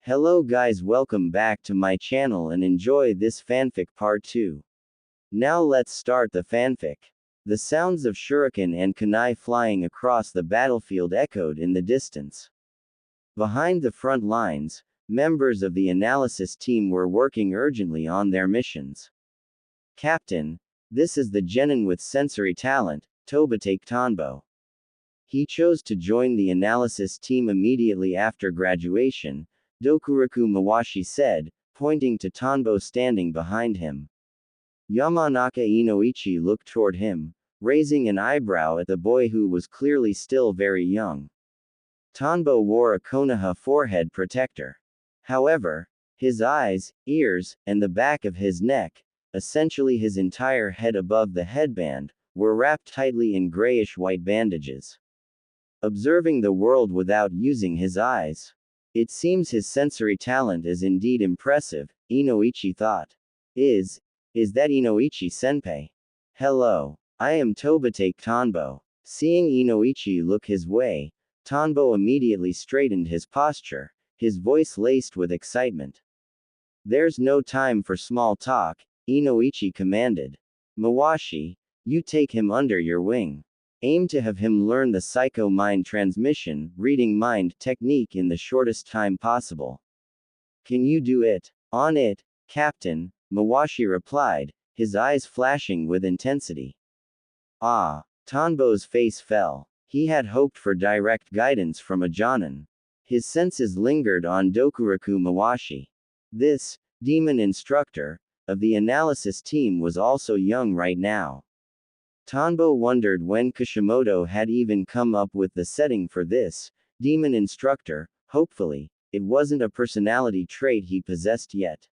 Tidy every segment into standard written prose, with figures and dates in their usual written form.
Hello guys, welcome back to my channel and enjoy this fanfic part 2. Now let's start the fanfic. The sounds of shuriken and kunai flying across the battlefield echoed in the distance. Behind the front lines, members of the analysis team were working urgently on their missions. Captain, this is the genin with sensory talent, Tobitake Tanbo. He chose to join the analysis team immediately after graduation, Dokuraku Mawashi said, pointing to Tanbo standing behind him. Yamanaka Inoichi looked toward him, raising an eyebrow at the boy who was clearly still very young. Tanbo wore a Konoha forehead protector. However, his eyes, ears, and the back of his neck, essentially his entire head above the headband, were wrapped tightly in grayish-white bandages. Observing the world without using his eyes. It seems his sensory talent is indeed impressive, Inoichi thought. Is that Inoichi senpai? Hello. I am Tobitake Tanbo. Seeing Inoichi look his way, Tanbo immediately straightened his posture, his voice laced with excitement. There's no time for small talk, Inoichi commanded. Mawashi, you take him under your wing. Aim to have him learn the psycho mind transmission, reading mind technique in the shortest time possible. Can you do it? On it, Captain, Mawashi replied, his eyes flashing with intensity. Ah, Tanbo's face fell. He had hoped for direct guidance from a jonin. His senses lingered on Dokuraku Mawashi. This demon instructor of the analysis team was also young right now. Tanbo wondered when Kishimoto had even come up with the setting for this demon instructor. Hopefully, it wasn't a personality trait he possessed yet.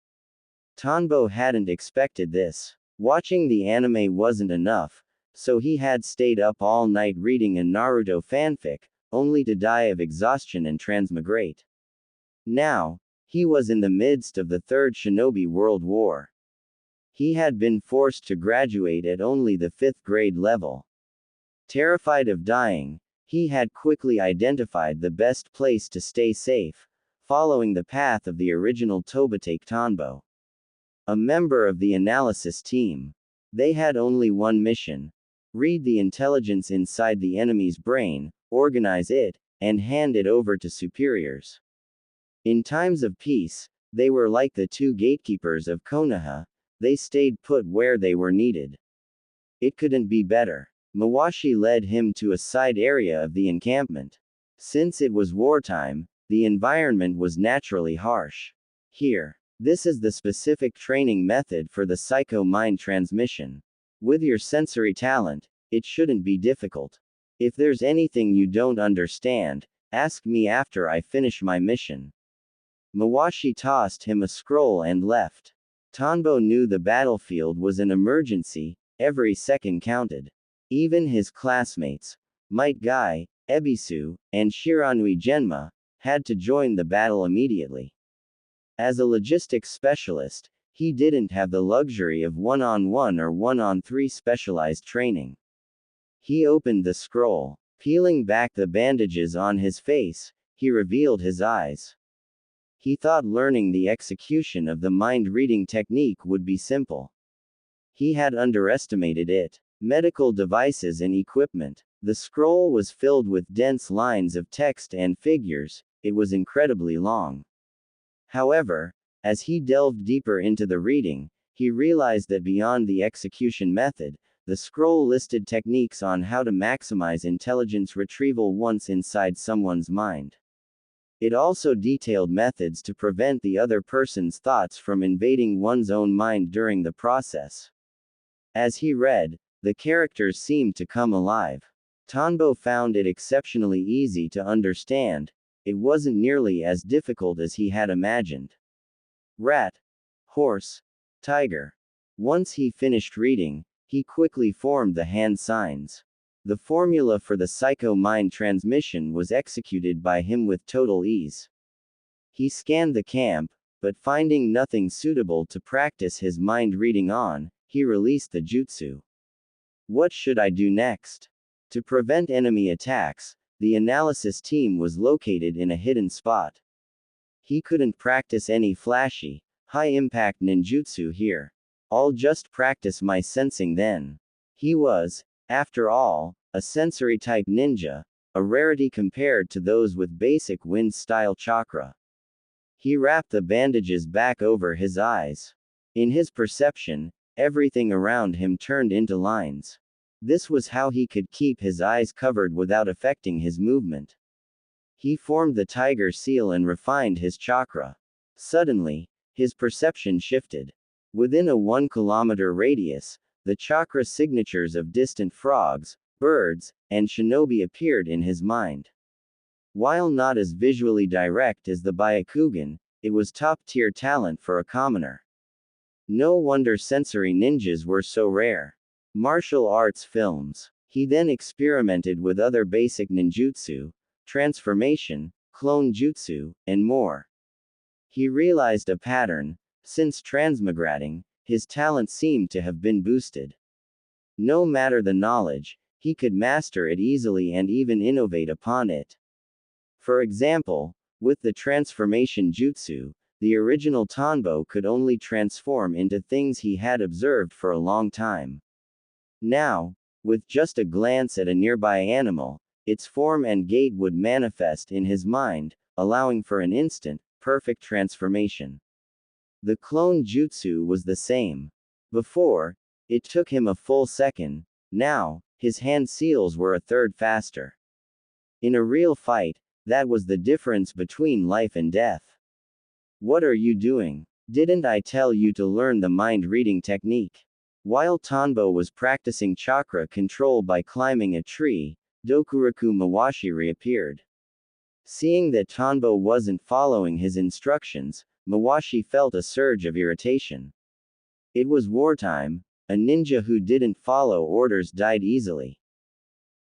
Tanbo hadn't expected this. Watching the anime wasn't enough, so he had stayed up all night reading a Naruto fanfic, only to die of exhaustion and transmigrate. Now, he was in the midst of the Third Shinobi World War. He had been forced to graduate at only the 5th grade level. Terrified of dying, he had quickly identified the best place to stay safe, following the path of the original Tobitake Tanbo. A member of the analysis team. They had only one mission. Read the intelligence inside the enemy's brain, organize it, and hand it over to superiors. In times of peace, they were like the two gatekeepers of Konoha. They stayed put where they were needed. It couldn't be better. Mawashi led him to a side area of the encampment. Since it was wartime, the environment was naturally harsh. Here, this is the specific training method for the psycho mind transmission. With your sensory talent, it shouldn't be difficult. If there's anything you don't understand, ask me after I finish my mission. Mawashi tossed him a scroll and left. Tanbo knew the battlefield was an emergency, every second counted. Even his classmates, Might Guy, Ebisu, and Shiranui Genma, had to join the battle immediately. As a logistics specialist, he didn't have the luxury of one-on-one or one-on-three specialized training. He opened the scroll. Peeling back the bandages on his face, he revealed his eyes. He thought learning the execution of the mind-reading technique would be simple. He had underestimated it. Medical devices and equipment. The scroll was filled with dense lines of text and figures. It was incredibly long. However, as he delved deeper into the reading, he realized that beyond the execution method, the scroll listed techniques on how to maximize intelligence retrieval once inside someone's mind. It also detailed methods to prevent the other person's thoughts from invading one's own mind during the process. As he read, the characters seemed to come alive. Tanbo found it exceptionally easy to understand. It wasn't nearly as difficult as he had imagined. Rat, horse, tiger. Once he finished reading, he quickly formed the hand signs. The formula for the psycho mind transmission was executed by him with total ease. He scanned the camp, but finding nothing suitable to practice his mind reading on, he released the jutsu. What should I do next? To prevent enemy attacks, the analysis team was located in a hidden spot. He couldn't practice any flashy, high-impact ninjutsu here. I'll just practice my sensing then. He was, after all, a sensory-type ninja, a rarity compared to those with basic wind-style chakra. He wrapped the bandages back over his eyes. In his perception, everything around him turned into lines. This was how he could keep his eyes covered without affecting his movement. He formed the tiger seal and refined his chakra. Suddenly, his perception shifted. Within a 1-kilometer radius, the chakra signatures of distant frogs, birds, and shinobi appeared in his mind. While not as visually direct as the Byakugan, it was top-tier talent for a commoner. No wonder sensory ninjas were so rare. Martial arts films. He then experimented with other basic ninjutsu, transformation, clone jutsu, and more. He realized a pattern. Since transmigrating, his talent seemed to have been boosted. No matter the knowledge, he could master it easily and even innovate upon it. For example, with the transformation jutsu, the original Tanbo could only transform into things he had observed for a long time. Now, with just a glance at a nearby animal, its form and gait would manifest in his mind, allowing for an instant, perfect transformation. The clone jutsu was the same. Before, it took him a full second. Now, his hand seals were a third faster. In a real fight, that was the difference between life and death. What are you doing? Didn't I tell you to learn the mind-reading technique? While Tanbo was practicing chakra control by climbing a tree, Dokuraku Mawashi reappeared. Seeing that Tanbo wasn't following his instructions, Mawashi felt a surge of irritation. It was wartime. A ninja who didn't follow orders died easily.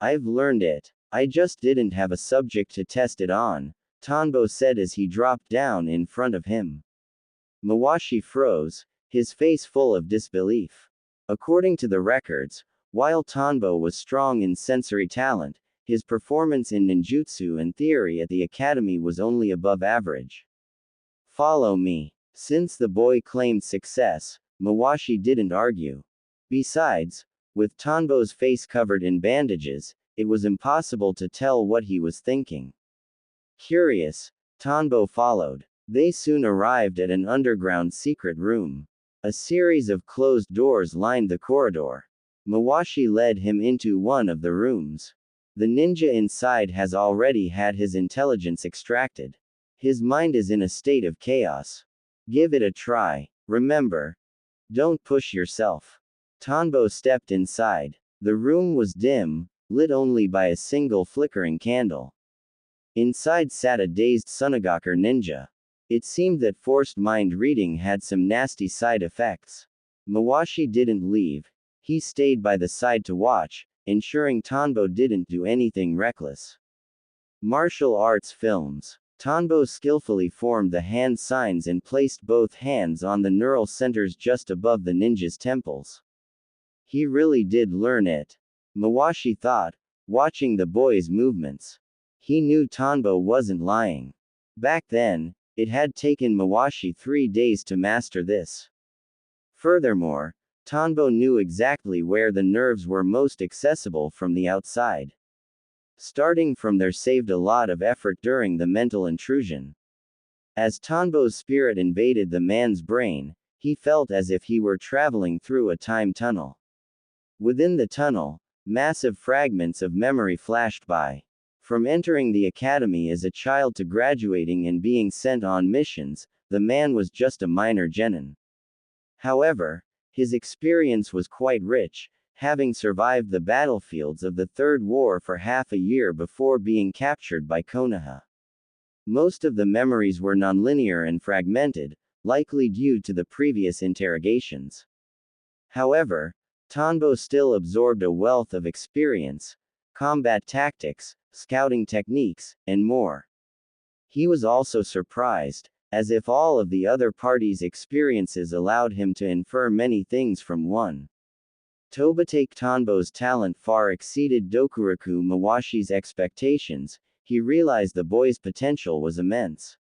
I've learned it. I just didn't have a subject to test it on, Tanbo said as he dropped down in front of him. Mawashi froze, his face full of disbelief. According to the records, while Tanbo was strong in sensory talent, his performance in ninjutsu and theory at the academy was only above average. Follow me. Since the boy claimed success, Mawashi didn't argue. Besides, with Tanbo's face covered in bandages, it was impossible to tell what he was thinking. Curious, Tanbo followed. They soon arrived at an underground secret room. A series of closed doors lined the corridor. Mawashi led him into one of the rooms. The ninja inside has already had his intelligence extracted. His mind is in a state of chaos. Give it a try. Remember, don't push yourself. Tanbo stepped inside. The room was dim, lit only by a single flickering candle. Inside sat a dazed Sunagaker ninja. It seemed that forced mind reading had some nasty side effects. Mawashi didn't leave. He stayed by the side to watch, ensuring Tanbo didn't do anything reckless. Martial arts films. Tanbo skillfully formed the hand signs and placed both hands on the neural centers just above the ninja's temples. He really did learn it. Mawashi thought, watching the boy's movements. He knew Tanbo wasn't lying. Back then, it had taken Mawashi 3 days to master this. Furthermore, Tanbo knew exactly where the nerves were most accessible from the outside. Starting from there saved a lot of effort during the mental intrusion. As Tanbo's spirit invaded the man's brain, he felt as if he were traveling through a time tunnel. Within the tunnel, massive fragments of memory flashed by. From entering the academy as a child to graduating and being sent on missions, the man was just a minor genin. However, his experience was quite rich, having survived the battlefields of the Third War for half a year before being captured by Konoha. Most of the memories were nonlinear and fragmented, likely due to the previous interrogations. However, Tanbo still absorbed a wealth of experience, combat tactics, scouting techniques, and more. He was also surprised, as if all of the other parties' experiences allowed him to infer many things from one. Tobitake Tanbo's talent far exceeded Dokuraku Mawashi's expectations. He realized the boy's potential was immense.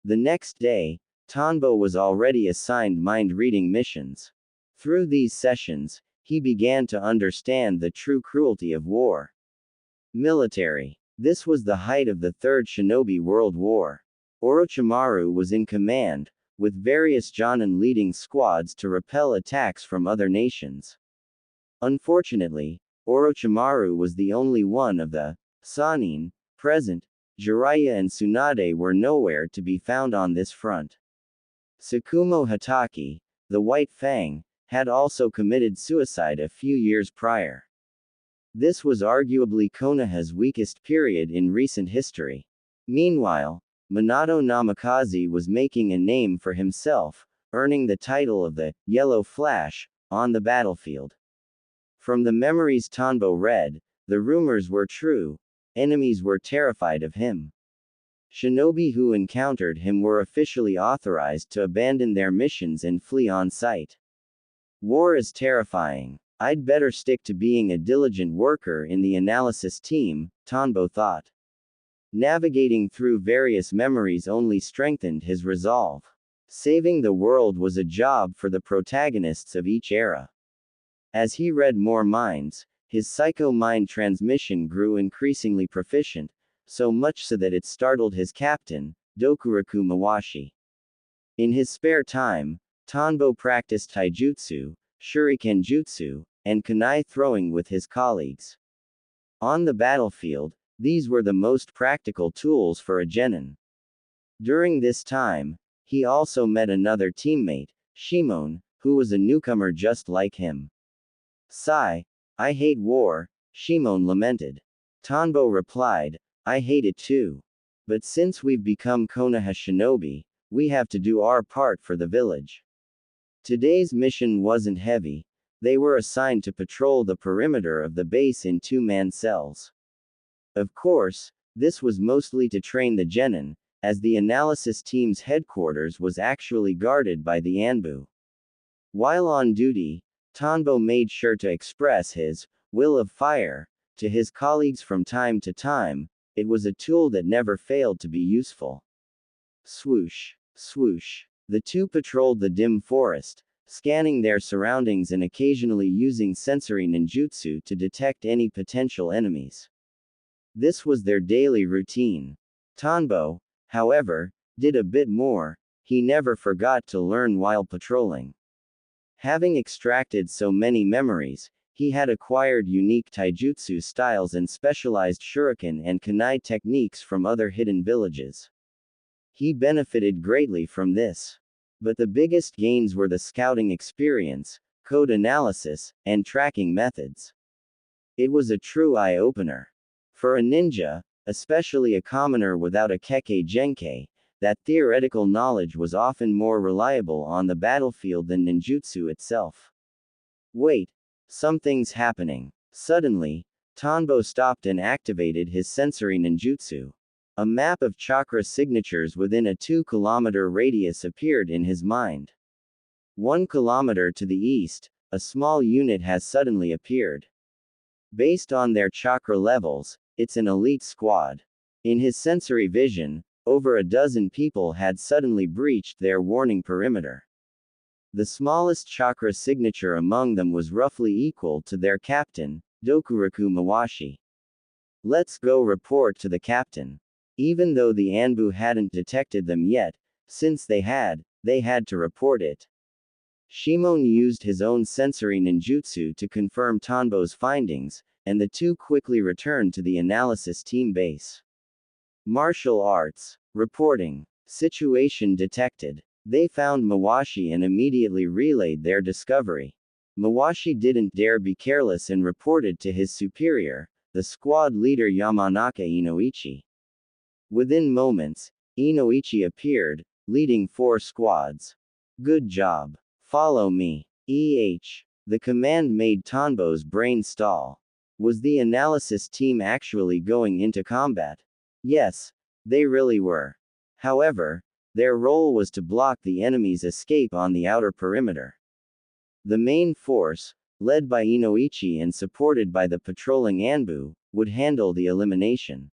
The next day, Tanbo was already assigned mind-reading missions. Through these sessions, he began to understand the true cruelty of war. Military. This was the height of the Third Shinobi World War. Orochimaru was in command, with various Jonin leading squads to repel attacks from other nations. Unfortunately, Orochimaru was the only one of the Sannin present. Jiraiya and Tsunade were nowhere to be found on this front. Tsukumo Hatake, the White Fang, had also committed suicide a few years prior. This was arguably Konoha's weakest period in recent history. Meanwhile, Minato Namikaze was making a name for himself, earning the title of the Yellow Flash on the battlefield. From the memories Tanbo read, the rumors were true. Enemies were terrified of him. Shinobi who encountered him were officially authorized to abandon their missions and flee on sight. War is terrifying. I'd better stick to being a diligent worker in the analysis team, Tanbo thought. Navigating through various memories only strengthened his resolve. Saving the world was a job for the protagonists of each era. As he read more minds, his psycho-mind transmission grew increasingly proficient, so much so that it startled his captain, Dokuraku Mawashi. In his spare time, Tanbo practiced taijutsu, shuriken jutsu, and kunai throwing with his colleagues. On the battlefield, these were the most practical tools for a genin. During this time, he also met another teammate, Shimon, who was a newcomer just like him. Sigh, I hate war, Shimon lamented. Tanbo replied, I hate it too. But since we've become Konoha shinobi, we have to do our part for the village. Today's mission wasn't heavy. They were assigned to patrol the perimeter of the base in two-man cells. Of course, this was mostly to train the genin, as the analysis team's headquarters was actually guarded by the Anbu. While on duty, Tanbo made sure to express his will of fire to his colleagues from time to time. It was a tool that never failed to be useful. Swoosh, swoosh. The two patrolled the dim forest, scanning their surroundings and occasionally using sensory ninjutsu to detect any potential enemies. This was their daily routine. Tanbo, however, did a bit more. He never forgot to learn while patrolling. Having extracted so many memories, he had acquired unique taijutsu styles and specialized shuriken and kunai techniques from other hidden villages. He benefited greatly from this. But the biggest gains were the scouting experience, code analysis, and tracking methods. It was a true eye-opener. For a ninja, especially a commoner without a Kekkei Genkai, that theoretical knowledge was often more reliable on the battlefield than ninjutsu itself. Wait, something's happening. Suddenly, Tanbo stopped and activated his sensory ninjutsu. A map of chakra signatures within a 2-kilometer radius appeared in his mind. 1 kilometer to the east, a small unit has suddenly appeared. Based on their chakra levels, it's an elite squad. In his sensory vision, over a dozen people had suddenly breached their warning perimeter. The smallest chakra signature among them was roughly equal to their captain, Dokuraku Mawashi. Let's go report to the captain. Even though the Anbu hadn't detected them yet, since they had to report it. Shimon used his own sensory ninjutsu to confirm Tanbo's findings, and the two quickly returned to the analysis team base. Martial arts. Reporting. Situation detected. They found Mawashi and immediately relayed their discovery. Mawashi didn't dare be careless and reported to his superior, the squad leader Yamanaka Inoichi. Within moments, Inoichi appeared, leading 4 squads. Good job. Follow me. The command made Tanbo's brain stall. Was the analysis team actually going into combat? Yes, they really were. However, their role was to block the enemy's escape on the outer perimeter. The main force, led by Inoichi and supported by the patrolling Anbu, would handle the elimination.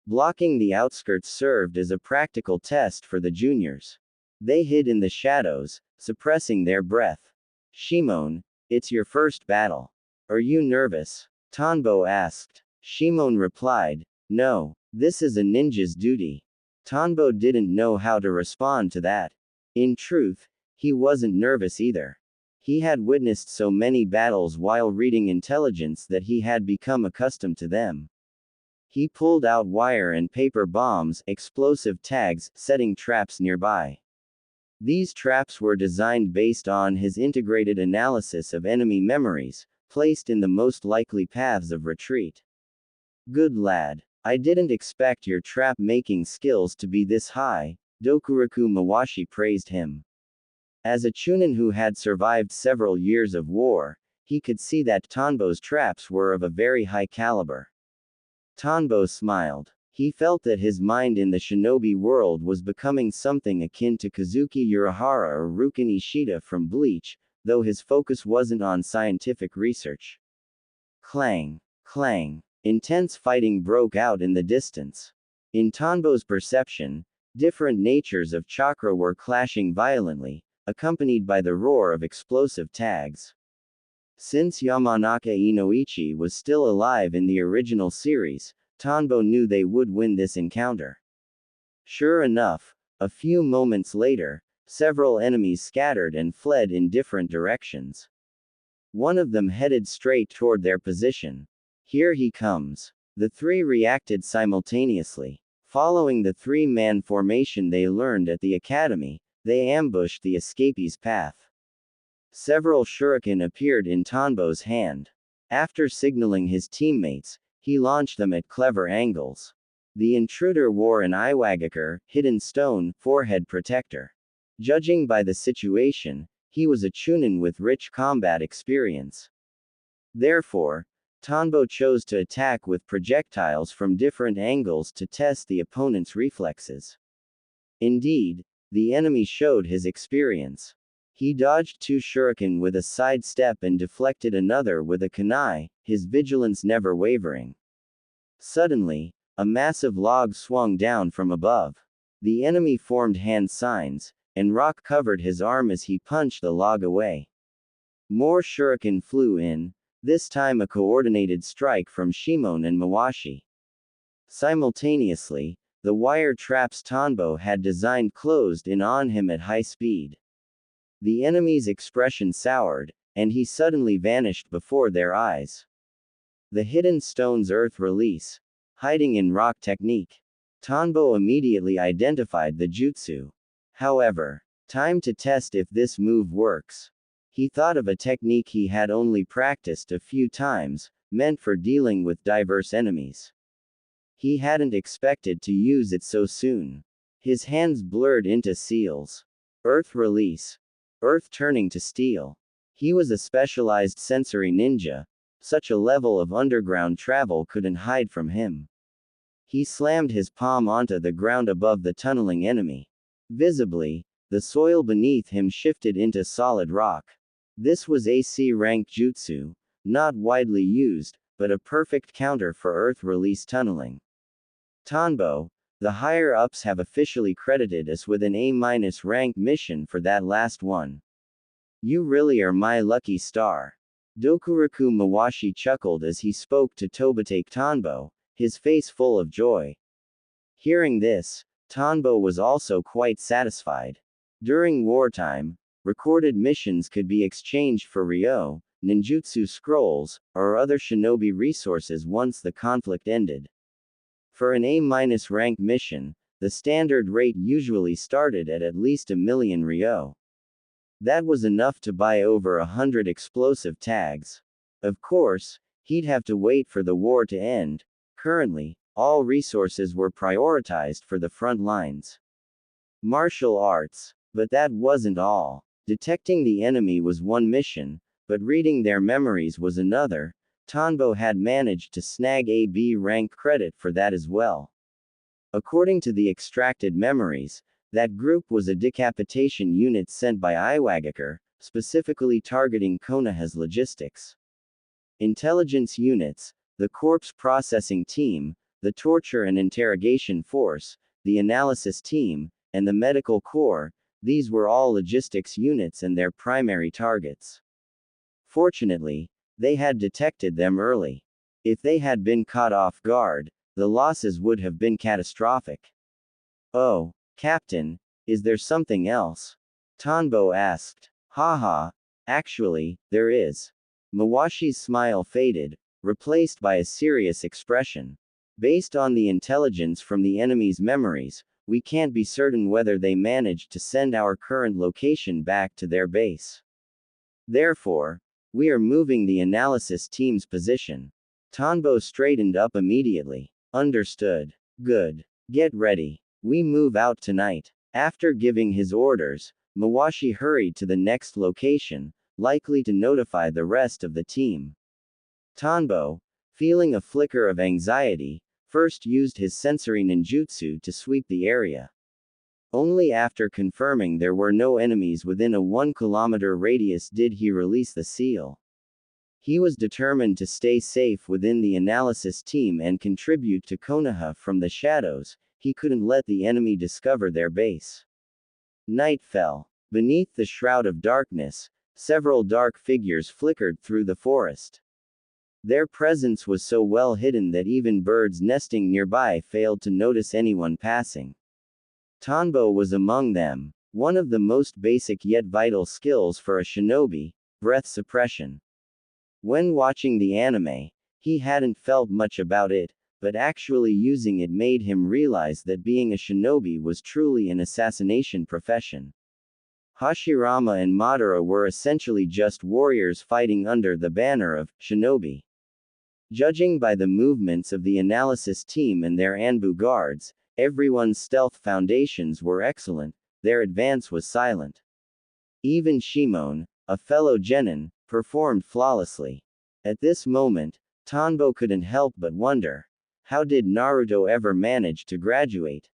Blocking the outskirts served as a practical test for the juniors. They hid in the shadows, suppressing their breath. Shimon, it's your first battle. Are you nervous? Tanbo asked. Shimon replied, no, this is a ninja's duty. Tanbo didn't know how to respond to that. In truth, he wasn't nervous either. He had witnessed so many battles while reading intelligence that he had become accustomed to them. He pulled out wire and paper bombs, explosive tags, setting traps nearby. These traps were designed based on his integrated analysis of enemy memories, placed in the most likely paths of retreat. Good lad. I didn't expect your trap-making skills to be this high, Dokuroku Mawashi praised him. As a chunin who had survived several years of war, he could see that Tanbo's traps were of a very high caliber. Tanbo smiled. He felt that his mind in the shinobi world was becoming something akin to Kazuki Urahara or Rukin Ishida from Bleach, though his focus wasn't on scientific research. Clang, clang. Intense fighting broke out in the distance. In Tanbo's perception, different natures of chakra were clashing violently, accompanied by the roar of explosive tags. Since Yamanaka Inoichi was still alive in the original series, Tanbo knew they would win this encounter. Sure enough, a few moments later, several enemies scattered and fled in different directions. One of them headed straight toward their position. Here he comes. The three reacted simultaneously. Following the three-man formation they learned at the academy, they ambushed the escapee's path. Several shuriken appeared in Tanbo's hand. After signaling his teammates, he launched them at clever angles. The intruder wore an Iwagakure, hidden stone, forehead protector. Judging by the situation, he was a chunin with rich combat experience. Therefore, Tanbo chose to attack with projectiles from different angles to test the opponent's reflexes. Indeed, the enemy showed his experience. He dodged two shuriken with a sidestep and deflected another with a kunai, his vigilance never wavering. Suddenly, a massive log swung down from above. The enemy formed hand signs, and rock covered his arm as he punched the log away. More shuriken flew in, this time a coordinated strike from Shimon and Mawashi. Simultaneously, the wire traps Tanbo had designed closed in on him at high speed. The enemy's expression soured, and he suddenly vanished before their eyes. The hidden stone's earth release. Hiding in rock technique. Tanbo immediately identified the jutsu. However, time to test if this move works. He thought of a technique he had only practiced a few times, meant for dealing with diverse enemies. He hadn't expected to use it so soon. His hands blurred into seals. Earth release. Earth turning to steel. He was a specialized sensory ninja. Such a level of underground travel couldn't hide from him. He slammed his palm onto the ground above the tunneling enemy. Visibly, the soil beneath him shifted into solid rock. This was a C-rank jutsu, not widely used, but a perfect counter for earth release tunneling. Tanbo, the higher-ups have officially credited us with an A- rank mission for that last one. You really are my lucky star. Dokuroku Mawashi chuckled as he spoke to Tobitake Tanbo, his face full of joy. Hearing this, Tanbo was also quite satisfied. During wartime, recorded missions could be exchanged for ryo, ninjutsu scrolls, or other shinobi resources once the conflict ended. For an A-rank mission, the standard rate usually started at least 1,000,000 ryo. That was enough to buy over 100 explosive tags. Of course, he'd have to wait for the war to end. Currently, all resources were prioritized for the front lines. Martial arts. But that wasn't all. Detecting the enemy was one mission, but reading their memories was another. Tanbo had managed to snag a B-rank credit for that as well. According to the extracted memories, that group was a decapitation unit sent by Iwagakure, specifically targeting Konoha's logistics. Intelligence units, the corpse processing team, the torture and interrogation force, the analysis team, and the medical corps. These were all logistics units and their primary targets. Fortunately, they had detected them early. If they had been caught off guard, the losses would have been catastrophic. "Oh, Captain, is there something else?" Tanbo asked. "Haha, actually, there is." Mawashi's smile faded, replaced by a serious expression. "Based on the intelligence from the enemy's memories, we can't be certain whether they managed to send our current location back to their base. Therefore, we are moving the analysis team's position." Tanbo straightened up immediately. "Understood. Good. Get ready. We move out tonight." After giving his orders, Mawashi hurried to the next location, likely to notify the rest of the team. Tanbo, feeling a flicker of anxiety, first used his sensory ninjutsu to sweep the area. Only after confirming there were no enemies within a 1-kilometer radius did he release the seal. He was determined to stay safe within the analysis team and contribute to Konoha from the shadows. He couldn't let the enemy discover their base. Night fell. Beneath the shroud of darkness, several dark figures flickered through the forest. Their presence was so well hidden that even birds nesting nearby failed to notice anyone passing. Tanbo was among them. One of the most basic yet vital skills for a shinobi, breath suppression. When watching the anime, he hadn't felt much about it, but actually using it made him realize that being a shinobi was truly an assassination profession. Hashirama and Madara were essentially just warriors fighting under the banner of shinobi. Judging by the movements of the analysis team and their Anbu guards, everyone's stealth foundations were excellent, their advance was silent. Even Shimon, a fellow genin, performed flawlessly. At this moment, Tanbo couldn't help but wonder, how did Naruto ever manage to graduate?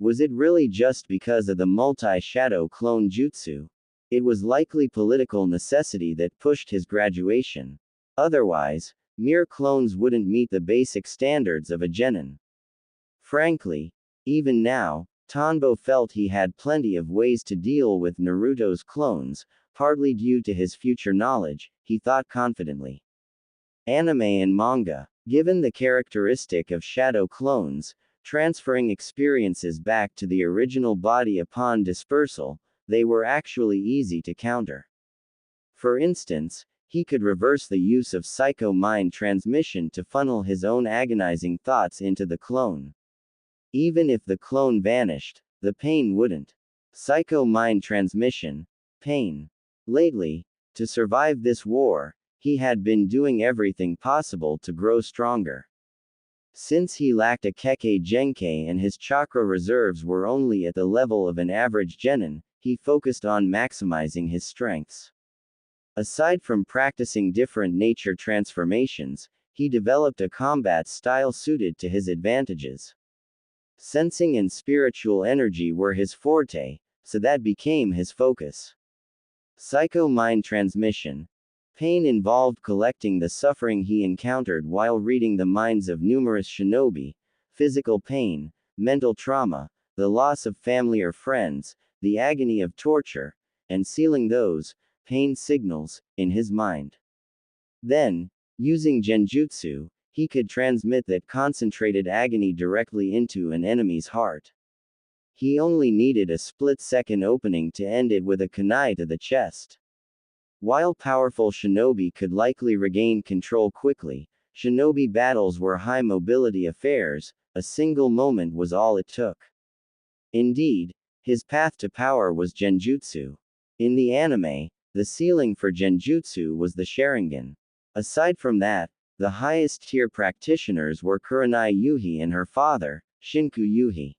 Was it really just because of the multi-shadow clone jutsu? It was likely political necessity that pushed his graduation. Otherwise, mere clones wouldn't meet the basic standards of a genin. Frankly, even now, Tanbo felt he had plenty of ways to deal with Naruto's clones, partly due to his future knowledge, he thought confidently. Anime and manga. Given the characteristic of shadow clones, transferring experiences back to the original body upon dispersal, they were actually easy to counter. For instance, he could reverse the use of psycho-mind transmission to funnel his own agonizing thoughts into the clone. Even if the clone vanished, the pain wouldn't. Psycho-mind transmission. Pain. Lately, to survive this war, he had been doing everything possible to grow stronger. Since he lacked a Kekkei Genkai and his chakra reserves were only at the level of an average genin, he focused on maximizing his strengths. Aside from practicing different nature transformations, he developed a combat style suited to his advantages. Sensing and spiritual energy were his forte, so that became his focus. Psycho-mind transmission. Pain involved collecting the suffering he encountered while reading the minds of numerous shinobi, physical pain, mental trauma, the loss of family or friends, the agony of torture, and sealing those pain signals in his mind. Then, using genjutsu, he could transmit that concentrated agony directly into an enemy's heart. He only needed a split-second opening to end it with a kunai to the chest. While powerful shinobi could likely regain control quickly, shinobi battles were high-mobility affairs, a single moment was all it took. Indeed, his path to power was genjutsu. In the anime, the ceiling for genjutsu was the Sharingan. Aside from that, the highest-tier practitioners were Kurenai Yuhi and her father, Shinku Yuhi.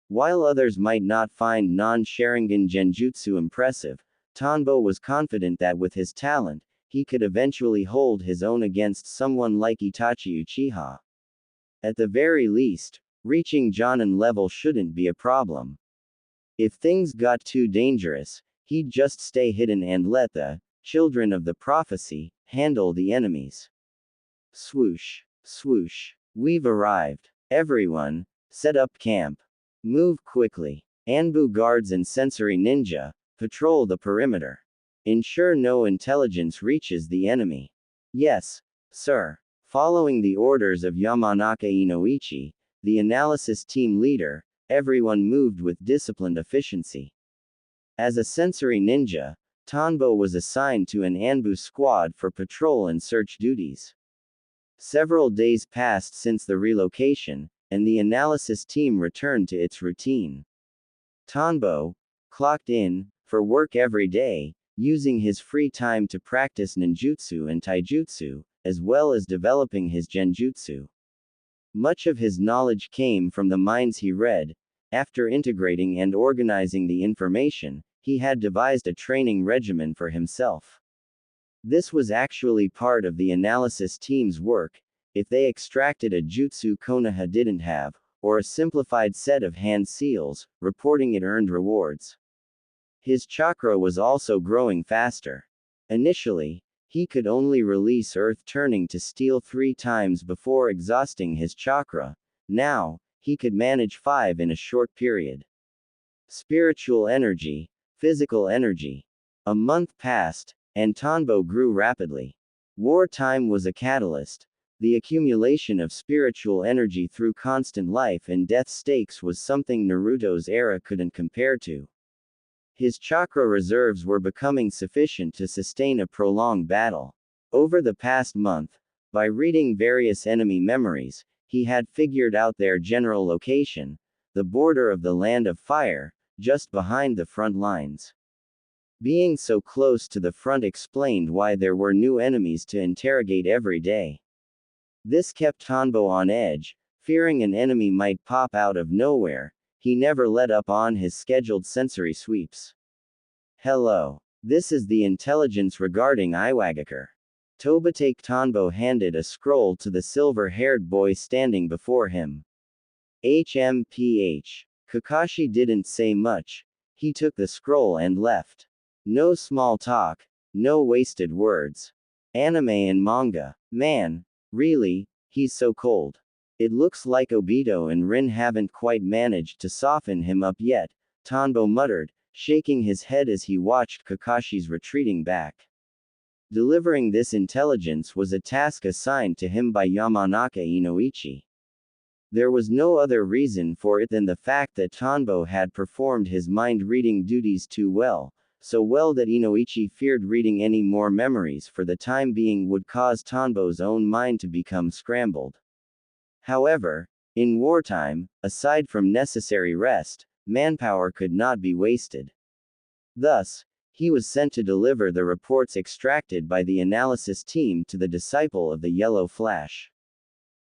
While others might not find non-Sharingan genjutsu impressive, Tanbo was confident that with his talent, he could eventually hold his own against someone like Itachi Uchiha. At the very least, reaching Jonin level shouldn't be a problem. If things got too dangerous, he'd just stay hidden and let the children of the prophecy handle the enemies. Swoosh, swoosh. We've arrived. Everyone, set up camp. Move quickly. Anbu guards and sensory ninja, patrol the perimeter. Ensure no intelligence reaches the enemy. Yes, sir. Following the orders of Yamanaka Inoichi, the analysis team leader, everyone moved with disciplined efficiency. As a sensory ninja, Tanbo was assigned to an Anbu squad for patrol and search duties. Several days passed since the relocation, and the analysis team returned to its routine. Tanbo clocked in for work every day, using his free time to practice ninjutsu and taijutsu, as well as developing his genjutsu. Much of his knowledge came from the minds he read. After integrating and organizing the information, he had devised a training regimen for himself. This was actually part of the analysis team's work. If they extracted a jutsu Konoha didn't have, or a simplified set of hand seals, reporting it earned rewards. His chakra was also growing faster. Initially, he could only release earth turning to steel 3 times before exhausting his chakra. Now, he could manage 5 in a short period. Spiritual energy, physical energy. A month passed, and Tanbo grew rapidly. Wartime was a catalyst. The accumulation of spiritual energy through constant life and death stakes was something Naruto's era couldn't compare to. His chakra reserves were becoming sufficient to sustain a prolonged battle. Over the past month, by reading various enemy memories, he had figured out their general location, the border of the Land of Fire, just behind the front lines. Being so close to the front explained why there were new enemies to interrogate every day. This kept Tanbo on edge, fearing an enemy might pop out of nowhere. He never let up on his scheduled sensory sweeps. Hello. This is the intelligence regarding Iwagakure. Tobitake Tanbo handed a scroll to the silver-haired boy standing before him. HMPH. Kakashi didn't say much. He took the scroll and left. No small talk, no wasted words. Anime and manga. Man, really, he's so cold. It looks like Obito and Rin haven't quite managed to soften him up yet, Tanbo muttered, shaking his head as he watched Kakashi's retreating back. Delivering this intelligence was a task assigned to him by Yamanaka Inoichi. There was no other reason for it than the fact that Tanbo had performed his mind-reading duties too well, so well that Inoichi feared reading any more memories for the time being would cause Tanbo's own mind to become scrambled. However, in wartime, aside from necessary rest, manpower could not be wasted. Thus, he was sent to deliver the reports extracted by the analysis team to the disciple of the Yellow Flash.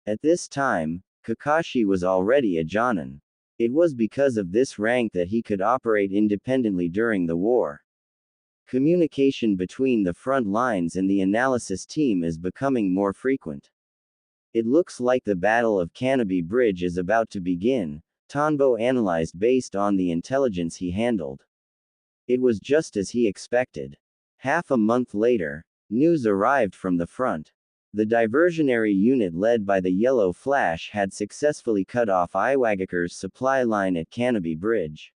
At this time, Kakashi was already a Jonin. It was because of this rank that he could operate independently during the war. Communication between the front lines and the analysis team is becoming more frequent. It looks like the Battle of Shinobi Bridge is about to begin, Tanbo analyzed based on the intelligence he handled. It was just as he expected. Half a month later, news arrived from the front. The diversionary unit led by the Yellow Flash had successfully cut off Iwagakure's supply line at Shinobi Bridge.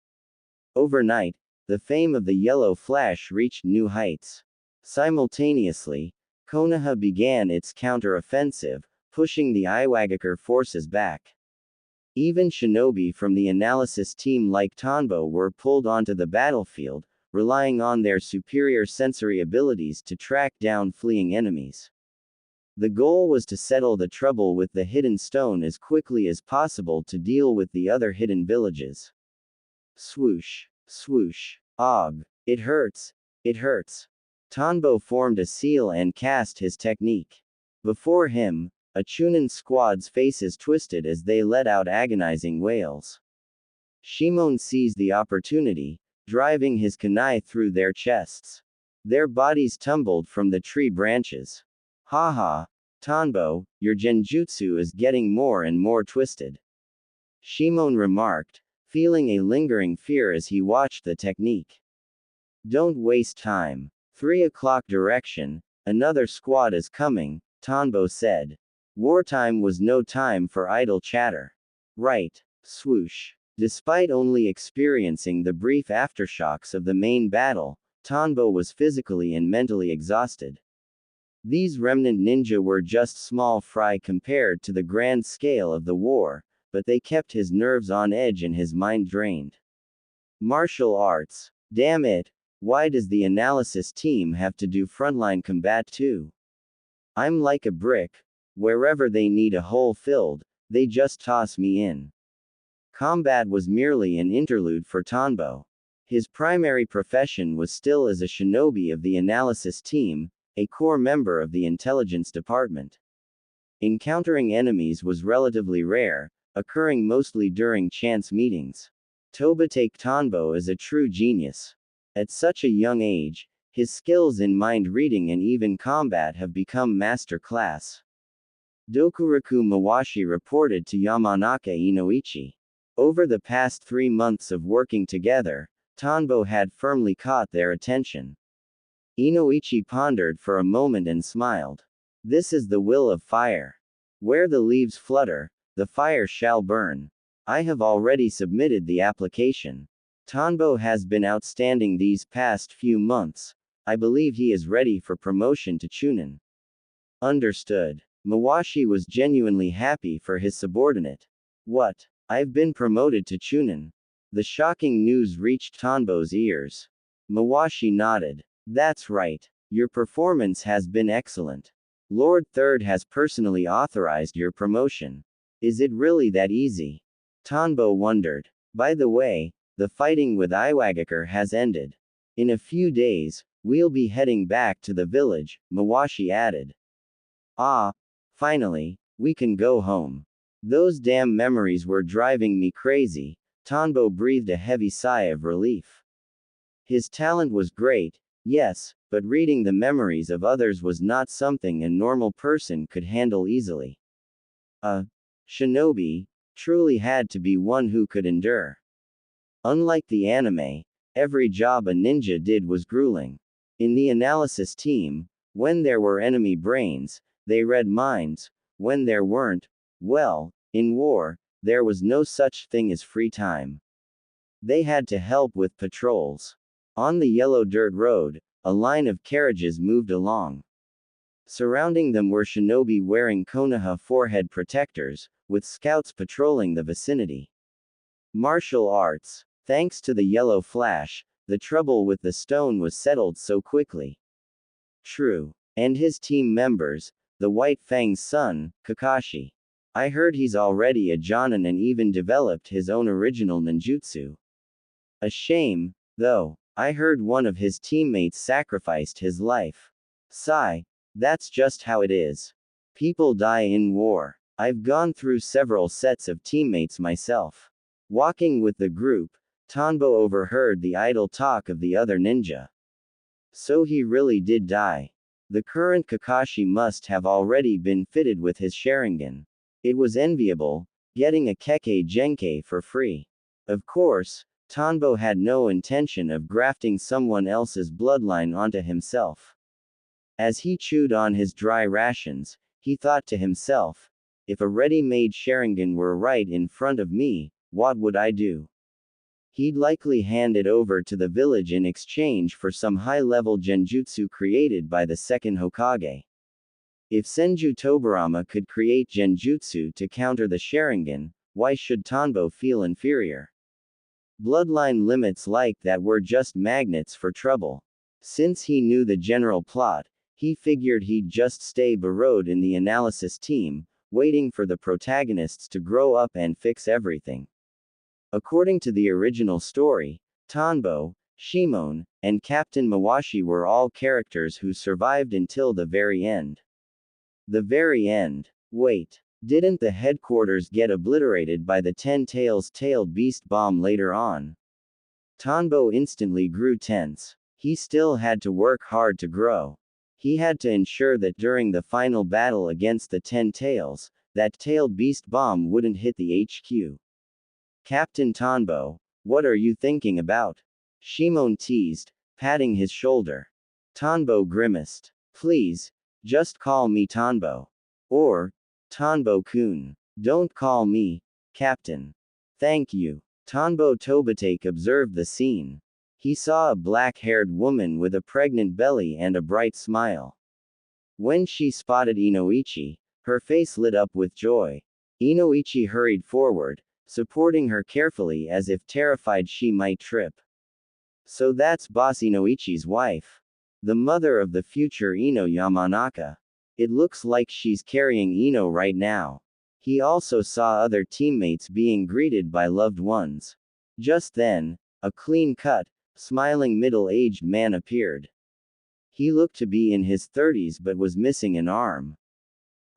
Overnight, the fame of the Yellow Flash reached new heights. Simultaneously, Konoha began its counter-offensive, pushing the Iwagakure forces back. Even shinobi from the analysis team like Tanbo were pulled onto the battlefield, relying on their superior sensory abilities to track down fleeing enemies. The goal was to settle the trouble with the hidden stone as quickly as possible to deal with the other hidden villages. Swoosh, swoosh, og. It hurts, it hurts. Tanbo formed a seal and cast his technique. Before him, a Chunin squad's faces twisted as they let out agonizing wails. Shimon seized the opportunity, driving his kunai through their chests. Their bodies tumbled from the tree branches. Haha, Tanbo, your genjutsu is getting more and more twisted. Shimon remarked, feeling a lingering fear as he watched the technique. Don't waste time. 3 o'clock direction, another squad is coming, Tanbo said. Wartime was no time for idle chatter. Right. Swoosh. Despite only experiencing the brief aftershocks of the main battle, Tanbo was physically and mentally exhausted. These remnant ninja were just small fry compared to the grand scale of the war, but they kept his nerves on edge and his mind drained. Martial arts. Damn it, why does the analysis team have to do frontline combat too? I'm like a brick. Wherever they need a hole filled, they just toss me in. Combat was merely an interlude for Tanbo. His primary profession was still as a shinobi of the analysis team, a core member of the intelligence department. Encountering enemies was relatively rare, occurring mostly during chance meetings. Toba take Tanbo as a true genius. At such a young age, his skills in mind reading and even combat have become master class. Dokuraku Mawashi reported to Yamanaka Inoichi. Over the past 3 months of working together, Tanbo had firmly caught their attention. Inoichi pondered for a moment and smiled. This is the will of fire. Where the leaves flutter, the fire shall burn. I have already submitted the application. Tanbo has been outstanding these past few months. I believe he is ready for promotion to Chunin. Understood. Mawashi was genuinely happy for his subordinate. What? I've been promoted to Chunin. The shocking news reached Tanbo's ears. Mawashi nodded. That's right. Your performance has been excellent. Lord Third has personally authorized your promotion. Is it really that easy? Tanbo wondered. By the way, the fighting with Iwagakure has ended. In a few days, we'll be heading back to the village, Mawashi added. Ah, finally, we can go home. Those damn memories were driving me crazy. Tanbo breathed a heavy sigh of relief. His talent was great, yes, but reading the memories of others was not something a normal person could handle easily. A shinobi truly had to be one who could endure. Unlike the anime, every job a ninja did was grueling. In the analysis team, when there were enemy brains, they read minds. When there weren't, well, in war, there was no such thing as free time. They had to help with patrols. On the yellow dirt road, a line of carriages moved along. Surrounding them were shinobi wearing Konoha forehead protectors, with scouts patrolling the vicinity. Martial arts. Thanks to the yellow flash, the trouble with the stone was settled so quickly. True. And his team members, the White Fang's son, Kakashi. I heard he's already a Jonin and even developed his own original ninjutsu. A shame, though, I heard one of his teammates sacrificed his life. Sigh. That's just how it is. People die in war. I've gone through several sets of teammates myself. Walking with the group, Tanbo overheard the idle talk of the other ninja. So he really did die. The current Kakashi must have already been fitted with his Sharingan. It was enviable, getting a Kekkei Genkai for free. Of course, Tanbo had no intention of grafting someone else's bloodline onto himself. As he chewed on his dry rations, he thought to himself, if a ready-made Sharingan were right in front of me, what would I do? He'd likely hand it over to the village in exchange for some high-level genjutsu created by the second Hokage. If Senju Tobarama could create genjutsu to counter the Sharingan, why should Tanbo feel inferior? Bloodline limits like that were just magnets for trouble. Since he knew the general plot, he figured he'd just stay burrowed in the analysis team, waiting for the protagonists to grow up and fix everything. According to the original story, Tanbo, Shimon, and Captain Mawashi were all characters who survived until the very end. The very end. Wait. Didn't the headquarters get obliterated by the Ten-Tailed Beast bomb later on? Tanbo instantly grew tense. He still had to work hard to grow. He had to ensure that during the final battle against the Ten Tails, that tailed beast bomb wouldn't hit the HQ. Captain Tanbo, what are you thinking about? Shimon teased, patting his shoulder. Tanbo grimaced. Please, just call me Tanbo. Or, Tanbo-kun. Don't call me Captain. Thank you. Tanbo Tobitake observed the scene. He saw a black-haired woman with a pregnant belly and a bright smile. When she spotted Inoichi, her face lit up with joy. Inoichi hurried forward, supporting her carefully as if terrified she might trip. So that's Boss Inoichi's wife. The mother of the future Ino Yamanaka. It looks like she's carrying Ino right now. He also saw other teammates being greeted by loved ones. Just then, a clean-cut, smiling middle-aged man appeared. He looked to be in his 30s but was missing an arm.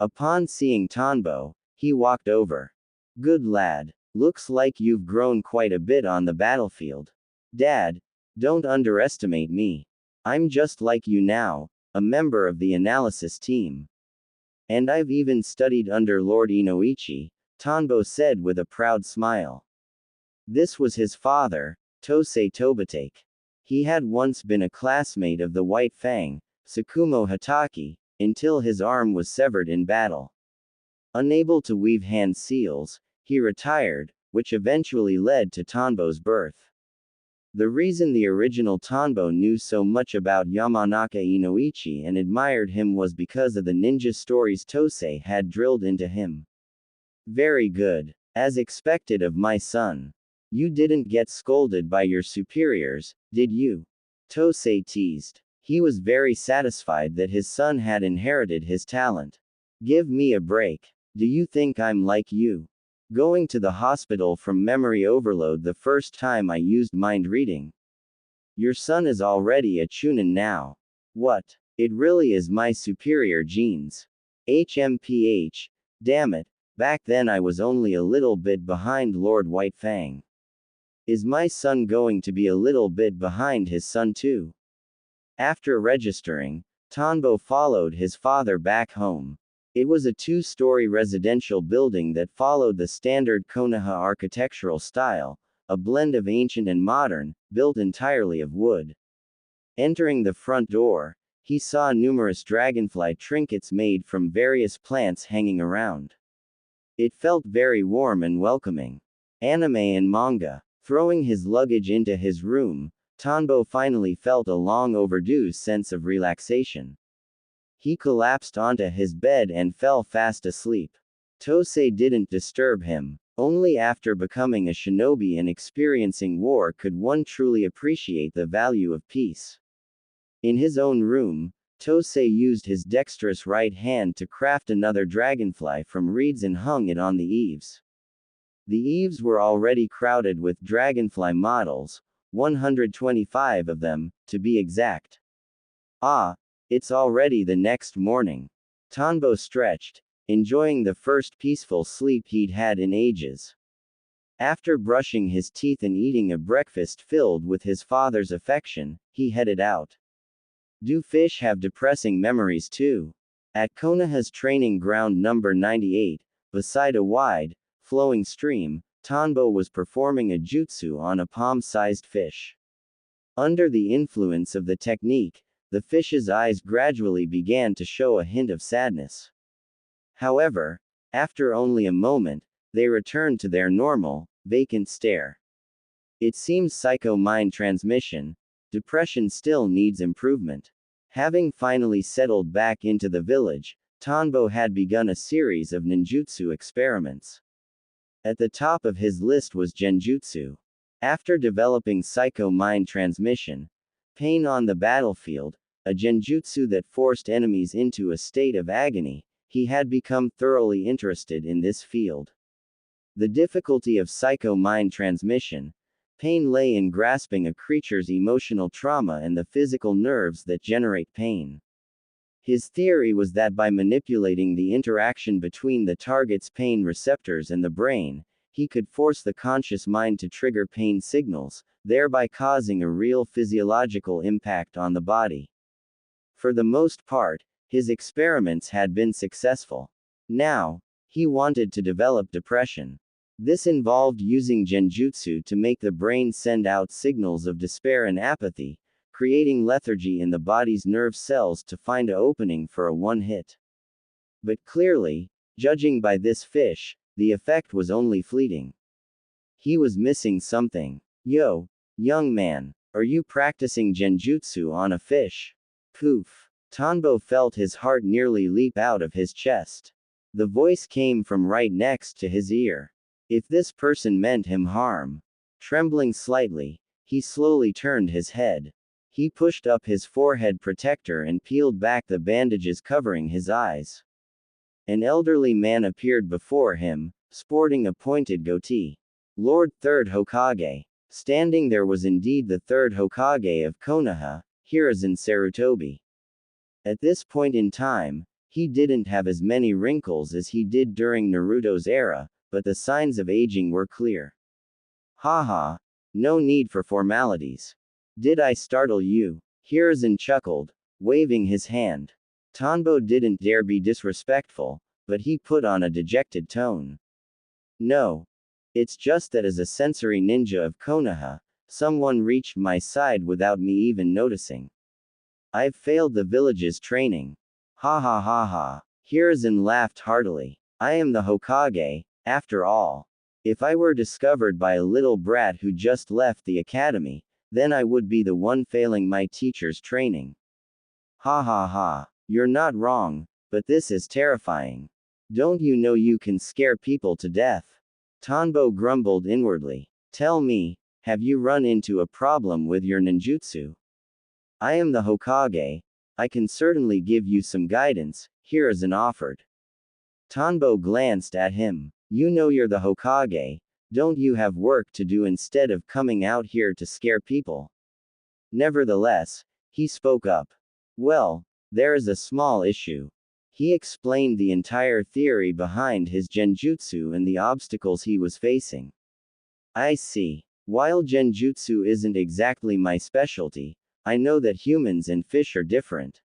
Upon seeing Tanbo, he walked over. Good lad. Looks like you've grown quite a bit on the battlefield. Dad, don't underestimate me. I'm just like you now, a member of the analysis team. And I've even studied under Lord Inoichi, Tanbo said with a proud smile. This was his father, Tosei Tobitake. He had once been a classmate of the White Fang, Tsukumo Hatake, until his arm was severed in battle. Unable to weave hand seals, he retired, which eventually led to Tanbo's birth. The reason the original Tanbo knew so much about Yamanaka Inoichi and admired him was because of the ninja stories Tosei had drilled into him. Very good. As expected of my son. You didn't get scolded by your superiors, did you? Tosei teased. He was very satisfied that his son had inherited his talent. Give me a break. Do you think I'm like you? Going to the hospital from memory overload the first time I used mind reading. Your son is already a chunin now. What? It really is my superior genes. HMPH. Damn it, back then I was only a little bit behind Lord White Fang. Is my son going to be a little bit behind his son too? After registering, Tanbo followed his father back home. It was a two-story residential building that followed the standard Konoha architectural style, a blend of ancient and modern, built entirely of wood. Entering the front door, he saw numerous dragonfly trinkets made from various plants hanging around. It felt very warm and welcoming. Anime and manga. Throwing his luggage into his room, Tanbo finally felt a long overdue sense of relaxation. He collapsed onto his bed and fell fast asleep. Tosei didn't disturb him. Only after becoming a shinobi and experiencing war could one truly appreciate the value of peace. In his own room, Tosei used his dexterous right hand to craft another dragonfly from reeds and hung it on the eaves. The eaves were already crowded with dragonfly models, 125 of them, to be exact. Ah, it's already the next morning. Tanbo stretched, enjoying the first peaceful sleep he'd had in ages. After brushing his teeth and eating a breakfast filled with his father's affection, he headed out. Do fish have depressing memories too? At Konoha's training ground number 98, beside a wide, flowing stream, Tanbo was performing a jutsu on a palm-sized fish. Under the influence of the technique, the fish's eyes gradually began to show a hint of sadness. However, after only a moment, they returned to their normal, vacant stare. It seems psycho-mind transmission. Depression still needs improvement. Having finally settled back into the village, Tanbo had begun a series of ninjutsu experiments. At the top of his list was genjutsu. After developing psycho-mind transmission, pain on the battlefield, a genjutsu that forced enemies into a state of agony, he had become thoroughly interested in this field. The difficulty of psycho-mind transmission, pain lay in grasping a creature's emotional trauma and the physical nerves that generate pain. His theory was that by manipulating the interaction between the target's pain receptors and the brain, he could force the conscious mind to trigger pain signals, thereby causing a real physiological impact on the body. For the most part, his experiments had been successful. Now, he wanted to develop depression. This involved using genjutsu to make the brain send out signals of despair and apathy, creating lethargy in the body's nerve cells to find an opening for a one-hit. But clearly, Judging by this fish, the effect was only fleeting. He was missing something. Yo, young man, are you practicing genjutsu on a fish? Poof. Tanbo felt his heart nearly leap out of his chest. The voice came from right next to his ear. If this person meant him harm. Trembling slightly, he slowly turned his head. He pushed up his forehead protector and peeled back the bandages covering his eyes. An elderly man appeared before him, sporting a pointed goatee. Lord Third Hokage. Standing there was indeed the third Hokage of Konoha, Hiruzen Sarutobi. At this point in time, he didn't have as many wrinkles as he did during Naruto's era, but the signs of aging were clear. Haha. No need for formalities. Did I startle you? Hiruzen chuckled, waving his hand. Tanbo didn't dare be disrespectful, but he put on a dejected tone. No. It's just that as a sensory ninja of Konoha, someone reached my side without me even noticing. I've failed the village's training. Ha ha ha ha. Hiruzen laughed heartily. I am the Hokage, after all. If I were discovered by a little brat who just left the academy, then I would be the one failing my teacher's training. Ha ha ha. You're not wrong, but this is terrifying. Don't you know you can scare people to death? Tanbo grumbled inwardly. Tell me, have you run into a problem with your ninjutsu? I am the Hokage. I can certainly give you some guidance, Hiruzen offered. Tanbo glanced at him. You know you're the Hokage. Don't you have work to do instead of coming out here to scare people? Nevertheless, he spoke up. Well, there is a small issue. He explained the entire theory behind his genjutsu and the obstacles he was facing. I see. While genjutsu isn't exactly my specialty, I know that humans and fish are different.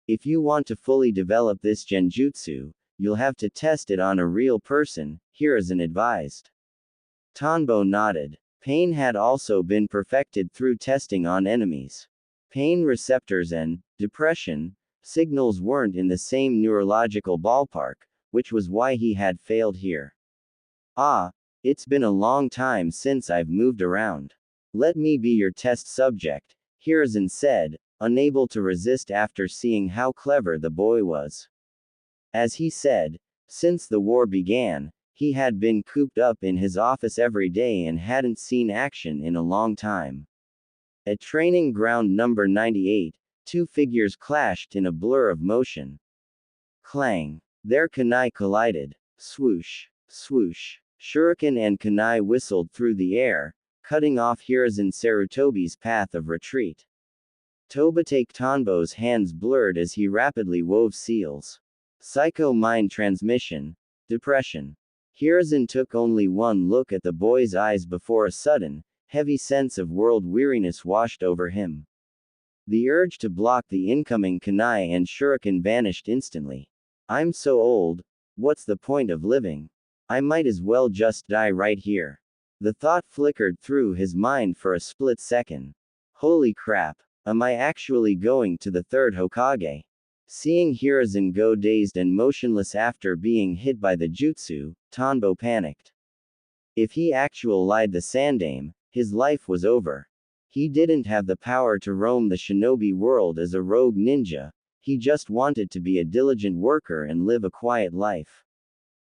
If you want to fully develop this genjutsu, you'll have to test it on a real person, Hiruzen advised. Tanbo nodded. Pain had also been perfected through testing on enemies. Pain receptors and depression signals weren't in the same neurological ballpark, which was why he had failed here. Ah, it's been a long time since I've moved around. Let me be your test subject, Hiruzen said, unable to resist after seeing how clever the boy was. As he said, since the war began, he had been cooped up in his office every day and hadn't seen action in a long time. At training ground number 98, two figures clashed in a blur of motion. Clang. Their kunai collided. Swoosh. Swoosh. Shuriken and kunai whistled through the air, cutting off Hiruzen Sarutobi's path of retreat. Tobitake Tanbo's hands blurred as he rapidly wove seals. Psycho mind transmission. Depression. Hiruzen took only one look at the boy's eyes before a sudden, heavy sense of world weariness washed over him. The urge to block the incoming kunai and shuriken vanished instantly. I'm so old, what's the point of living? I might as well just die right here. The thought flickered through his mind for a split second. Holy crap, am I actually going to the third Hokage? Seeing Hiruzen go dazed and motionless after being hit by the jutsu, Tanbo panicked. If he actualized the Sandaime, his life was over. He didn't have the power to roam the shinobi world as a rogue ninja, he just wanted to be a diligent worker and live a quiet life.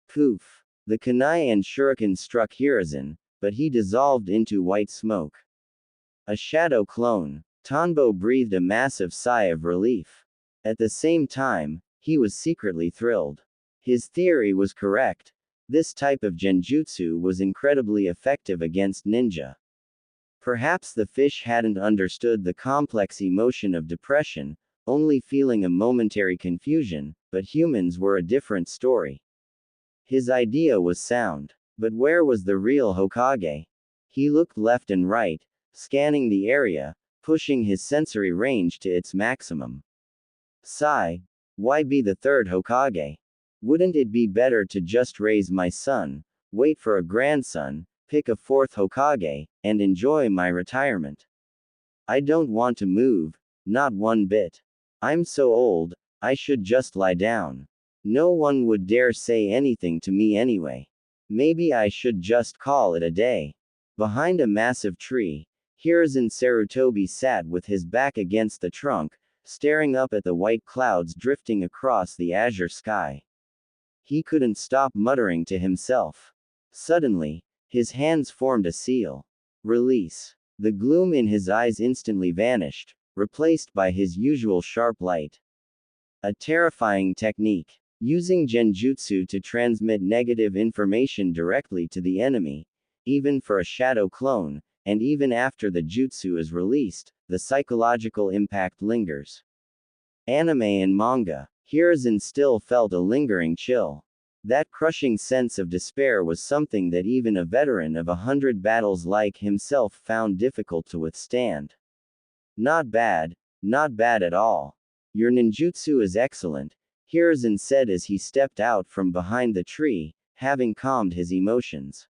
Poof. The kunai and shuriken struck Hiruzen, but he dissolved into white smoke. A shadow clone. Tanbo breathed a massive sigh of relief. At the same time, he was secretly thrilled. His theory was correct. This type of genjutsu was incredibly effective against ninja. Perhaps the fish hadn't understood the complex emotion of depression, only feeling a momentary confusion, but humans were a different story. His idea was sound. But where was the real Hokage? He looked left and right, scanning the area, pushing his sensory range to its maximum. Sigh. Why be the third Hokage? Wouldn't it be better to just raise my son, wait for a grandson, pick a fourth Hokage, and enjoy my retirement? I don't want to move, not one bit. I'm so old, I should just lie down. No one would dare say anything to me anyway. Maybe I should just call it a day. Behind a massive tree, Hiruzen Sarutobi sat with his back against the trunk, staring up at the white clouds drifting across the azure sky. He couldn't stop muttering to himself. Suddenly, his hands formed a seal. Release. The gloom in his eyes instantly vanished, replaced by his usual sharp light. A terrifying technique. Using genjutsu to transmit negative information directly to the enemy, even for a shadow clone, and even after the jutsu is released, the psychological impact lingers. Anime and manga. Hiruzen still felt a lingering chill. That crushing sense of despair was something that even a veteran of 100 battles like himself found difficult to withstand. Not bad at all. Your ninjutsu is excellent, Hiruzen said as he stepped out from behind the tree, having calmed his emotions.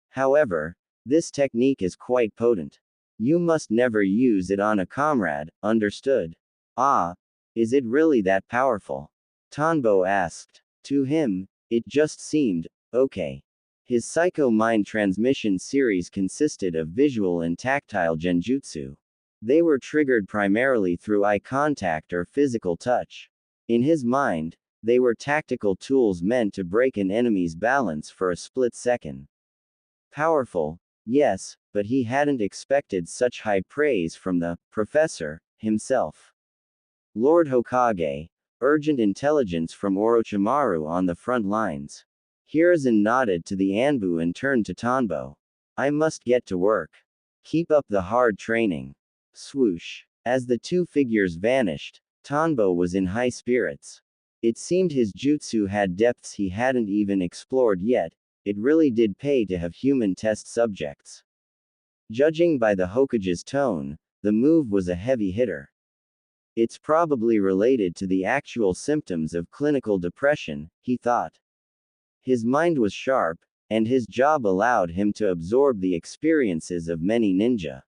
However, this technique is quite potent. You must never use it on a comrade, understood? Ah, is it really that powerful? Tanbo asked. To him, it just seemed okay. His Psycho Mind Transmission series consisted of visual and tactile genjutsu. They were triggered primarily through eye contact or physical touch. In his mind, they were tactical tools meant to break an enemy's balance for a split second. Powerful, yes, but he hadn't expected such high praise from the professor himself. Lord Hokage, urgent intelligence from Orochimaru on the front lines. Hiruzen nodded to the Anbu and turned to Tanbo. I must get to work. Keep up the hard training. Swoosh. As the two figures vanished, Tanbo was in high spirits. It seemed his jutsu had depths he hadn't even explored yet. It really did pay to have human test subjects. Judging by the Hokage's tone, the move was a heavy hitter. It's probably related to the actual symptoms of clinical depression, he thought. His mind was sharp, and his job allowed him to absorb the experiences of many ninja.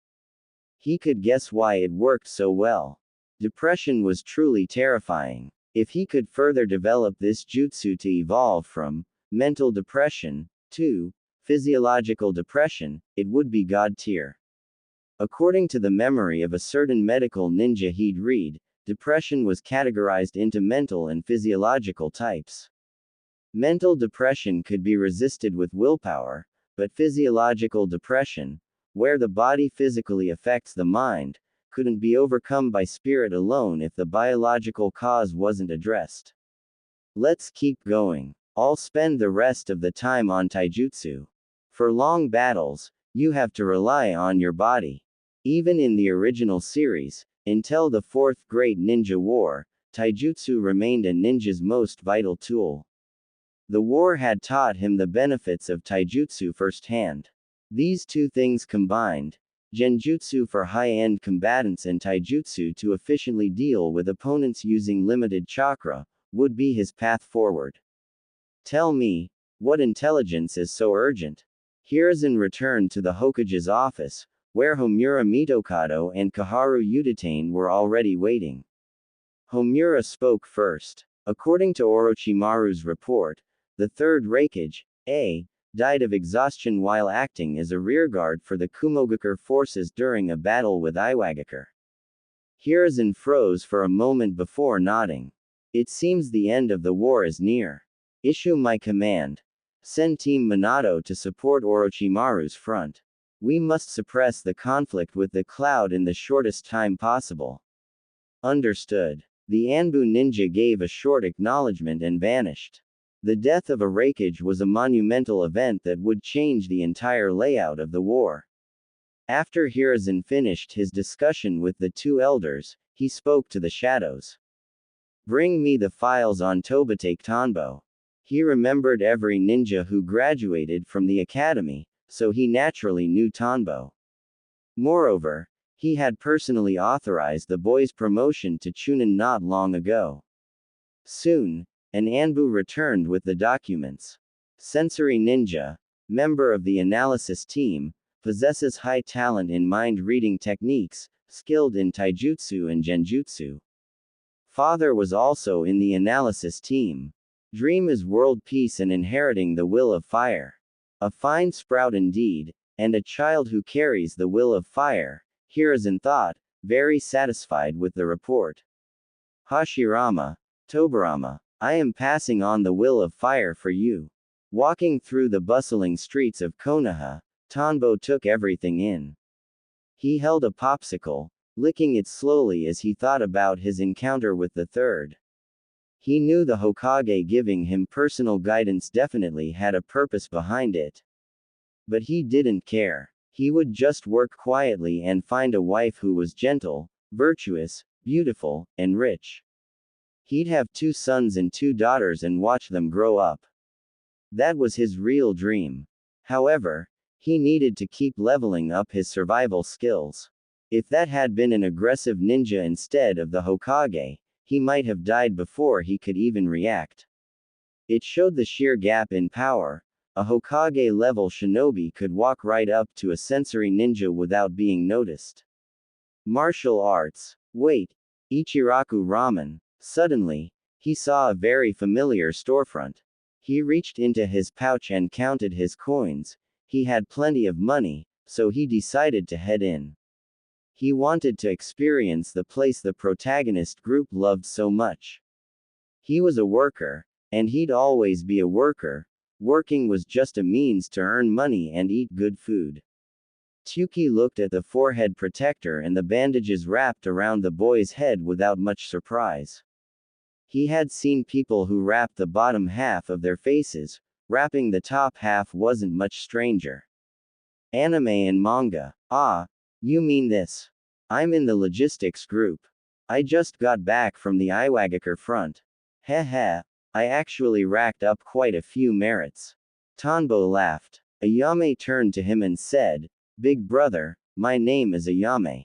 He could guess why it worked so well. Depression was truly terrifying. If he could further develop this jutsu to evolve from mental depression to physiological depression, it would be god tier. According to the memory of a certain medical ninja he'd read, depression was categorized into mental and physiological types. Mental depression could be resisted with willpower, but physiological depression, where the body physically affects the mind, couldn't be overcome by spirit alone if the biological cause wasn't addressed. Let's keep going. I'll spend the rest of the time on taijutsu. For long battles, you have to rely on your body. Even in the original series, until the Fourth Great Ninja War, taijutsu remained a ninja's most vital tool. The war had taught him the benefits of taijutsu firsthand. These two things combined, genjutsu for high-end combatants and taijutsu to efficiently deal with opponents using limited chakra, would be his path forward. Tell me, what intelligence is so urgent? Hiruzen returned to the Hokage's office, where Homura Mitokado and Kaharu Udatane were already waiting. Homura spoke first. According to Orochimaru's report, the third Raikage, A, died of exhaustion while acting as a rearguard for the Kumogakure forces during a battle with Iwagakure. Hiruzen froze for a moment before nodding. It seems the end of the war is near. Issue my command. Send Team Minato to support Orochimaru's front. We must suppress the conflict with the cloud in the shortest time possible. Understood. The Anbu ninja gave a short acknowledgement and vanished. The death of a Raikage was a monumental event that would change the entire layout of the war. After Hiruzen finished his discussion with the two elders, he spoke to the shadows. Bring me the files on Tobitake Tanbo. He remembered every ninja who graduated from the academy, so he naturally knew Tanbo. Moreover, he had personally authorized the boy's promotion to Chunin not long ago. Soon, an Anbu returned with the documents. Sensory Ninja, member of the analysis team, possesses high talent in mind-reading techniques, skilled in taijutsu and genjutsu. Father was also in the analysis team. Dream is world peace and inheriting the will of fire. A fine sprout indeed, and a child who carries the will of fire, Hiruzen thought, very satisfied with the report. Hashirama, Tobarama, I am passing on the will of fire for you. Walking through the bustling streets of Konoha, Tanbo took everything in. He held a popsicle, licking it slowly as he thought about his encounter with the third. He knew the Hokage giving him personal guidance definitely had a purpose behind it. But he didn't care. He would just work quietly and find a wife who was gentle, virtuous, beautiful, and rich. He'd have 2 sons and 2 daughters and watch them grow up. That was his real dream. However, he needed to keep leveling up his survival skills. If that had been an aggressive ninja instead of the Hokage, he might have died before he could even react. It showed the sheer gap in power. A Hokage-level shinobi could walk right up to a sensory ninja without being noticed. Martial arts. Wait. Ichiraku ramen. Suddenly, he saw a very familiar storefront. He reached into his pouch and counted his coins. He had plenty of money, so he decided to head in. He wanted to experience the place the protagonist group loved so much. He was a worker, and he'd always be a worker. Working was just a means to earn money and eat good food. Tyuki looked at the forehead protector and the bandages wrapped around the boy's head without much surprise. He had seen people who wrapped the bottom half of their faces. Wrapping the top half wasn't much stranger. Anime and manga. Ah, you mean this? I'm in the logistics group. I just got back from the Iwagakure front. Heh heh, I actually racked up quite a few merits. Tanbo laughed. Ayame turned to him and said, Big brother, my name is Ayame.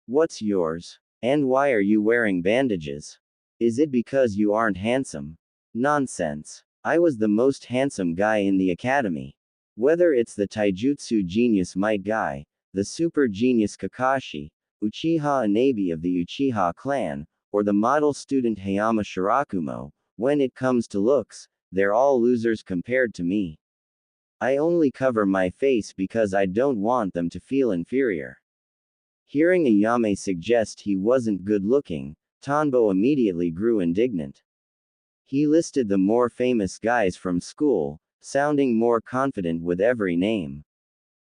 What's yours? And why are you wearing bandages? Is it because you aren't handsome? Nonsense. I was the most handsome guy in the academy. Whether it's the taijutsu genius Might Guy, the super genius Kakashi, Uchiha Inabi of the Uchiha clan, or the model student Hayama Shirakumo, when it comes to looks, they're all losers compared to me. I only cover my face because I don't want them to feel inferior. Hearing Ayame suggest he wasn't good looking, Tanbo immediately grew indignant. He listed the more famous guys from school, sounding more confident with every name.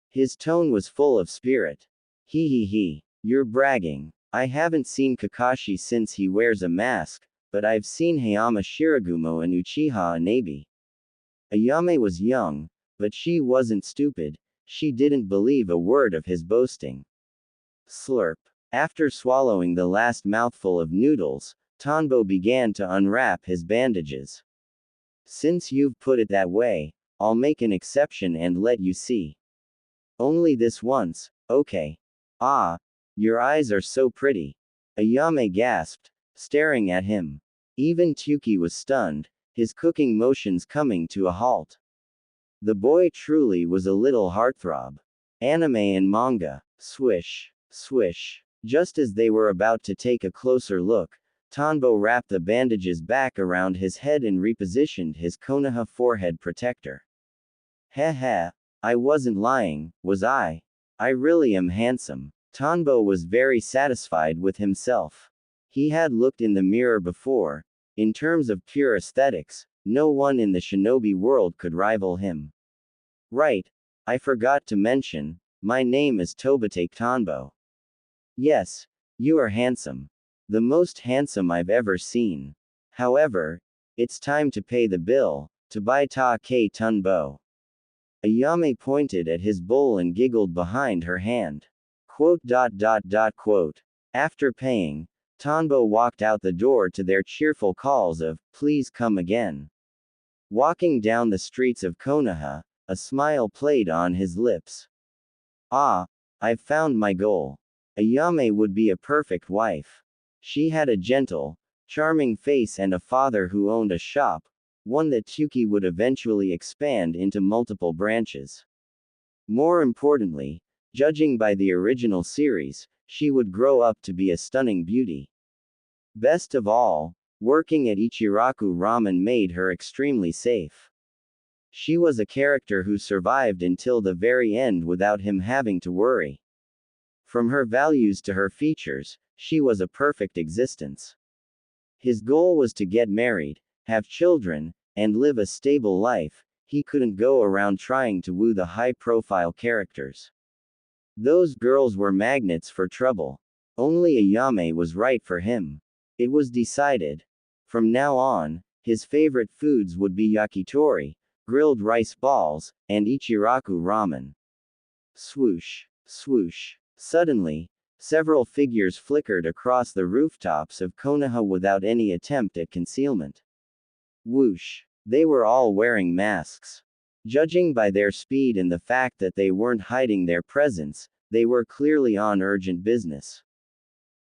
His tone was full of spirit. He, you're bragging. I haven't seen Kakashi since he wears a mask, but I've seen Hayama Shiragumo and Uchiha Inabi. Ayame was young, but she wasn't stupid. She didn't believe a word of his boasting. Slurp. After swallowing the last mouthful of noodles, Tanbo began to unwrap his bandages. Since you've put it that way, I'll make an exception and let you see. Only this once, okay? Ah, your eyes are so pretty. Ayame gasped, staring at him. Even Tyuki was stunned, his cooking motions coming to a halt. The boy truly was a little heartthrob. Anime and manga. Swish, swish. Just as they were about to take a closer look, Tanbo wrapped the bandages back around his head and repositioned his Konoha forehead protector. Heh heh, I wasn't lying, was I? I really am handsome. Tanbo was very satisfied with himself. He had looked in the mirror before. In terms of pure aesthetics, no one in the shinobi world could rival him. Right, I forgot to mention, my name is Tobate Tanbo. Yes, you are handsome. The most handsome I've ever seen. However, it's time to pay the bill, to buy ta ke Tanbo. Ayame pointed at his bowl and giggled behind her hand. Quote. After paying, Tanbo walked out the door to their cheerful calls of, please come again. Walking down the streets of Konoha, a smile played on his lips. Ah, I've found my goal. Ayame would be a perfect wife. She had a gentle, charming face and a father who owned a shop, one that Tyuki would eventually expand into multiple branches. More importantly, judging by the original series, she would grow up to be a stunning beauty. Best of all, Working at Ichiraku Ramen made her extremely safe. She was a character who survived until the very end without him having to worry. From her values to her features, she was a perfect existence. His goal was to get married, have children, and live a stable life. He couldn't go around trying to woo the high-profile characters. Those girls were magnets for trouble. Only Ayame was right for him. It was decided. From now on, his favorite foods would be yakitori, grilled rice balls, and Ichiraku ramen. Swoosh, swoosh. Suddenly, several figures flickered across the rooftops of Konoha without any attempt at concealment. Whoosh. They were all wearing masks. Judging by their speed and the fact that they weren't hiding their presence, they were clearly on urgent business.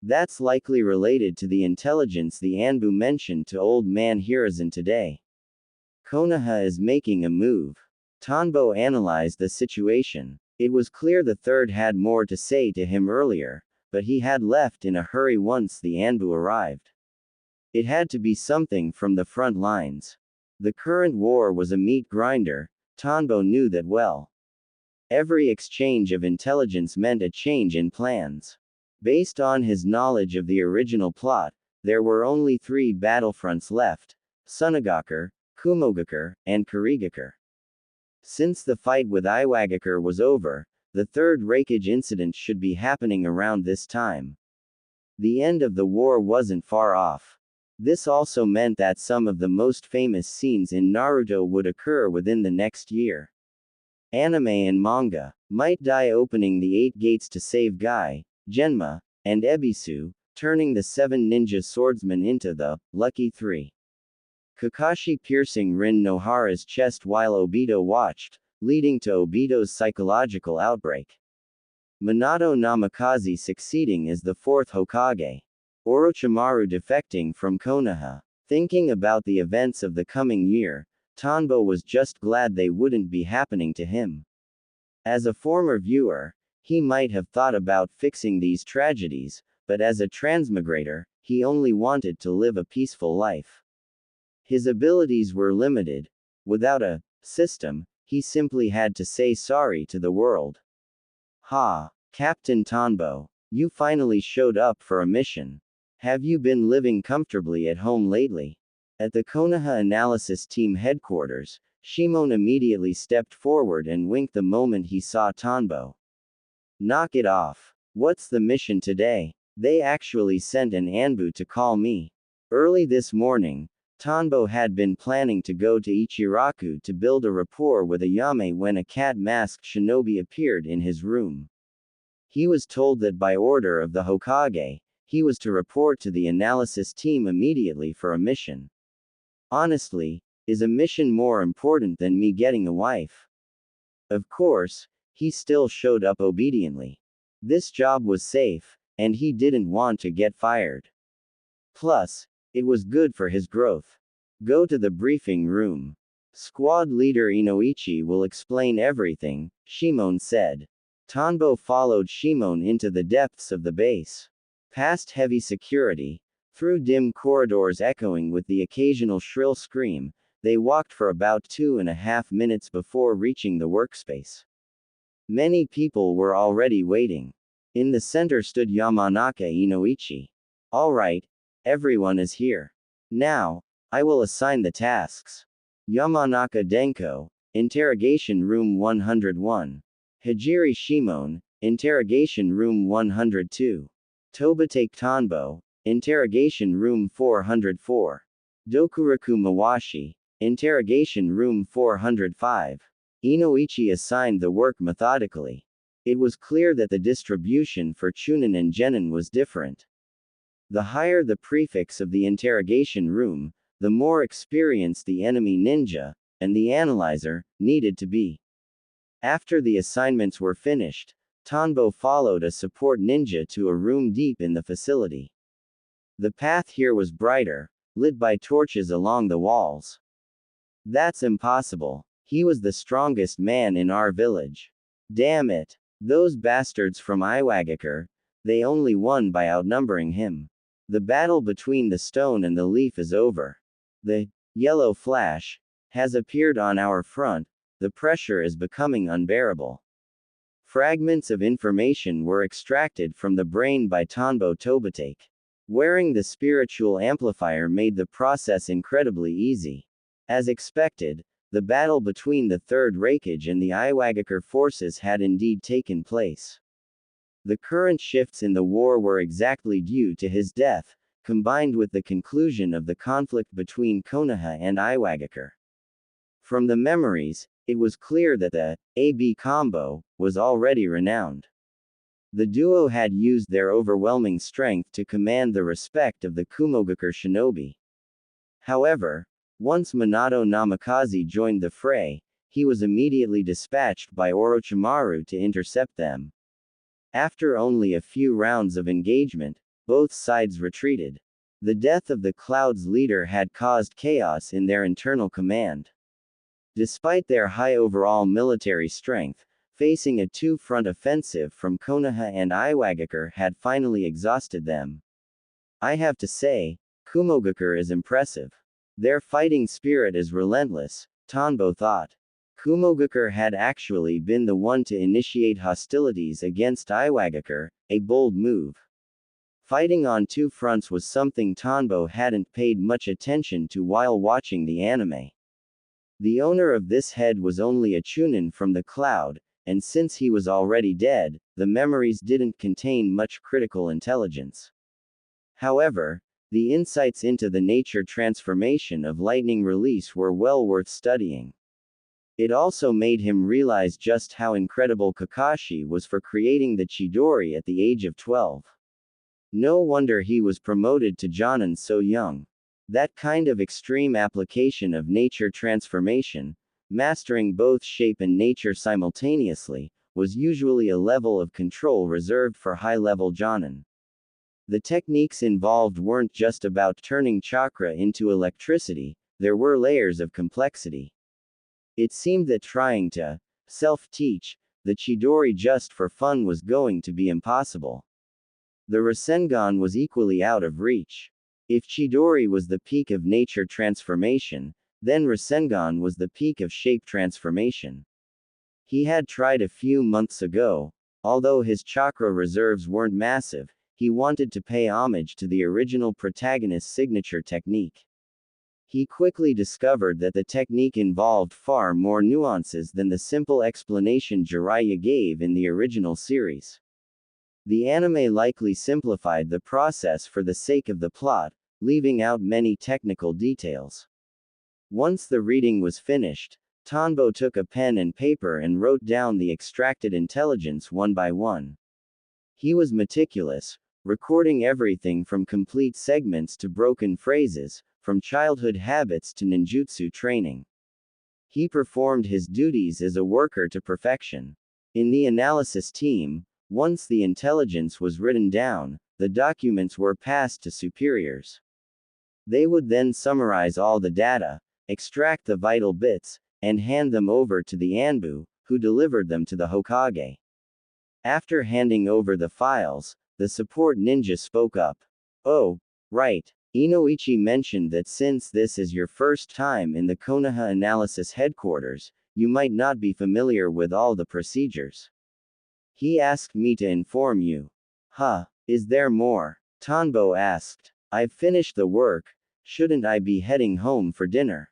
That's likely related to the intelligence the Anbu mentioned to Old Man Hiruzen today. Konoha is making a move. Tanbo analyzed the situation. It was clear the third had more to say to him earlier, but he had left in a hurry once the Anbu arrived. It had to be something from the front lines. The current war was a meat grinder. Tanbo knew that well. Every exchange of intelligence meant a change in plans. Based on his knowledge of the original plot, there were only 3 battlefronts left: Sunagakure, Kumogakure, and Kurigakure. Since the fight with Iwagakure was over, the third Reikage incident should be happening around this time. The end of the war wasn't far off. This also meant that some of the most famous scenes in Naruto would occur within the next year. Anime and manga: Might Dai opening the 8 gates to save Guy, Genma, and Ebisu, turning the 7 ninja swordsmen into the Lucky 3. Kakashi piercing Rin Nohara's chest while Obito watched, leading to Obito's psychological outbreak. Minato Namikaze succeeding as the 4th Hokage. Orochimaru defecting from Konoha. Thinking about the events of the coming year, Tanbo was just glad they wouldn't be happening to him. As a former viewer, he might have thought about fixing these tragedies, but as a transmigrator, he only wanted to live a peaceful life. His abilities were limited. Without a system, he simply had to say sorry to the world. Ha, Captain Tanbo, you finally showed up for a mission. Have you been living comfortably at home lately? At the Konoha Analysis Team headquarters, Shimon immediately stepped forward and winked the moment he saw Tanbo. Knock it off. What's the mission today? They actually sent an Anbu to call me. Early this morning, Tanbo had been planning to go to Ichiraku to build a rapport with Ayame when a cat-masked shinobi appeared in his room. He was told that by order of the Hokage, he was to report to the analysis team immediately for a mission. Honestly, is a mission more important than me getting a wife? Of course, he still showed up obediently. This job was safe, and he didn't want to get fired. Plus, it was good for his growth. Go to the briefing room. Squad leader Inoichi will explain everything, Shimon said. Tanbo followed Shimon into the depths of the base. Past heavy security, through dim corridors echoing with the occasional shrill scream, they walked for about 2.5 minutes before reaching the workspace. Many people were already waiting. In the center stood Yamanaka Inoichi. All right, everyone is here. Now, I will assign the tasks. Yamanaka Denko, Interrogation Room 101. Hajiri Shimon, Interrogation Room 102. Tobitake Tanbo, Interrogation Room 404. Dokuraku Mawashi, Interrogation Room 405. Inoichi assigned the work methodically. It was clear that the distribution for Chunin and Genin was different. The higher the prefix of the interrogation room, the more experienced the enemy ninja, and the analyzer, needed to be. After the assignments were finished, Tanbo followed a support ninja to a room deep in the facility. The path here was brighter, lit by torches along the walls. That's impossible. He was the strongest man in our village. Damn it. Those bastards from Iwagakure, they only won by outnumbering him. The battle between the stone and the leaf is over. The yellow flash has appeared on our front. The pressure is becoming unbearable. Fragments of information were extracted from the brain by Tanbo Tobatake. Wearing the spiritual amplifier made the process incredibly easy. As expected, the battle between the Third Reikage and the Iwagakure forces had indeed taken place. The current shifts in the war were exactly due to his death, combined with the conclusion of the conflict between Konoha and Iwagakure. From the memories, it was clear that the AB combo was already renowned. The duo had used their overwhelming strength to command the respect of the Kumogakure shinobi. However, once Minato Namikaze joined the fray, he was immediately dispatched by Orochimaru to intercept them. After only a few rounds of engagement, both sides retreated. The death of the Cloud's leader had caused chaos in their internal command. Despite their high overall military strength, facing a two-front offensive from Konoha and Iwagakure had finally exhausted them. I have to say, Kumogakure is impressive. Their fighting spirit is relentless, Tanbo thought. Kumogakure had actually been the one to initiate hostilities against Iwagakure, a bold move. Fighting on two fronts was something Tanbo hadn't paid much attention to while watching the anime. The owner of this head was only a chunin from the Cloud, and since he was already dead, the memories didn't contain much critical intelligence. However, the insights into the nature transformation of lightning release were well worth studying. It also made him realize just how incredible Kakashi was for creating the Chidori at the age of 12. No wonder he was promoted to Jonin so young. That kind of extreme application of nature transformation, mastering both shape and nature simultaneously, was usually a level of control reserved for high-level Jonin. The techniques involved weren't just about turning chakra into electricity, there were layers of complexity. It seemed that trying to self-teach the Chidori just for fun was going to be impossible. The Rasengan was equally out of reach. If Chidori was the peak of nature transformation, then Rasengan was the peak of shape transformation. He had tried a few months ago. Although his chakra reserves weren't massive, he wanted to pay homage to the original protagonist's signature technique. He quickly discovered that the technique involved far more nuances than the simple explanation Jiraiya gave in the original series. The anime likely simplified the process for the sake of the plot, leaving out many technical details. Once the reading was finished, Tanbo took a pen and paper and wrote down the extracted intelligence one by one. He was meticulous, recording everything from complete segments to broken phrases, from childhood habits to ninjutsu training. He performed his duties as a worker to perfection. In the analysis team, once the intelligence was written down, the documents were passed to superiors. They would then summarize all the data, extract the vital bits, and hand them over to the Anbu, who delivered them to the Hokage. After handing over the files, the support ninja spoke up. "Oh, right. Inoichi mentioned that since this is your first time in the Konoha Analysis headquarters, you might not be familiar with all the procedures. He asked me to inform you." "Huh, is there more?" Tanbo asked. "I've finished the work, shouldn't I be heading home for dinner?"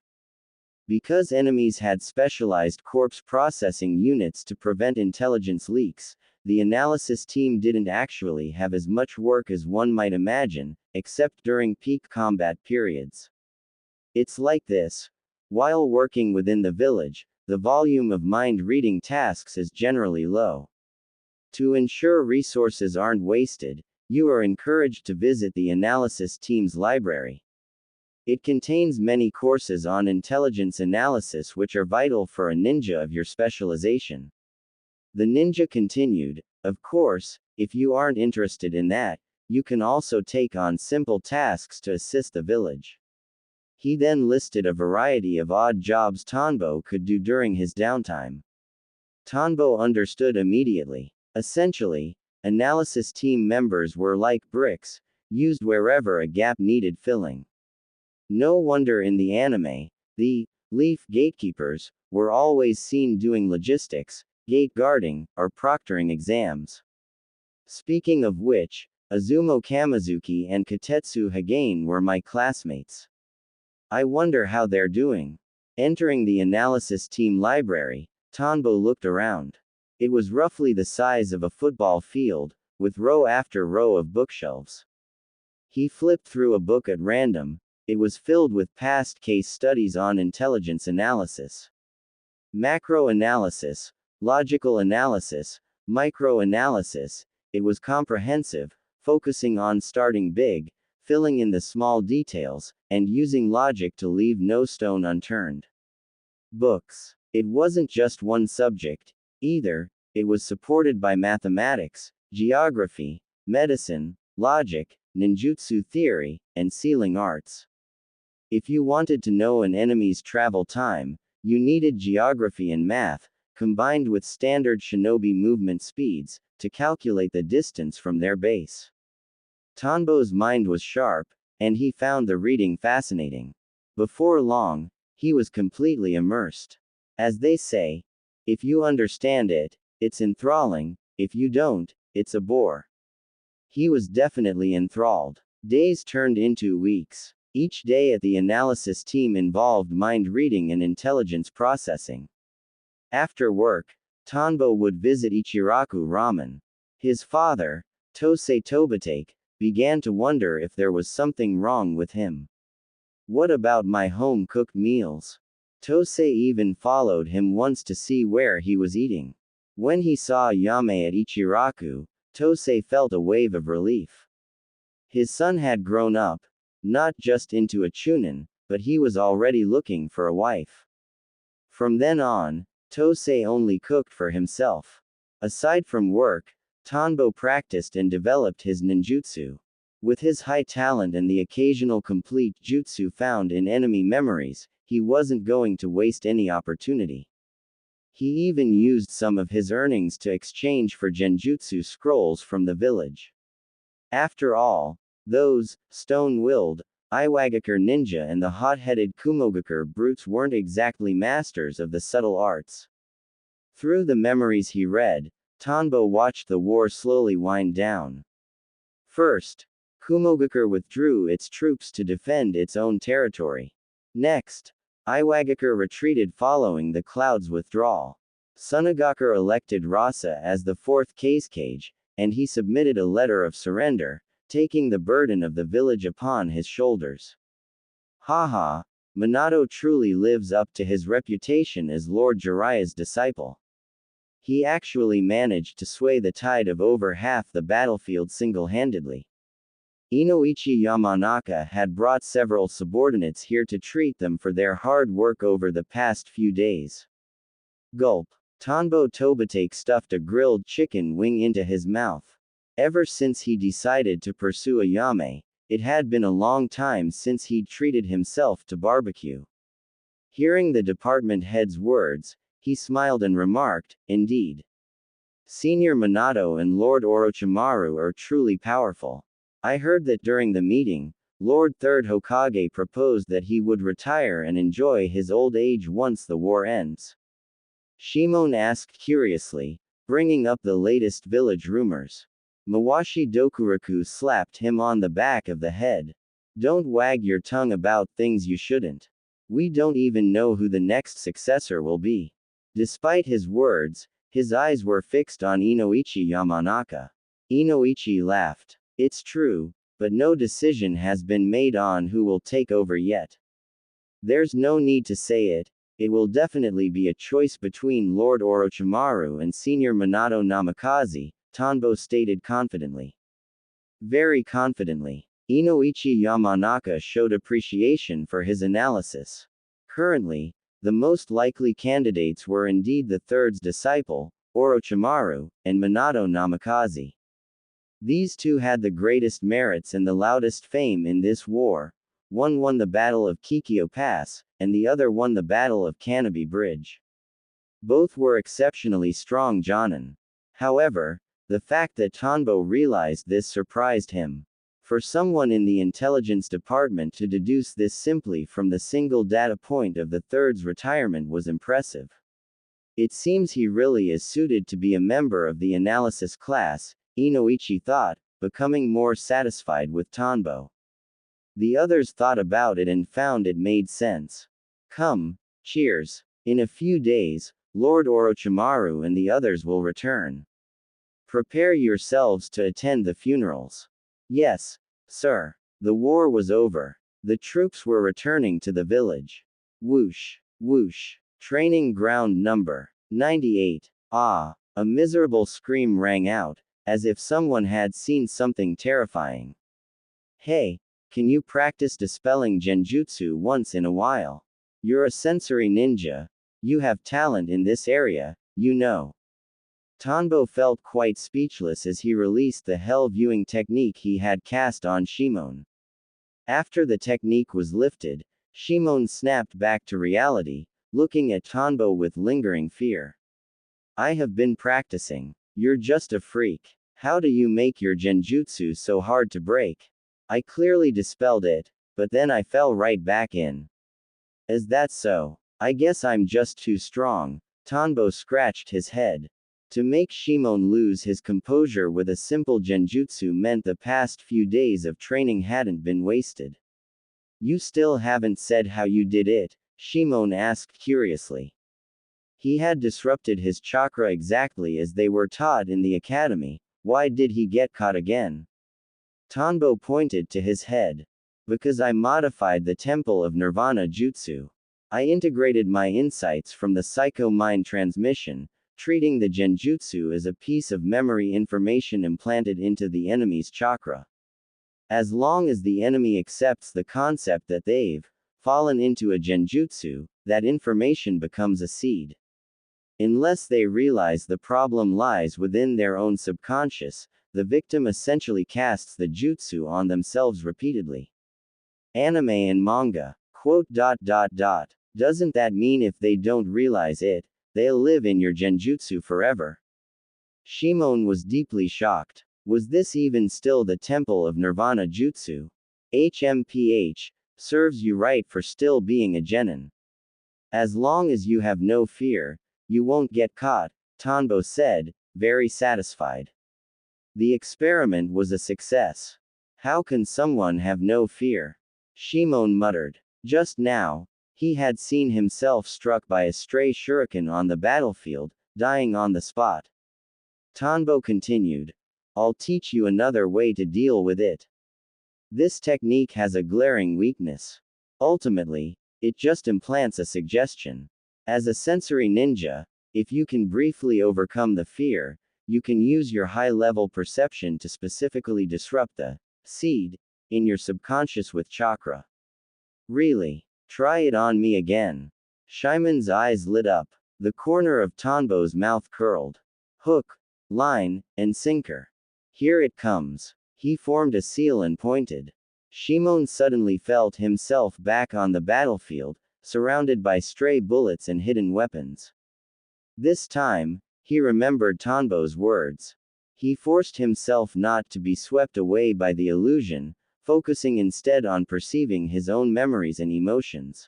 Because enemies had specialized corpse processing units to prevent intelligence leaks, the analysis team didn't actually have as much work as one might imagine, except during peak combat periods. It's like this. While working within the village, the volume of mind-reading tasks is generally low. To ensure resources aren't wasted, you are encouraged to visit the analysis team's library. It contains many courses on intelligence analysis which are vital for a ninja of your specialization. The ninja continued, "Of course, if you aren't interested in that, you can also take on simple tasks to assist the village." He then listed a variety of odd jobs Tanbo could do during his downtime. Tanbo understood immediately. Essentially, analysis team members were like bricks. used wherever a gap needed filling. No wonder in the anime, the leaf gatekeepers were always seen doing logistics, gate guarding, or proctoring exams. Speaking of which, Azumo Kamizuki and Katetsu Hagane were my classmates. I wonder how they're doing. Entering the analysis team library, Tanbo looked around. It was roughly the size of a football field, with row after row of bookshelves. He flipped through a book at random. It was filled with past case studies on intelligence analysis, macro analysis, logical analysis, micro analysis. It was comprehensive, focusing on starting big, filling in the small details, and using logic to leave no stone unturned. Books. It wasn't just one subject, either. It was supported by mathematics, geography, medicine, logic, ninjutsu theory, and sealing arts. If you wanted to know an enemy's travel time, you needed geography and math, combined with standard shinobi movement speeds, to calculate the distance from their base. Tanbo's mind was sharp, and he found the reading fascinating. Before long, he was completely immersed. As they say, if you understand it, it's enthralling, if you don't, it's a bore. He was definitely enthralled. Days turned into weeks. Each day at the analysis team involved mind reading and intelligence processing. After work, Tanbo would visit Ichiraku Ramen. His father, Tosei Tobatake, began to wonder if there was something wrong with him. What about my home-cooked meals? Tosei even followed him once to see where he was eating. When he saw Yame at Ichiraku, Tosei felt a wave of relief. His son had grown up, not just into a chunin, but he was already looking for a wife. From then on, Tosei only cooked for himself. Aside from work, Tanbo practiced and developed his ninjutsu. With his high talent and the occasional complete jutsu found in enemy memories, he wasn't going to waste any opportunity. He even used some of his earnings to exchange for genjutsu scrolls from the village. After all, those stone-willed Iwagakure ninja and the hot-headed Kumogakure brutes weren't exactly masters of the subtle arts. Through the memories he read, Tanbo watched the war slowly wind down. First, Kumogakure withdrew its troops to defend its own territory. Next, Iwagakure retreated following the Cloud's withdrawal. Sunagakure elected Rasa as the fourth Kekkei, and he submitted a letter of surrender, taking the burden of the village upon his shoulders. Haha, Minato truly lives up to his reputation as Lord Jiraiya's disciple. He actually managed to sway the tide of over half the battlefield single-handedly. Inoichi Yamanaka had brought several subordinates here to treat them for their hard work over the past few days. Gulp. Tanbo Tobatake stuffed a grilled chicken wing into his mouth. Ever since he decided to pursue Ayame, it had been a long time since he'd treated himself to barbecue. Hearing the department head's words, he smiled and remarked, "Indeed. Senior Minato and Lord Orochimaru are truly powerful. I heard that during the meeting, Lord Third Hokage proposed that he would retire and enjoy his old age once the war ends." Shimon asked curiously, bringing up the latest village rumors. Mawashi Dokuraku slapped him on the back of the head. "Don't wag your tongue about things you shouldn't. We don't even know who the next successor will be." Despite his words, his eyes were fixed on Inoichi Yamanaka. Inoichi laughed. "It's true, but no decision has been made on who will take over yet. There's no need to say it. It will definitely be a choice between Lord Orochimaru and Senior Minato Namikaze," Tanbo stated confidently. Very confidently. Inoichi Yamanaka showed appreciation for his analysis. Currently, the most likely candidates were indeed the third's disciple, Orochimaru, and Minato Namikaze. These two had the greatest merits and the loudest fame in this war. One won the Battle of Kikyo Pass, and the other won the Battle of Kanobi Bridge. Both were exceptionally strong jonin. However, the fact that Tanbo realized this surprised him. For someone in the intelligence department to deduce this simply from the single data point of the third's retirement was impressive. It seems he really is suited to be a member of the analysis class, Inoichi thought, becoming more satisfied with Tanbo. The others thought about it and found it made sense. Come, cheers. In a few days, Lord Orochimaru and the others will return. Prepare yourselves to attend the funerals. Yes, sir. The war was over. The troops were returning to the village. Whoosh, whoosh. Training ground number 98. Ah, a miserable scream rang out, as if someone had seen something terrifying. Hey, can you practice dispelling genjutsu once in a while? You're a sensory ninja. You have talent in this area, you know. Tanbo felt quite speechless as he released the hell viewing technique he had cast on Shimon. After the technique was lifted, Shimon snapped back to reality, looking at Tanbo with lingering fear. I have been practicing. You're just a freak. How do you make your genjutsu so hard to break? I clearly dispelled it, but then I fell right back in. Is that so? I guess I'm just too strong. Tanbo scratched his head. To make Shimon lose his composure with a simple genjutsu meant the past few days of training hadn't been wasted. You still haven't said how you did it, Shimon asked curiously. He had disrupted his chakra exactly as they were taught in the academy. Why did he get caught again? Tanbo pointed to his head. Because I modified the Temple of Nirvana jutsu. I integrated my insights from the psycho-mind transmission, treating the genjutsu as a piece of memory information implanted into the enemy's chakra. As long as the enemy accepts the concept that they've fallen into a genjutsu, that information becomes a seed. Unless they realize the problem lies within their own subconscious, the victim essentially casts the jutsu on themselves repeatedly. Anime and manga. Doesn't that mean if they don't realize it, they'll live in your genjutsu forever? Shimon was deeply shocked. Was this even still the Temple of Nirvana Jutsu? HMPH, serves you right for still being a genin. As long as you have no fear, you won't get caught, Tanbo said, very satisfied. The experiment was a success. How can someone have no fear? Shimon muttered. Just now, he had seen himself struck by a stray shuriken on the battlefield, dying on the spot. Tanbo continued. I'll teach you another way to deal with it. This technique has a glaring weakness. Ultimately, it just implants a suggestion. As a sensory ninja, if you can briefly overcome the fear, you can use your high-level perception to specifically disrupt the seed in your subconscious with chakra. Really? Try it on me again. Shimon's eyes lit up. The corner of Tanbo's mouth curled. Hook, line, and sinker. Here it comes. He formed a seal and pointed. Shimon suddenly felt himself back on the battlefield, surrounded by stray bullets and hidden weapons. This time, he remembered Tanbo's words. He forced himself not to be swept away by the illusion, focusing instead on perceiving his own memories and emotions.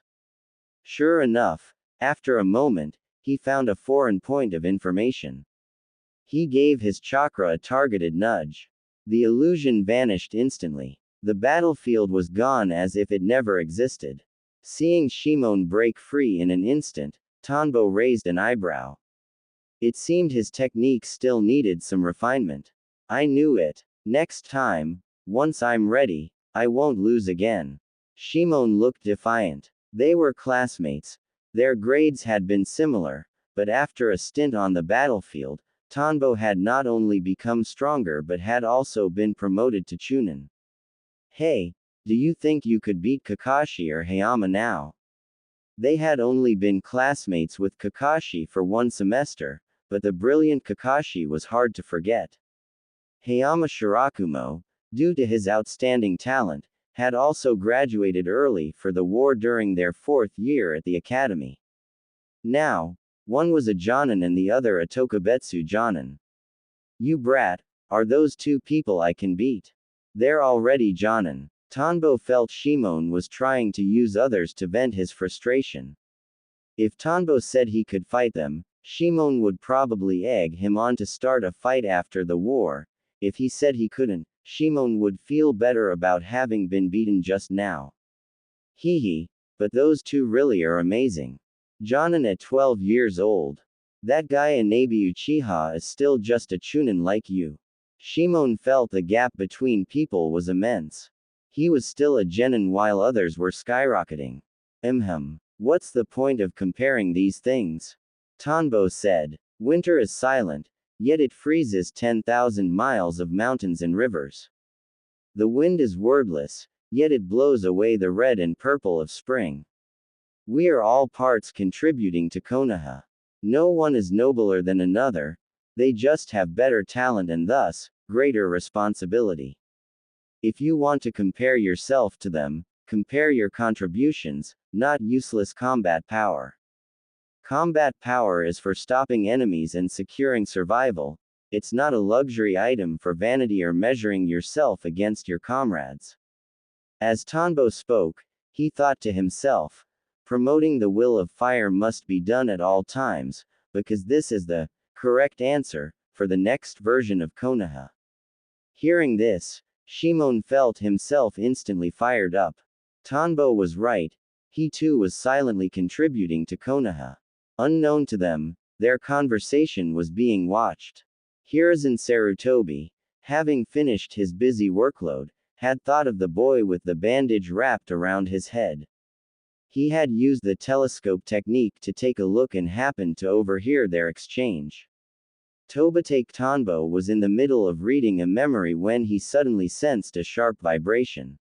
Sure enough, after a moment, he found a foreign point of information. He gave his chakra a targeted nudge. The illusion vanished instantly. The battlefield was gone as if it never existed. Seeing Shimon break free in an instant, Tanbo raised an eyebrow. It seemed his technique still needed some refinement. I knew it. Next time, once I'm ready, I won't lose again. Shimon looked defiant. They were classmates. Their grades had been similar, but after a stint on the battlefield, Tanbo had not only become stronger but had also been promoted to Chunin. Hey, do you think you could beat Kakashi or Hayama now? They had only been classmates with Kakashi for one semester, but the brilliant Kakashi was hard to forget. Hayama Shirakumo, due to his outstanding talent, had also graduated early for the war during their 4th year at the academy. Now, one was a Jonin and the other a Tokubetsu Jonin. You brat, are those two people I can beat? They're already Jonin. Tanbo felt Shimon was trying to use others to vent his frustration. If Tanbo said he could fight them, Shimon would probably egg him on to start a fight after the war. If he said he couldn't, Shimon would feel better about having been beaten just now. Hee, but those two really are amazing. Jonin at 12 years old. That guy Inabi Uchiha is still just a chunin like you. Shimon felt the gap between people was immense. He was still a genin while others were skyrocketing. What's the point of comparing these things? Tanbo said. Winter is silent, yet it freezes 10,000 miles of mountains and rivers. The wind is wordless, yet it blows away the red and purple of spring. We are all parts contributing to Konoha. No one is nobler than another, they just have better talent and thus, greater responsibility. If you want to compare yourself to them, compare your contributions, not useless combat power. Combat power is for stopping enemies and securing survival, it's not a luxury item for vanity or measuring yourself against your comrades. As Tanbo spoke, he thought to himself, promoting the will of fire must be done at all times, because this is the correct answer for the next version of Konoha. Hearing this, Shimon felt himself instantly fired up. Tanbo was right, he too was silently contributing to Konoha. Unknown to them, their conversation was being watched. Hiruzen Sarutobi, having finished his busy workload, had thought of the boy with the bandage wrapped around his head. He had used the telescope technique to take a look and happened to overhear their exchange. Tobitake Tanbo was in the middle of reading a memory when he suddenly sensed a sharp vibration.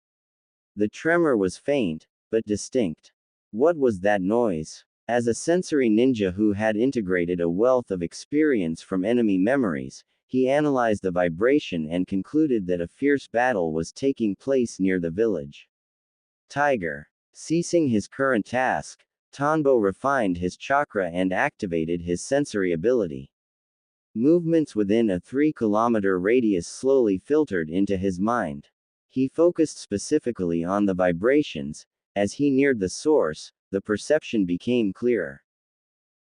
The tremor was faint, but distinct. What was that noise? As a sensory ninja who had integrated a wealth of experience from enemy memories, he analyzed the vibration and concluded that a fierce battle was taking place near the village. Tiger. Ceasing his current task, Tanbo refined his chakra and activated his sensory ability. Movements within a 3-kilometer radius slowly filtered into his mind. He focused specifically on the vibrations. As he neared the source, the perception became clearer.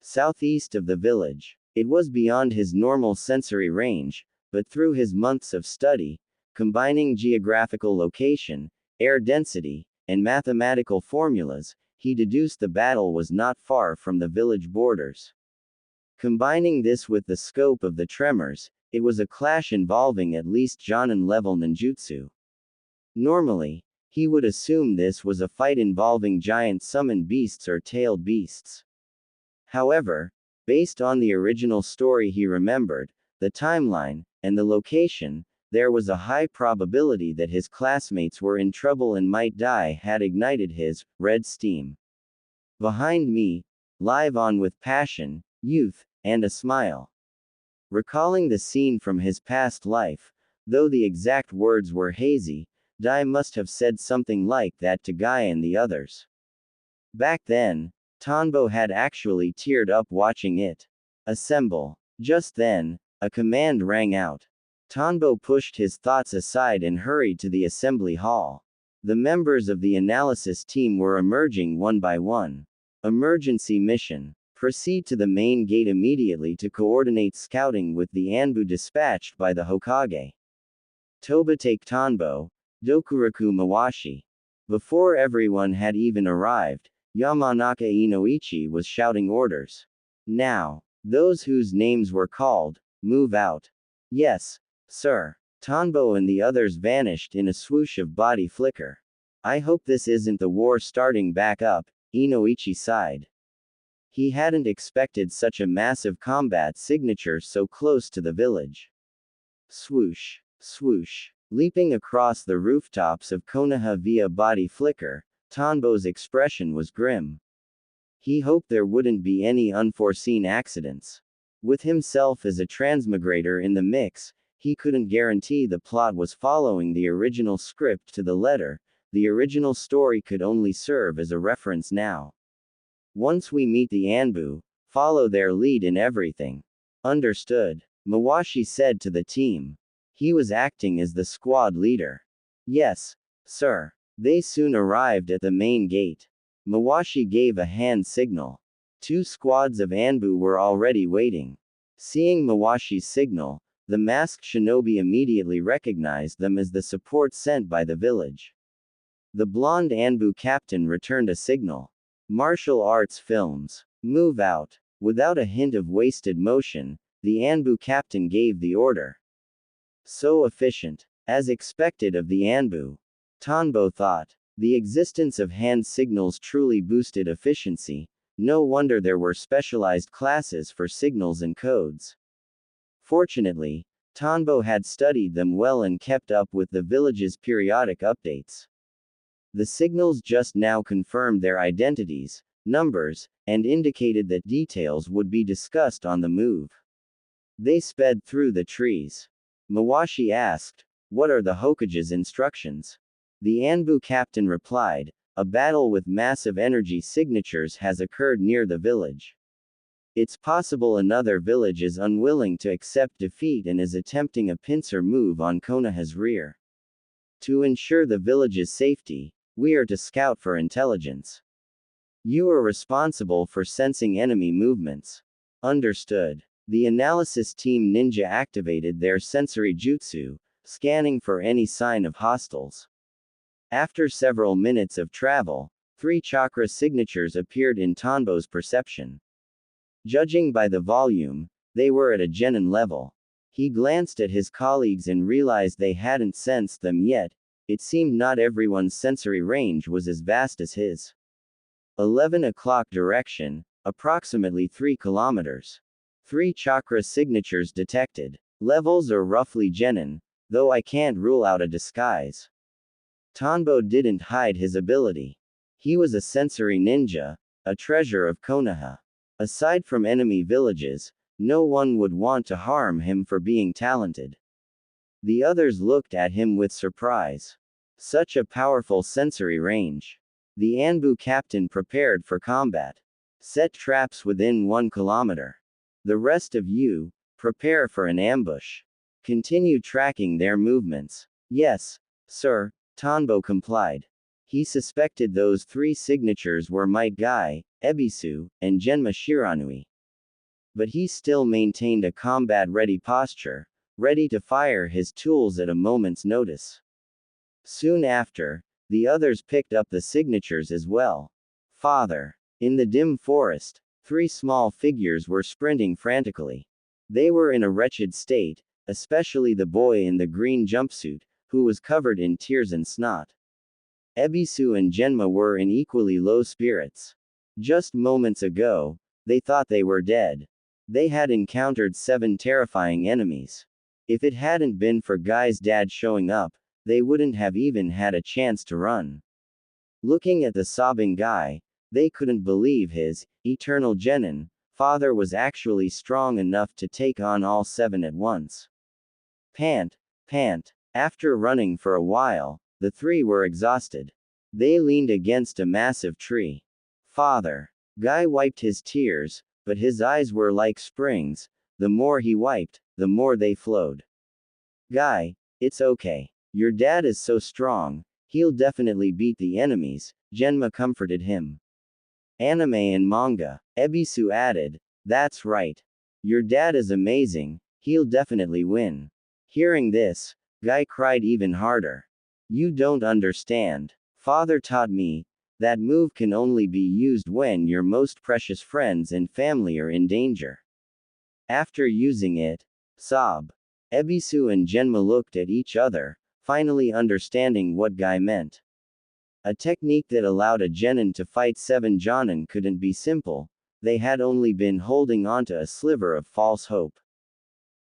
Southeast of the village. It was beyond his normal sensory range, but through his months of study, combining geographical location, air density, and mathematical formulas, he deduced the battle was not far from the village borders. Combining this with the scope of the tremors, it was a clash involving at least Jonin-level ninjutsu. Normally, he would assume this was a fight involving giant summoned beasts or tailed beasts. However, based on the original story he remembered, the timeline, and the location, there was a high probability that his classmates were in trouble and might die had ignited his red steam. Behind me, live on with passion, youth, and a smile. Recalling the scene from his past life, though the exact words were hazy, Dai must have said something like that to Guy and the others. Back then, Tanbo had actually teared up watching it. Assemble. Just then, a command rang out. Tanbo pushed his thoughts aside and hurried to the assembly hall. The members of the analysis team were emerging one by one. Emergency mission. Proceed to the main gate immediately to coordinate scouting with the Anbu dispatched by the Hokage. Tobitake Tanbo, Dokuraku Mawashi. Before everyone had even arrived, Yamanaka Inoichi was shouting orders. Now, those whose names were called, move out. Yes, sir. Tanbo and the others vanished in a swoosh of body flicker. I hope this isn't the war starting back up, Inoichi sighed. He hadn't expected such a massive combat signature so close to the village. Swoosh, swoosh. Leaping across the rooftops of Konoha via body flicker, Tanbo's expression was grim. He hoped there wouldn't be any unforeseen accidents. With himself as a transmigrator in the mix, he couldn't guarantee the plot was following the original script to the letter. The original story could only serve as a reference now. Once we meet the Anbu, follow their lead in everything. Understood, Mawashi said to the team. He was acting as the squad leader. Yes, sir. They soon arrived at the main gate. Mawashi gave a hand signal. 2 squads of Anbu were already waiting. Seeing Mawashi's signal, the masked shinobi immediately recognized them as the support sent by the village. The blonde Anbu captain returned a signal. Martial arts films. Move out. Without a hint of wasted motion, the Anbu captain gave the order. So efficient. As expected of the Anbu. Tanbo thought. The existence of hand signals truly boosted efficiency. No wonder there were specialized classes for signals and codes. Fortunately, Tanbo had studied them well and kept up with the village's periodic updates. The signals just now confirmed their identities, numbers, and indicated that details would be discussed on the move. They sped through the trees. Mawashi asked, "What are the Hokage's instructions?" The Anbu captain replied, "A battle with massive energy signatures has occurred near the village. It's possible another village is unwilling to accept defeat and is attempting a pincer move on Konoha's rear. To ensure the village's safety, we are to scout for intelligence. You are responsible for sensing enemy movements." Understood. The analysis team ninja activated their sensory jutsu, scanning for any sign of hostiles. After several minutes of travel, 3 chakra signatures appeared in Tanbo's perception. Judging by the volume, they were at a genin level. He glanced at his colleagues and realized they hadn't sensed them yet. It seemed not everyone's sensory range was as vast as his. 11 o'clock direction, approximately 3 kilometers. 3 chakra signatures detected. Levels are roughly genin, though I can't rule out a disguise. Tanbo didn't hide his ability. He was a sensory ninja, a treasure of Konoha. Aside from enemy villages, no one would want to harm him for being talented. The others looked at him with surprise. Such a powerful sensory range. The Anbu captain prepared for combat. Set traps within 1 kilometer. The rest of you, prepare for an ambush. Continue tracking their movements. Yes, sir, Tanbo complied. He suspected those 3 signatures were Might Guy, Ebisu, and Genma Shiranui. But he still maintained a combat-ready posture, ready to fire his tools at a moment's notice. Soon after, the others picked up the signatures as well. Father. In the dim forest, 3 small figures were sprinting frantically. They were in a wretched state, especially the boy in the green jumpsuit, who was covered in tears and snot. Ebisu and Genma were in equally low spirits. Just moments ago, they thought they were dead. They had encountered 7 terrifying enemies. If it hadn't been for Guy's dad showing up, they wouldn't have even had a chance to run. Looking at the sobbing Guy, they couldn't believe his eternal genin father was actually strong enough to take on all 7 at once. Pant, pant. After running for a while, the 3 were exhausted. They leaned against a massive tree. Father. Guy wiped his tears, but his eyes were like springs. The more he wiped, the more they flowed. Guy, it's okay. Your dad is so strong, he'll definitely beat the enemies, Genma comforted him. Anime and manga, Ebisu added, that's right. Your dad is amazing, he'll definitely win. Hearing this, Guy cried even harder. You don't understand. Father taught me, that move can only be used when your most precious friends and family are in danger. After using it, sob. Ebisu and Genma looked at each other, finally understanding what Guy meant. A technique that allowed a genin to fight 7 jonin couldn't be simple, they had only been holding onto a sliver of false hope.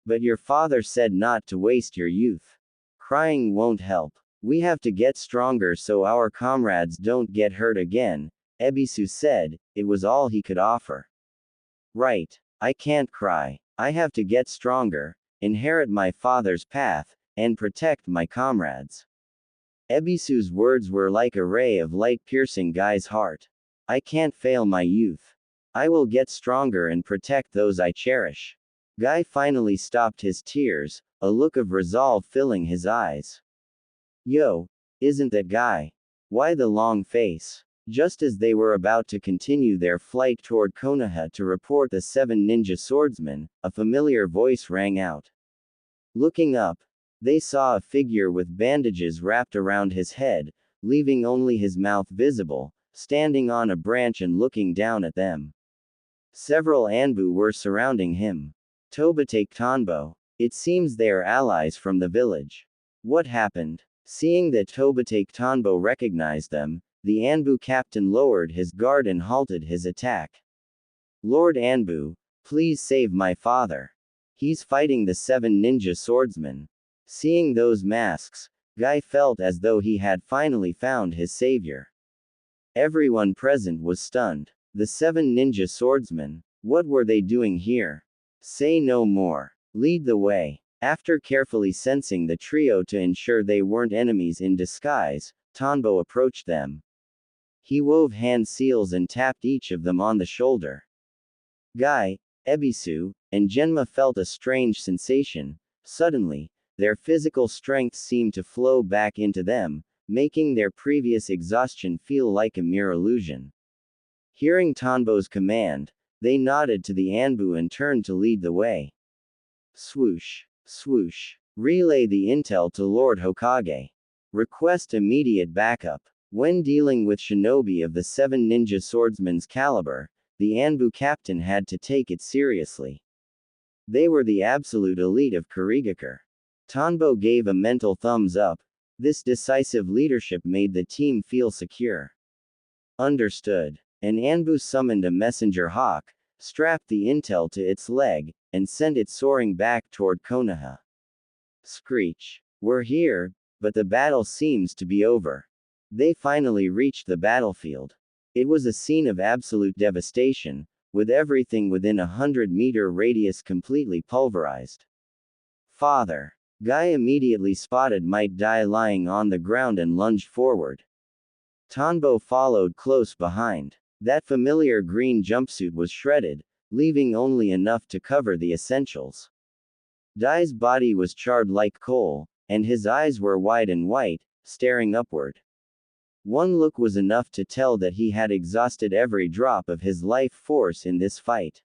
But your father said not to waste your youth. Crying won't help. We have to get stronger so our comrades don't get hurt again, Ebisu said. It was all he could offer. Right. I can't cry. I have to get stronger, inherit my father's path, and protect my comrades. Ebisu's words were like a ray of light piercing Guy's heart. I can't fail my youth. I will get stronger and protect those I cherish. Guy finally stopped his tears, a look of resolve filling his eyes. Yo, Isn't that guy? Why the long face? Just as they were about to continue their flight toward Konoha to report the 7 ninja swordsmen, a familiar voice rang out. Looking up, they saw a figure with bandages wrapped around his head, leaving only his mouth visible, standing on a branch and looking down at them. Several Anbu were surrounding him. Tobitake Tanbo. It seems they are allies from the village. What happened? Seeing that Tobitake Tanbo recognized them, the Anbu captain lowered his guard and halted his attack. Lord Anbu, please save my father. He's fighting the 7 ninja swordsmen. Seeing those masks, Guy felt as though he had finally found his savior. Everyone present was stunned. The 7 ninja swordsmen, what were they doing here? Say no more. Lead the way. After carefully sensing the trio to ensure they weren't enemies in disguise, Tanbo approached them. He wove hand seals and tapped each of them on the shoulder. Guy, Ebisu, and Genma felt a strange sensation. Suddenly, their physical strength seemed to flow back into them, making their previous exhaustion feel like a mere illusion. Hearing Tanbo's command, they nodded to the Anbu and turned to lead the way. Swoosh, swoosh. Relay the intel to Lord Hokage. Request immediate backup. When dealing with shinobi of the 7 ninja swordsmen's caliber, the Anbu captain had to take it seriously. They were the absolute elite of Kurigakur. Tanbo gave a mental thumbs up. This decisive leadership made the team feel secure. Understood. An Anbu summoned a messenger hawk, strapped the intel to its leg, and sent it soaring back toward Konoha. Screech. We're here, but the battle seems to be over. They finally reached the battlefield. It was a scene of absolute devastation, with everything within a 100-meter radius completely pulverized. Father. Guy immediately spotted Might Dai lying on the ground and lunged forward. Tanbo followed close behind. That familiar green jumpsuit was shredded, leaving only enough to cover the essentials. Dai's body was charred like coal, and his eyes were wide and white, staring upward. One look was enough to tell that he had exhausted every drop of his life force in this fight.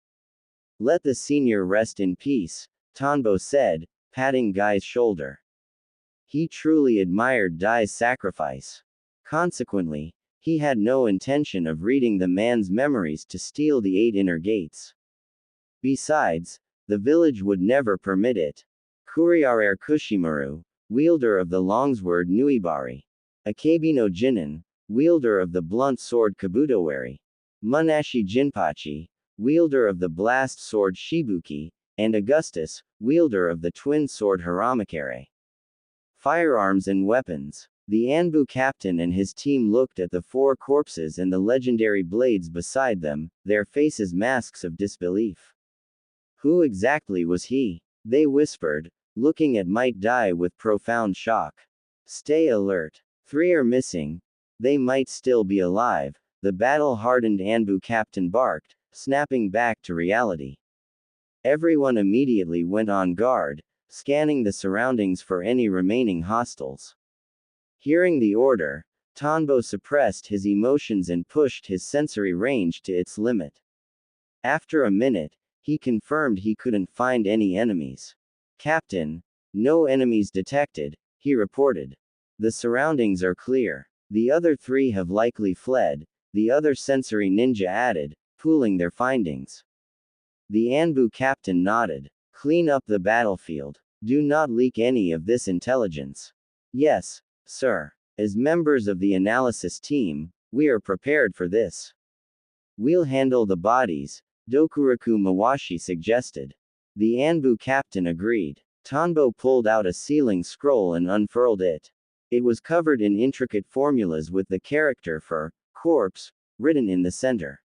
Let the senior rest in peace, Tanbo said, patting Guy's shoulder. He truly admired Dai's sacrifice. Consequently, he had no intention of reading the man's memories to steal the 8 inner gates. Besides, the village would never permit it. Kuriarer Kushimaru, wielder of the longsword Nuibari. Akebi no Jinin, wielder of the blunt sword Kabutowari. Munashi Jinpachi, wielder of the blast sword Shibuki, and Augustus, wielder of the twin sword Haramakere. Firearms and weapons. The Anbu captain and his team looked at the 4 corpses and the legendary blades beside them, their faces masks of disbelief. Who exactly was he? They whispered, looking at Might Dai with profound shock. Stay alert. 3 are missing. They might still be alive, the battle-hardened Anbu captain barked, snapping back to reality. Everyone immediately went on guard, scanning the surroundings for any remaining hostiles. Hearing the order, Tanbo suppressed his emotions and pushed his sensory range to its limit. After a minute, he confirmed he couldn't find any enemies. Captain, no enemies detected, he reported. The surroundings are clear. The other 3 have likely fled, the other sensory ninja added, pooling their findings. The Anbu captain nodded. Clean up the battlefield. Do not leak any of this intelligence. Yes, sir. As members of the analysis team, we are prepared for this. We'll handle the bodies, Dokuraku Mawashi suggested. The Anbu captain agreed. Tanbo pulled out a sealing scroll and unfurled it. It was covered in intricate formulas with the character for corpse written in the center.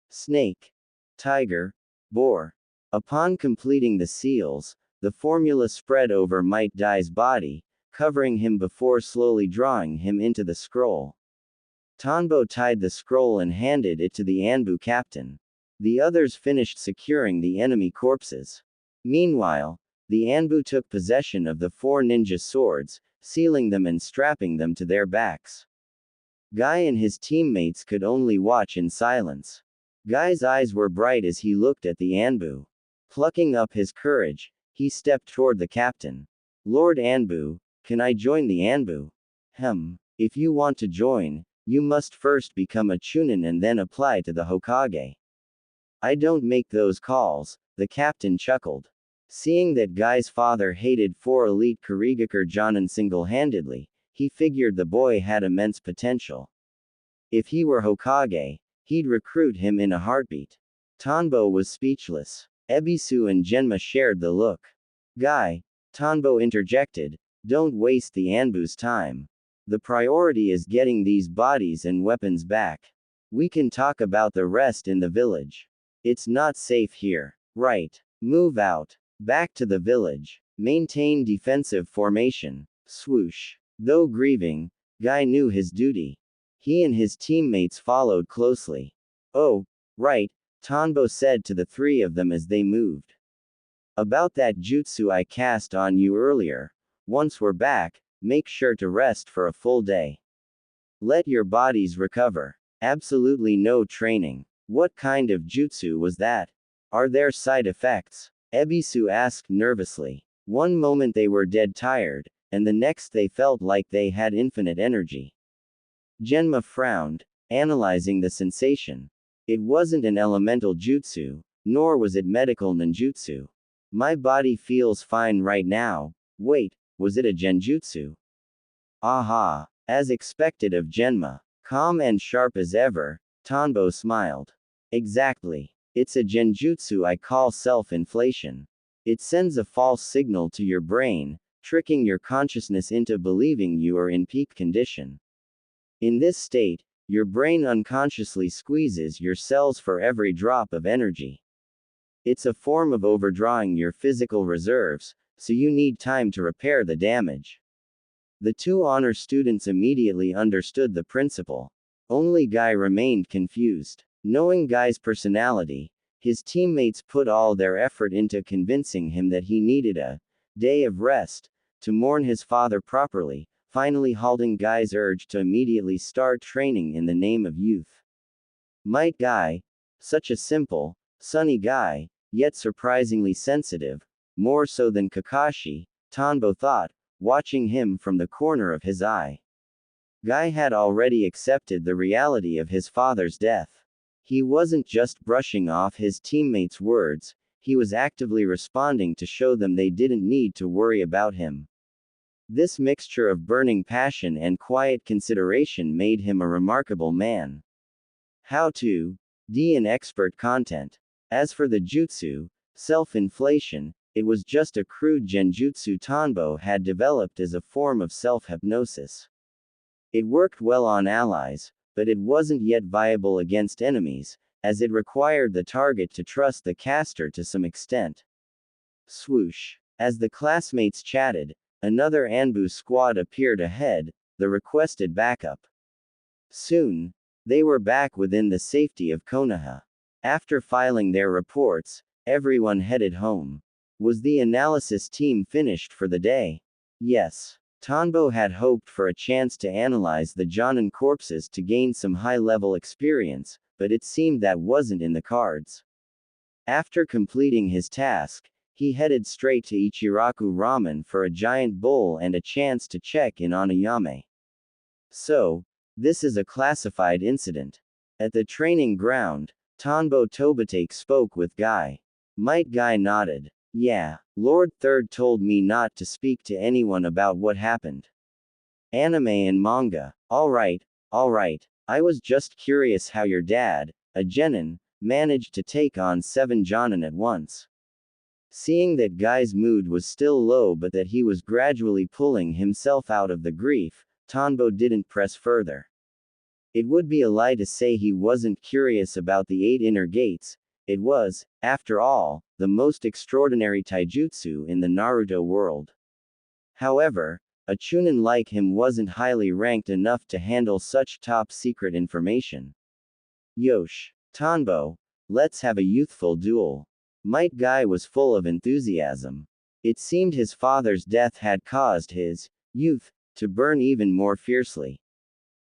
Snake, tiger, boar. Upon completing the seals, the formula spread over Might Dai's body, covering him before slowly drawing him into the scroll. Tanbo tied the scroll and handed it to the Anbu captain. The others finished securing the enemy corpses. Meanwhile, the Anbu took possession of the 4 ninja swords, sealing them and strapping them to their backs. Guy and his teammates could only watch in silence. Guy's eyes were bright as he looked at the Anbu. Plucking up his courage, he stepped toward the captain. Lord Anbu, can I join the Anbu? If you want to join, you must first become a Chunin and then apply to the Hokage. I don't make those calls, the captain chuckled. Seeing that Guy's father hated 4 elite Kurigakur Jonin single-handedly, he figured the boy had immense potential. If he were Hokage, he'd recruit him in a heartbeat. Tanbo was speechless. Ebisu and Genma shared the look. Guy, Tanbo interjected, don't waste the Anbu's time. The priority is getting these bodies and weapons back. We can talk about the rest in the village. It's not safe here. Right. Move out. Back to the village. Maintain defensive formation. Swoosh. Though grieving, Guy knew his duty. He and his teammates followed closely. Oh, right, Tanbo said to the 3 of them as they moved. About that jutsu I cast on you earlier. Once we're back, make sure to rest for a full day. Let your bodies recover. Absolutely no training. What kind of jutsu was that? Are there side effects? Ebisu asked nervously. One moment they were dead tired, and the next they felt like they had infinite energy. Genma frowned, analyzing the sensation. It wasn't an elemental jutsu, nor was it medical ninjutsu. My body feels fine right now. Wait, was it a genjutsu? Aha! As expected of Genma, calm and sharp as ever, Tanbo smiled. Exactly. It's a genjutsu I call self-inflation. It sends a false signal to your brain, tricking your consciousness into believing you are in peak condition. In this state, your brain unconsciously squeezes your cells for every drop of energy. It's a form of overdrawing your physical reserves, so you need time to repair the damage. The 2 honor students immediately understood the principle. Only Guy remained confused. Knowing Guy's personality, his teammates put all their effort into convincing him that he needed a day of rest to mourn his father properly, finally halting Guy's urge to immediately start training in the name of youth. Might Guy, such a simple, sunny guy, yet surprisingly sensitive, more so than Kakashi, Tanbo thought, watching him from the corner of his eye. Guy had already accepted the reality of his father's death. He wasn't just brushing off his teammates' words, he was actively responding to show them they didn't need to worry about him. This mixture of burning passion and quiet consideration made him a remarkable man. How to D and expert content. As for the jutsu, self-inflation, it was just a crude genjutsu Tanbo had developed as a form of self-hypnosis. It worked well on allies, but it wasn't yet viable against enemies, as it required the target to trust the caster to some extent. Swoosh. As the classmates chatted, another Anbu squad appeared ahead, the requested backup. Soon, they were back within the safety of Konoha. After filing their reports, everyone headed home. Was the analysis team finished for the day? Yes. Tanbo had hoped for a chance to analyze the Jonin corpses to gain some high-level experience, but it seemed that wasn't in the cards. After completing his task, he headed straight to Ichiraku Ramen for a giant bowl and a chance to check in on Ayame. So, this is a classified incident. At the training ground, Tanbo Tobitake spoke with Guy. Might Guy nodded. Yeah, Lord Third told me not to speak to anyone about what happened. Anime and manga. Alright. I was just curious how your dad, a genin, managed to take on 7 jonin at once. Seeing that Guy's mood was still low but that he was gradually pulling himself out of the grief, Tanbo didn't press further. It would be a lie to say he wasn't curious about the 8 inner gates. It was, after all, the most extraordinary taijutsu in the Naruto world. However, a chunin like him wasn't highly ranked enough to handle such top-secret information. Yosh. Tanbo, let's have a youthful duel. Might Guy was full of enthusiasm. It seemed his father's death had caused his youth, to burn even more fiercely.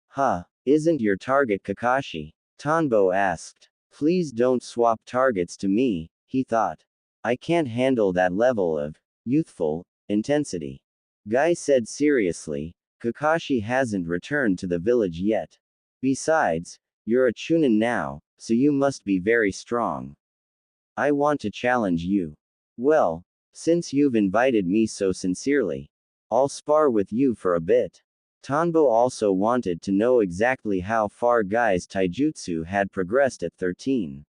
Huh, isn't your target Kakashi? Tanbo asked. Please don't swap targets to me, he thought. I can't handle that level of youthful intensity. Guy said seriously, Kakashi hasn't returned to the village yet. Besides, you're a Chunin now, so you must be very strong. I want to challenge you. Well, since you've invited me so sincerely, I'll spar with you for a bit. Tanbo also wanted to know exactly how far Guy's taijutsu had progressed at 13.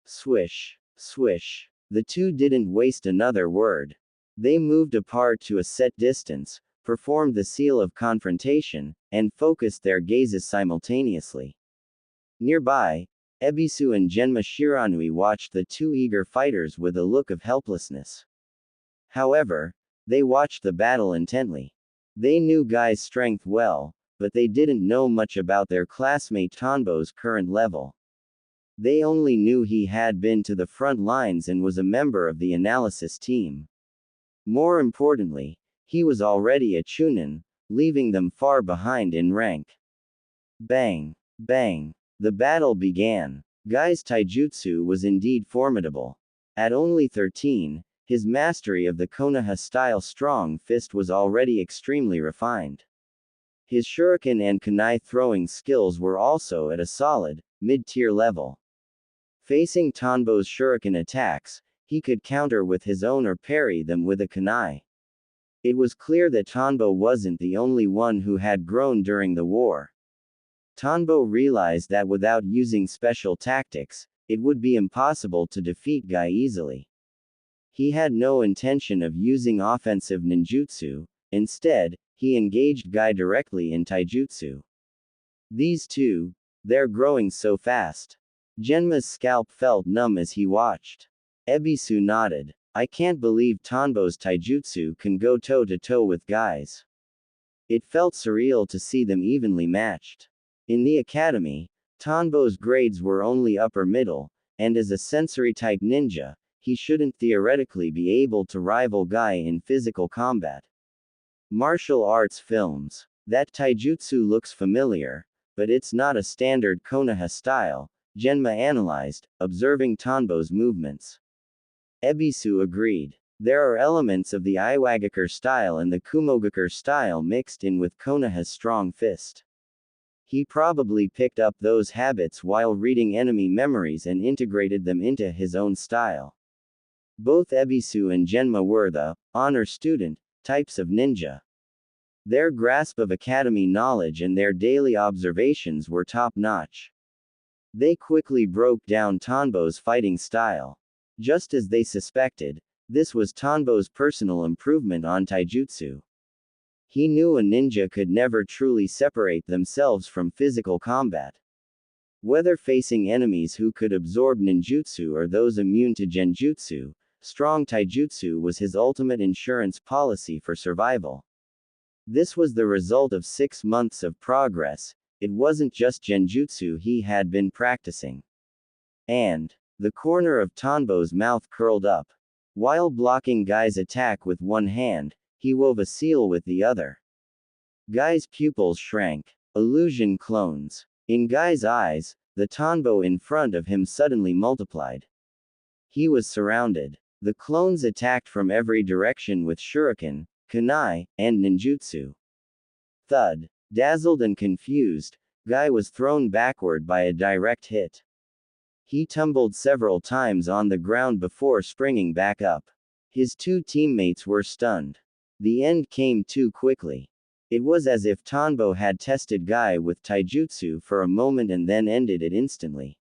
Swish, swish. The two didn't waste another word. They moved apart to a set distance, performed the seal of confrontation, and focused their gazes simultaneously. Nearby, Ebisu and Genma Shiranui watched the two eager fighters with a look of helplessness. However, they watched the battle intently. They knew Guy's strength well, but they didn't know much about their classmate Tanbo's current level. They only knew he had been to the front lines and was a member of the analysis team. More importantly, he was already a Chunin, leaving them far behind in rank. Bang! Bang! The battle began. Guy's taijutsu was indeed formidable. At only 13, his mastery of the Konoha-style strong fist was already extremely refined. His shuriken and kunai throwing skills were also at a solid, mid-tier level. Facing Tanbo's shuriken attacks, he could counter with his own or parry them with a kunai. It was clear that Tanbo wasn't the only one who had grown during the war. Tanbo realized that without using special tactics, it would be impossible to defeat Guy easily. He had no intention of using offensive ninjutsu. Instead, he engaged Guy directly in taijutsu. These two, they're growing so fast. Genma's scalp felt numb as he watched. Ebisu nodded. I can't believe Tanbo's taijutsu can go toe-to-toe with Guy's. It felt surreal to see them evenly matched. In the academy, Tanbo's grades were only upper middle, and as a sensory-type ninja, he shouldn't theoretically be able to rival Guy in physical combat. Martial arts films. That taijutsu looks familiar, but it's not a standard Konoha style, Genma analyzed, observing Tanbo's movements. Ebisu agreed. There are elements of the Iwagakure style and the Kumogakure style mixed in with Konoha's strong fist. He probably picked up those habits while reading enemy memories and integrated them into his own style. Both Ebisu and Genma were the honor student types of ninja. Their grasp of academy knowledge and their daily observations were top-notch. They quickly broke down Tanbo's fighting style. Just as they suspected, this was Tanbo's personal improvement on taijutsu. He knew a ninja could never truly separate themselves from physical combat. Whether facing enemies who could absorb ninjutsu or those immune to genjutsu, strong taijutsu was his ultimate insurance policy for survival. This was the result of 6 months of progress. It wasn't just genjutsu he had been practicing. And the corner of Tanbo's mouth curled up. While blocking Guy's attack with one hand, he wove a seal with the other. Guy's pupils shrank. Illusion clones. In Guy's eyes, the Tanbo in front of him suddenly multiplied. He was surrounded. The clones attacked from every direction with shuriken, kunai, and ninjutsu. Thud. Dazzled and confused, Guy was thrown backward by a direct hit. He tumbled several times on the ground before springing back up. His two teammates were stunned. The end came too quickly. It was as if Tanbo had tested Guy with taijutsu for a moment and then ended it instantly.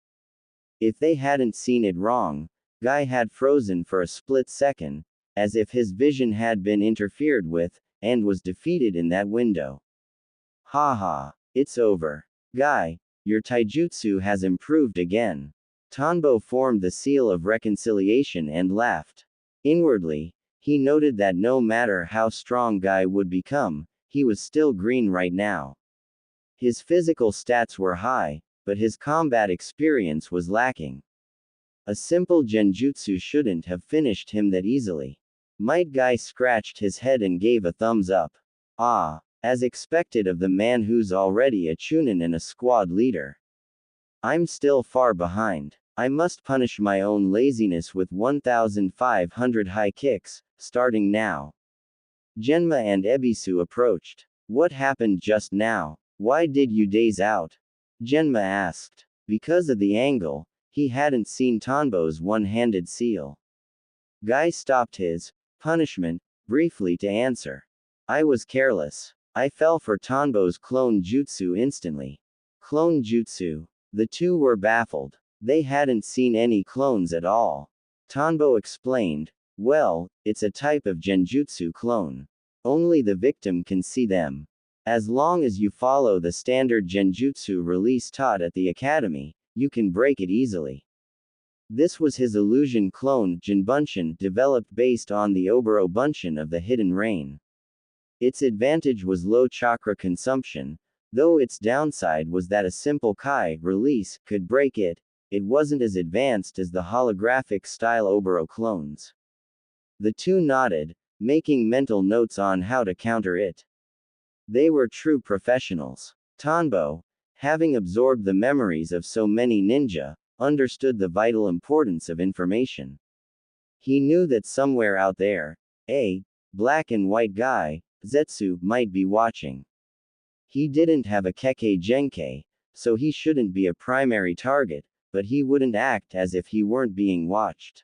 If they hadn't seen it wrong, Guy had frozen for a split second, as if his vision had been interfered with, and was defeated in that window. Haha, it's over. Guy, your taijutsu has improved again. Tanbo formed the seal of reconciliation and laughed. Inwardly, he noted that no matter how strong Guy would become, he was still green right now. His physical stats were high, but his combat experience was lacking. A simple genjutsu shouldn't have finished him that easily. Might Guy scratched his head and gave a thumbs up. Ah, as expected of the man who's already a chunin and a squad leader. I'm still far behind. I must punish my own laziness with 1,500 high kicks, starting now. Genma and Ebisu approached. What happened just now? Why did you daze out? Genma asked. Because of the angle, he hadn't seen Tanbo's one-handed seal. Guy stopped his punishment briefly to answer. I was careless. I fell for Tanbo's clone jutsu instantly. Clone jutsu. The two were baffled. They hadn't seen any clones at all. Tanbo explained, well, it's a type of genjutsu clone. Only the victim can see them. As long as you follow the standard genjutsu release taught at the academy, you can break it easily. This was his illusion clone, Jinbunshin, developed based on the Oboro Bunshin of the Hidden Rain. Its advantage was low chakra consumption, though its downside was that a simple Kai release could break it. It wasn't as advanced as the holographic style Oboro clones. The two nodded, making mental notes on how to counter it. They were true professionals. Tanbo, having absorbed the memories of so many ninja, understood the vital importance of information. He knew that somewhere out there, a black and white guy, Zetsu, might be watching. He didn't have a Kekkei Genkai, so he shouldn't be a primary target, but he wouldn't act as if he weren't being watched.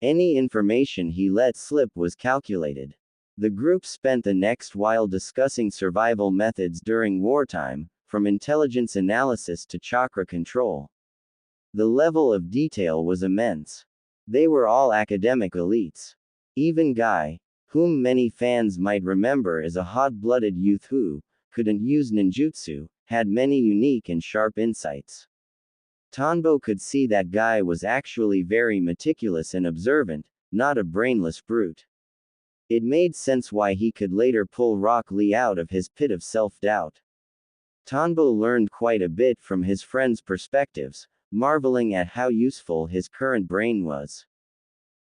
Any information he let slip was calculated. The group spent the next while discussing survival methods during wartime, from intelligence analysis to chakra control. The level of detail was immense. They were all academic elites. Even Guy, whom many fans might remember as a hot-blooded youth who couldn't use ninjutsu, had many unique and sharp insights. Tanbo could see that Guy was actually very meticulous and observant, not a brainless brute. It made sense why he could later pull Rock Lee out of his pit of self-doubt. Tanbo learned quite a bit from his friends' perspectives, marveling at how useful his current brain was.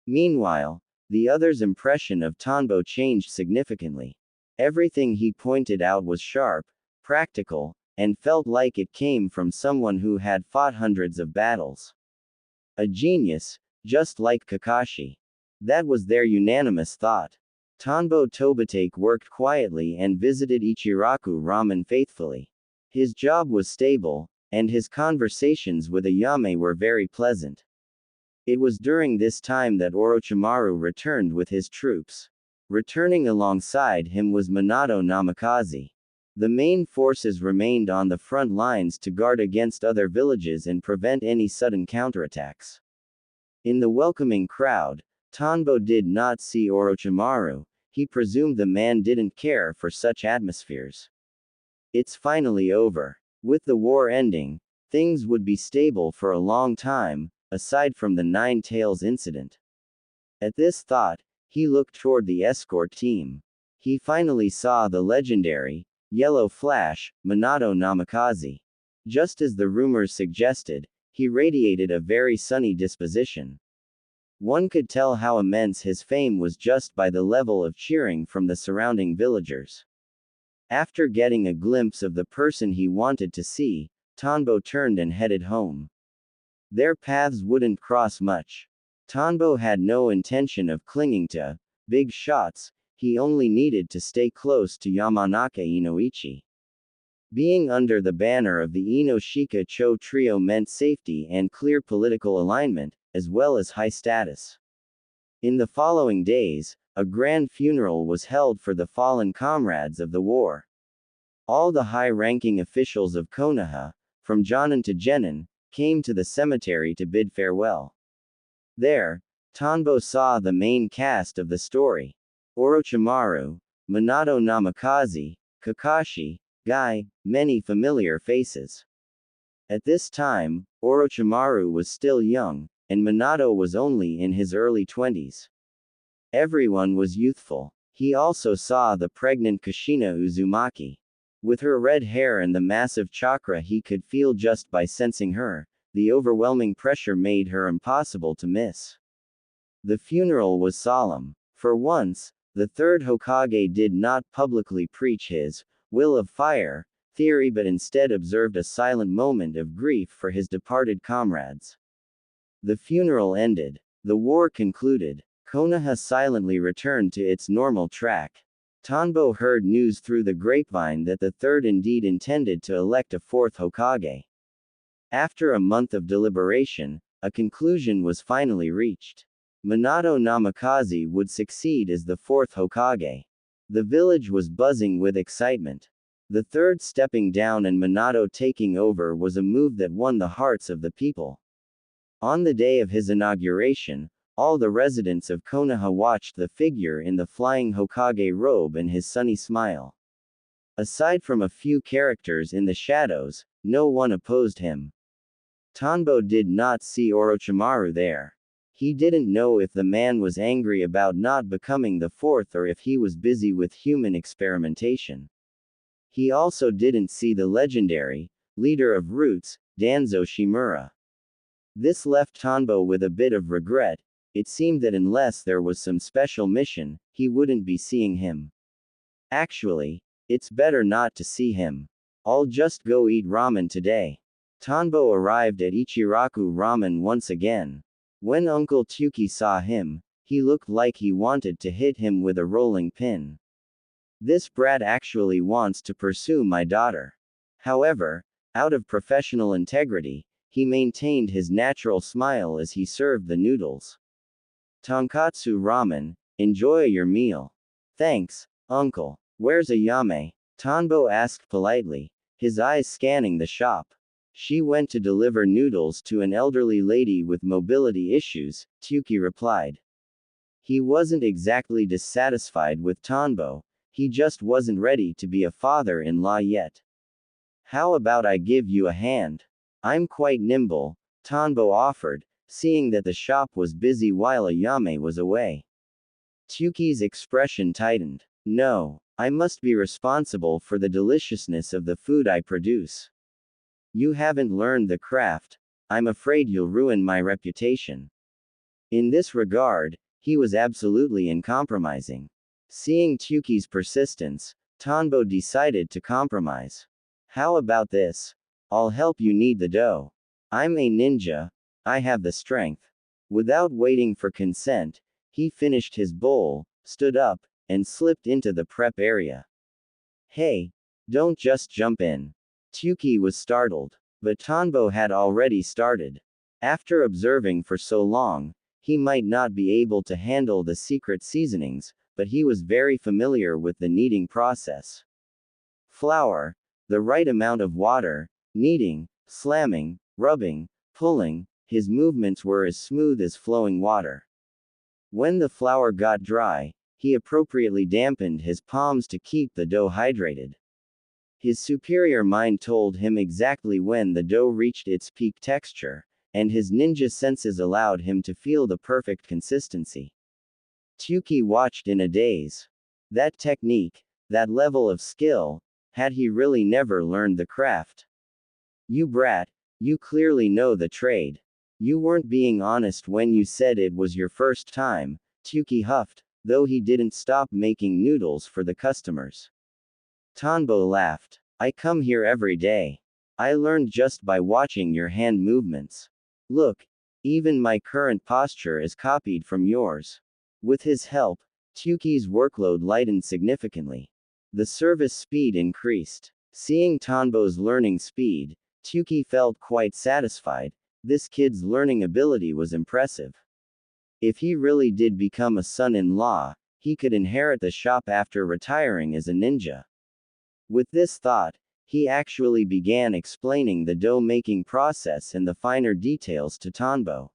Meanwhile, the others' impression of Tanbo changed significantly. Everything he pointed out was sharp, practical, and felt like it came from someone who had fought hundreds of battles. A genius, just like Kakashi. That was their unanimous thought. Tanbo Tobitake worked quietly and visited Ichiraku Ramen faithfully. His job was stable, and his conversations with Ayame were very pleasant. It was during this time that Orochimaru returned with his troops. Returning alongside him was Minato Namikaze. The main forces remained on the front lines to guard against other villages and prevent any sudden counterattacks. In the welcoming crowd, Tanbo did not see Orochimaru. He presumed the man didn't care for such atmospheres. It's finally over. With the war ending, things would be stable for a long time, aside from the Nine Tails incident. At this thought, he looked toward the escort team. He finally saw the legendary, Yellow Flash, Minato Namikaze. Just as the rumors suggested, he radiated a very sunny disposition. One could tell how immense his fame was just by the level of cheering from the surrounding villagers. After getting a glimpse of the person he wanted to see, Tanbo turned and headed home. Their paths wouldn't cross much. Tanbo had no intention of clinging to big shots, he only needed to stay close to Yamanaka Inoichi. Being under the banner of the Inoshika Cho trio meant safety and clear political alignment, as well as high status. In the following days, a grand funeral was held for the fallen comrades of the war. All the high-ranking officials of Konoha, from Jonin to Genin, came to the cemetery to bid farewell. There, Tanbo saw the main cast of the story. Orochimaru, Minato Namikaze, Kakashi, Guy, many familiar faces. At this time, Orochimaru was still young, and Minato was only in his early 20s. Everyone was youthful. He also saw the pregnant Kushina Uzumaki. With her red hair and the massive chakra he could feel just by sensing her, the overwhelming pressure made her impossible to miss. The funeral was solemn. For once, The third Hokage did not publicly preach his will of fire theory but instead observed a silent moment of grief for his departed comrades. The funeral ended. The war concluded. Konoha silently returned to its normal track. Tanbo heard news through the grapevine that the third indeed intended to elect a fourth Hokage. After a month of deliberation, a conclusion was finally reached. Minato Namikaze would succeed as the fourth Hokage. The village was buzzing with excitement. The third stepping down and Minato taking over was a move that won the hearts of the people. On the day of his inauguration, all the residents of Konoha watched the figure in the flying Hokage robe and his sunny smile. Aside from a few characters in the shadows, no one opposed him. Tanbo did not see Orochimaru there. He didn't know if the man was angry about not becoming the fourth or if he was busy with human experimentation. He also didn't see the legendary leader of Roots, Danzo Shimura. This left Tanbo with a bit of regret. It seemed that unless there was some special mission, he wouldn't be seeing him. Actually, it's better not to see him. I'll just go eat ramen today. Tanbo arrived at Ichiraku Ramen once again. When Uncle Tuki saw him, he looked like he wanted to hit him with a rolling pin. This brat actually wants to pursue my daughter. However, out of professional integrity, he maintained his natural smile as he served the noodles. Tonkatsu ramen, enjoy your meal. Thanks, uncle. Where's Ayame? Tanbo asked politely, his eyes scanning the shop. She went to deliver noodles to an elderly lady with mobility issues, Tuki replied. He wasn't exactly dissatisfied with Tanbo, he just wasn't ready to be a father-in-law yet. How about I give you a hand? I'm quite nimble, Tanbo offered, seeing that the shop was busy while Ayame was away. Tuki's expression tightened. No, I must be responsible for the deliciousness of the food I produce. You haven't learned the craft, I'm afraid you'll ruin my reputation. In this regard, he was absolutely uncompromising. Seeing Tuki's persistence, Tanbo decided to compromise. How about this? I'll help you knead the dough. I'm a ninja, I have the strength. Without waiting for consent, he finished his bowl, stood up, and slipped into the prep area. Hey, don't just jump in. Tuki was startled, but Tanbo had already started. After observing for so long, he might not be able to handle the secret seasonings, but he was very familiar with the kneading process. Flour, the right amount of water, kneading, slamming, rubbing, pulling, his movements were as smooth as flowing water. When the flour got dry, he appropriately dampened his palms to keep the dough hydrated. His superior mind told him exactly when the dough reached its peak texture, and his ninja senses allowed him to feel the perfect consistency. Tuki watched in a daze. That technique, that level of skill, had he really never learned the craft? You brat, you clearly know the trade. You weren't being honest when you said it was your first time, Tuki huffed, though he didn't stop making noodles for the customers. Tanbo laughed. I come here every day. I learned just by watching your hand movements. Look, even my current posture is copied from yours. With his help, Tuki's workload lightened significantly. The service speed increased. Seeing Tanbo's learning speed, Tuki felt quite satisfied. This kid's learning ability was impressive. If he really did become a son-in-law, he could inherit the shop after retiring as a ninja. With this thought, he actually began explaining the dough-making process and the finer details to Tanbo.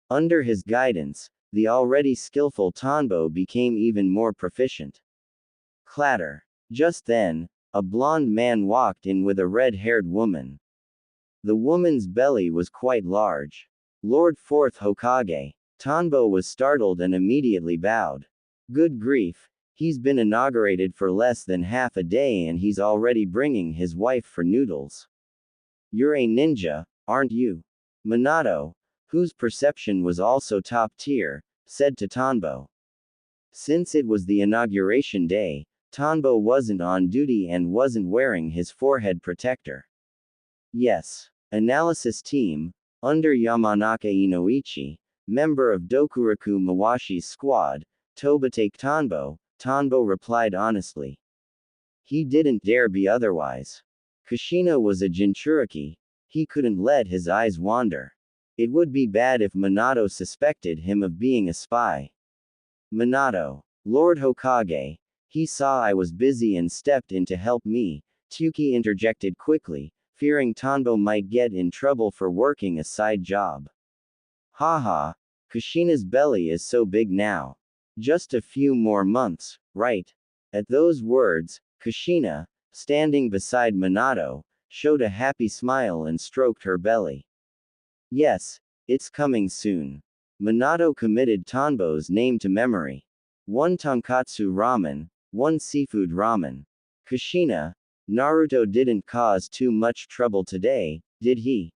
Under his guidance, the already skillful Tanbo became even more proficient. Clatter. Just then, a blonde man walked in with a red-haired woman. The woman's belly was quite large. Lord Fourth Hokage. Tanbo was startled and immediately bowed. Good grief, he's been inaugurated for less than half a day and he's already bringing his wife for noodles. You're a ninja, aren't you? Minato, whose perception was also top tier, said to Tanbo. Since it was the inauguration day, Tanbo wasn't on duty and wasn't wearing his forehead protector. Yes. Analysis team, under Yamanaka Inoichi, member of Dokuraku Mawashi's squad, Tobatake Tanbo, Tanbo replied honestly. He didn't dare be otherwise. Kushina was a Jinchuriki. He couldn't let his eyes wander. It would be bad if Minato suspected him of being a spy. Minato, Lord Hokage, he saw I was busy and stepped in to help me, Tsuki interjected quickly, fearing Tanbo might get in trouble for working a side job. Haha, Kushina's belly is so big now. Just a few more months, right? At those words, Kushina, standing beside Minato, showed a happy smile and stroked her belly. Yes, it's coming soon. Minato committed Tanbo's name to memory. 1 tonkatsu ramen, 1 seafood ramen. Kushina, Naruto didn't cause too much trouble today, did he?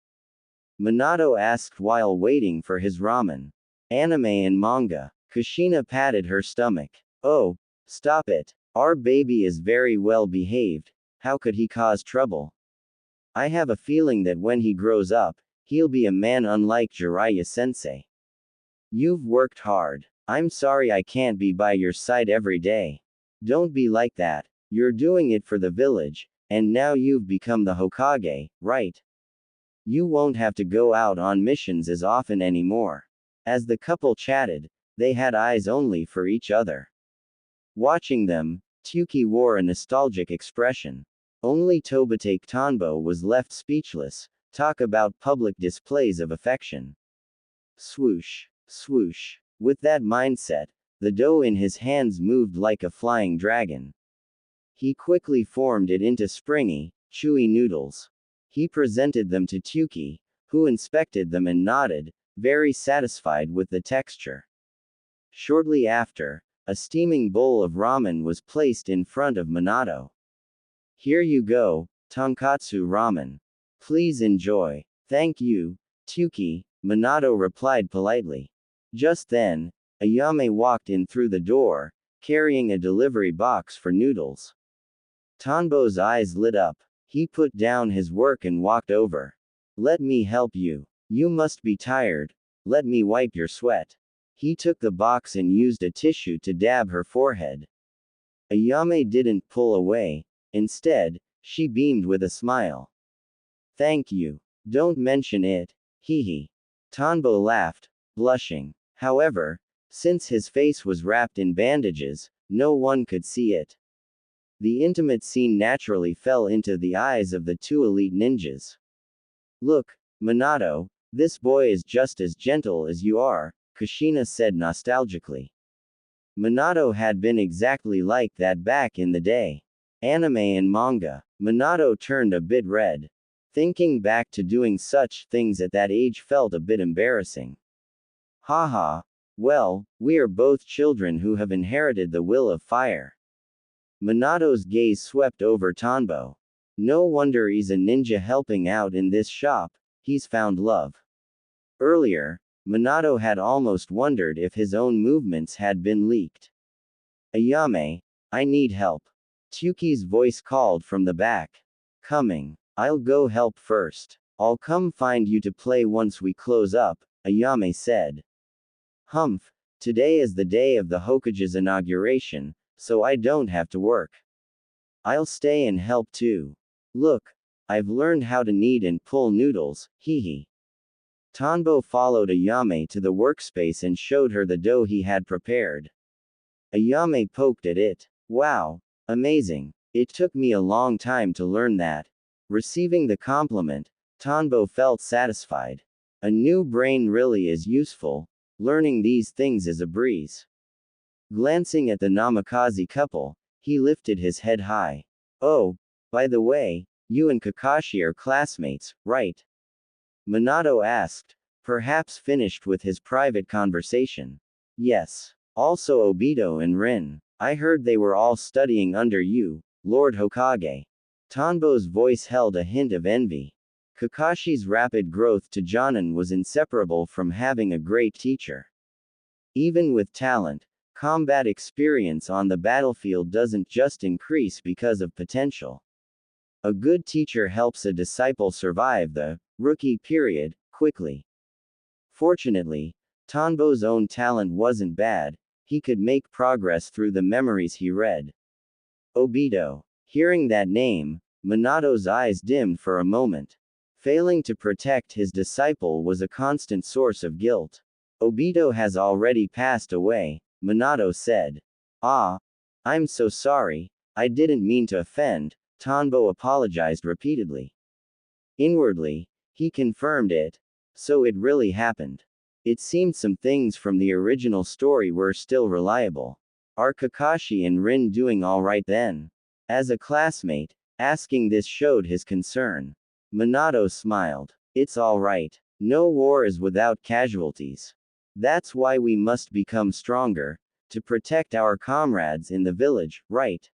Minato asked while waiting for his ramen. Anime and manga. Kushina patted her stomach. Oh, stop it. Our baby is very well behaved. How could he cause trouble? I have a feeling that when he grows up, he'll be a man unlike Jiraiya-sensei. You've worked hard. I'm sorry I can't be by your side every day. Don't be like that. You're doing it for the village, and now you've become the Hokage, right? You won't have to go out on missions as often anymore. As the couple chatted, they had eyes only for each other. Watching them, Tsuki wore a nostalgic expression. Only Tobatake Tanbo was left speechless. Talk about public displays of affection. Swoosh, swoosh. With that mindset, the dough in his hands moved like a flying dragon. He quickly formed it into springy, chewy noodles. He presented them to Tsuki, who inspected them and nodded, very satisfied with the texture. Shortly after, a steaming bowl of ramen was placed in front of Minato. Here you go, tonkatsu ramen. Please enjoy. Thank you, Tsuki, Minato replied politely. Just then, Ayame walked in through the door, carrying a delivery box for noodles. Tanbo's eyes lit up. He put down his work and walked over. Let me help you. You must be tired. Let me wipe your sweat. He took the box and used a tissue to dab her forehead. Ayame didn't pull away. Instead, she beamed with a smile. Thank you. Don't mention it. Hee. Tanbo laughed, blushing. However, since his face was wrapped in bandages, no one could see it. The intimate scene naturally fell into the eyes of the two elite ninjas. Look, Minato, this boy is just as gentle as you are, Kushina said nostalgically. Minato had been exactly like that back in the day. Anime and manga. Minato turned a bit red. Thinking back to doing such things at that age felt a bit embarrassing. Haha. Well, we are both children who have inherited the will of fire. Minato's gaze swept over Tanbo. No wonder he's a ninja helping out in this shop, he's found love. Earlier, Minato had almost wondered if his own movements had been leaked. Ayame, I need help. Tsuki's voice called from the back. Coming. I'll go help first. I'll come find you to play once we close up, Ayame said. Humph, today is the day of the Hokage's inauguration, so I don't have to work. I'll stay and help too. Look, I've learned how to knead and pull noodles, hee. Tanbo followed Ayame to the workspace and showed her the dough he had prepared. Ayame poked at it. Wow, amazing. It took me a long time to learn that. Receiving the compliment, Tanbo felt satisfied. A new brain really is useful. Learning these things is a breeze. Glancing at the Namikaze couple, he lifted his head high. Oh, by the way, you and Kakashi are classmates, right? Minato asked, perhaps finished with his private conversation. Yes. Also Obito and Rin. I heard they were all studying under you, Lord Hokage. Tanbo's voice held a hint of envy. Kakashi's rapid growth to Jonin was inseparable from having a great teacher. Even with talent, Combat experience on the battlefield doesn't just increase because of potential. A good teacher helps a disciple survive the rookie period quickly. Fortunately, Tanbo's own talent wasn't bad, he could make progress through the memories he read. Obito. Hearing that name, Minato's eyes dimmed for a moment. Failing to protect his disciple was a constant source of guilt. Obito has already passed away, Minato said. Ah, I'm so sorry, I didn't mean to offend, Tanbo apologized repeatedly. Inwardly, he confirmed it. So it really happened. It seemed some things from the original story were still reliable. Are Kakashi and Rin doing alright then? As a classmate, asking this showed his concern. Minato smiled. It's alright. No war is without casualties. That's why we must become stronger, to protect our comrades in the village, right?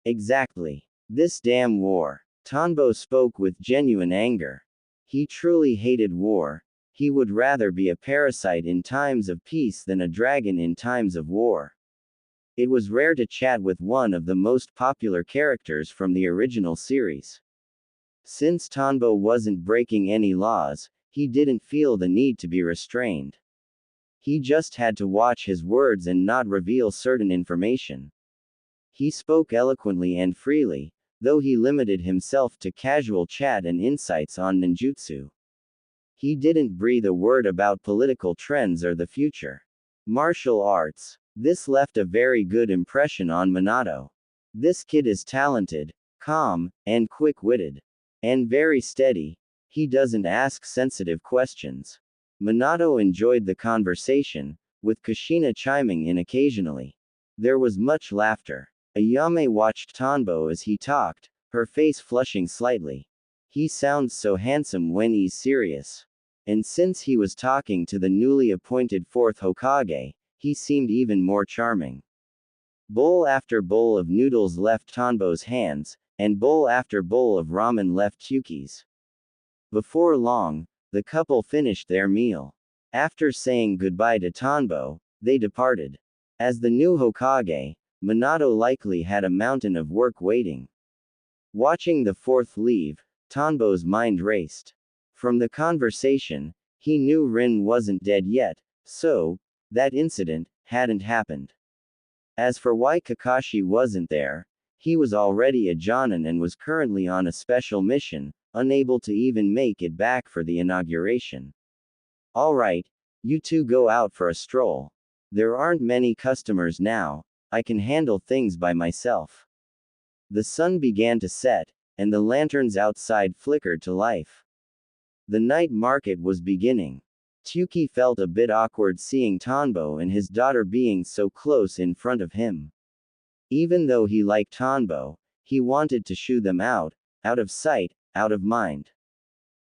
Exactly. This damn war. Tanbo spoke with genuine anger. He truly hated war. He would rather be a parasite in times of peace than a dragon in times of war. It was rare to chat with one of the most popular characters from the original series. Since Tanbo wasn't breaking any laws, he didn't feel the need to be restrained. He just had to watch his words and not reveal certain information. He spoke eloquently and freely, though he limited himself to casual chat and insights on ninjutsu. He didn't breathe a word about political trends or the future. Martial arts. This left a very good impression on Minato. This kid is talented, calm, and quick-witted. And very steady. He doesn't ask sensitive questions. Minato enjoyed the conversation, with Kushina chiming in occasionally. There was much laughter. Ayame watched Tanbo as he talked, her face flushing slightly. He sounds so handsome when he's serious. And since he was talking to the newly appointed fourth Hokage, he seemed even more charming. Bowl after bowl of noodles left Tanbo's hands, and bowl after bowl of ramen left Yuki's. Before long, the couple finished their meal. After saying goodbye to Tanbo, they departed. As the new Hokage, Minato likely had a mountain of work waiting. Watching the fourth leave, Tanbo's mind raced. From the conversation, he knew Rin wasn't dead yet, so, that incident hadn't happened. As for why Kakashi wasn't there, he was already a Jonin and was currently on a special mission, unable to even make it back for the inauguration. Alright, you two go out for a stroll. There aren't many customers now, I can handle things by myself. The sun began to set, and the lanterns outside flickered to life. The night market was beginning. Yuki felt a bit awkward seeing Tanbo and his daughter being so close in front of him. Even though he liked Tanbo, he wanted to shoo them out of sight, out of mind.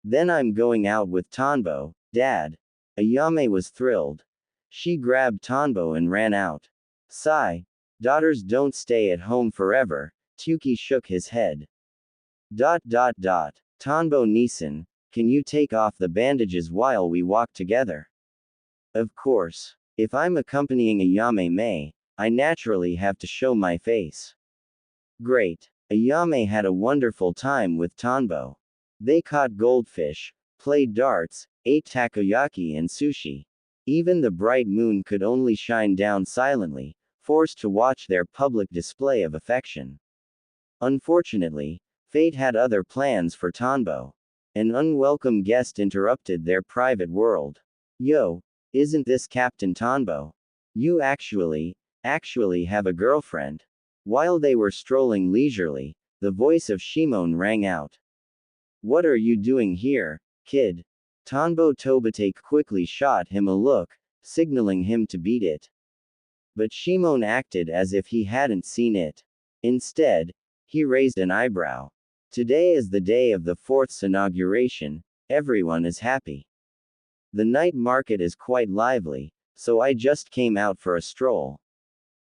Then I'm going out with Tanbo, Dad. Ayame was thrilled. She grabbed Tanbo and ran out. Sigh. Daughters don't stay at home forever, Yuki shook his head. Tanbo Nisan, can you take off the bandages while we walk together? Of course. If I'm accompanying Ayame, I naturally have to show my face. Great. Ayame had a wonderful time with Tanbo. They caught goldfish, played darts, ate takoyaki and sushi. Even the bright moon could only shine down silently, forced to watch their public display of affection. Unfortunately, fate had other plans for Tanbo. An unwelcome guest interrupted their private world. Yo, isn't this Captain Tanbo? You actually have a girlfriend? While they were strolling leisurely, the voice of Shimon rang out. What are you doing here, kid? Tanbo Tobitake quickly shot him a look, signaling him to beat it. But Shimon acted as if he hadn't seen it. Instead, he raised an eyebrow. Today is the day of the fourth's inauguration, everyone is happy. The night market is quite lively, so I just came out for a stroll.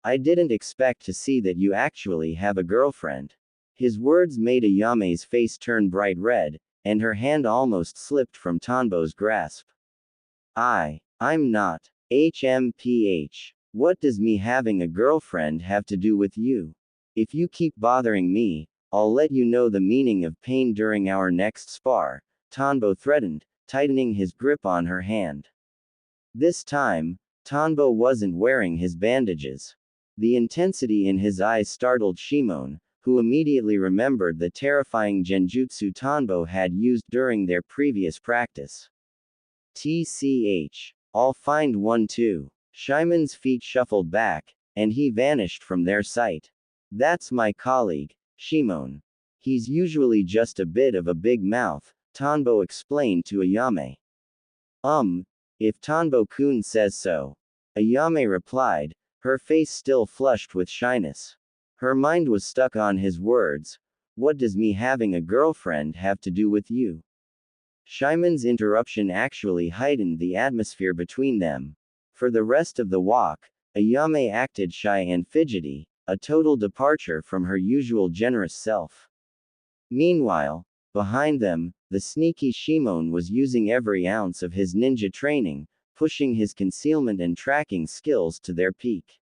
I didn't expect to see that you actually have a girlfriend. His words made Ayame's face turn bright red, and her hand almost slipped from Tanbo's grasp. I'm not. HMPH. What does me having a girlfriend have to do with you? If you keep bothering me, I'll let you know the meaning of pain during our next spar, Tanbo threatened, tightening his grip on her hand. This time, Tanbo wasn't wearing his bandages. The intensity in his eyes startled Shimon, who immediately remembered the terrifying genjutsu Tanbo had used during their previous practice. TCH. I'll find one too. Shimon's feet shuffled back, and he vanished from their sight. That's my colleague, Shimon. He's usually just a bit of a big mouth, Tanbo explained to Ayame. If Tanbo-kun says so. Ayame replied, her face still flushed with shyness. Her mind was stuck on his words. What does me having a girlfriend have to do with you? Shimon's interruption actually heightened the atmosphere between them. For the rest of the walk, Ayame acted shy and fidgety, a total departure from her usual generous self. Meanwhile, behind them, the sneaky Shimon was using every ounce of his ninja training, pushing his concealment and tracking skills to their peak.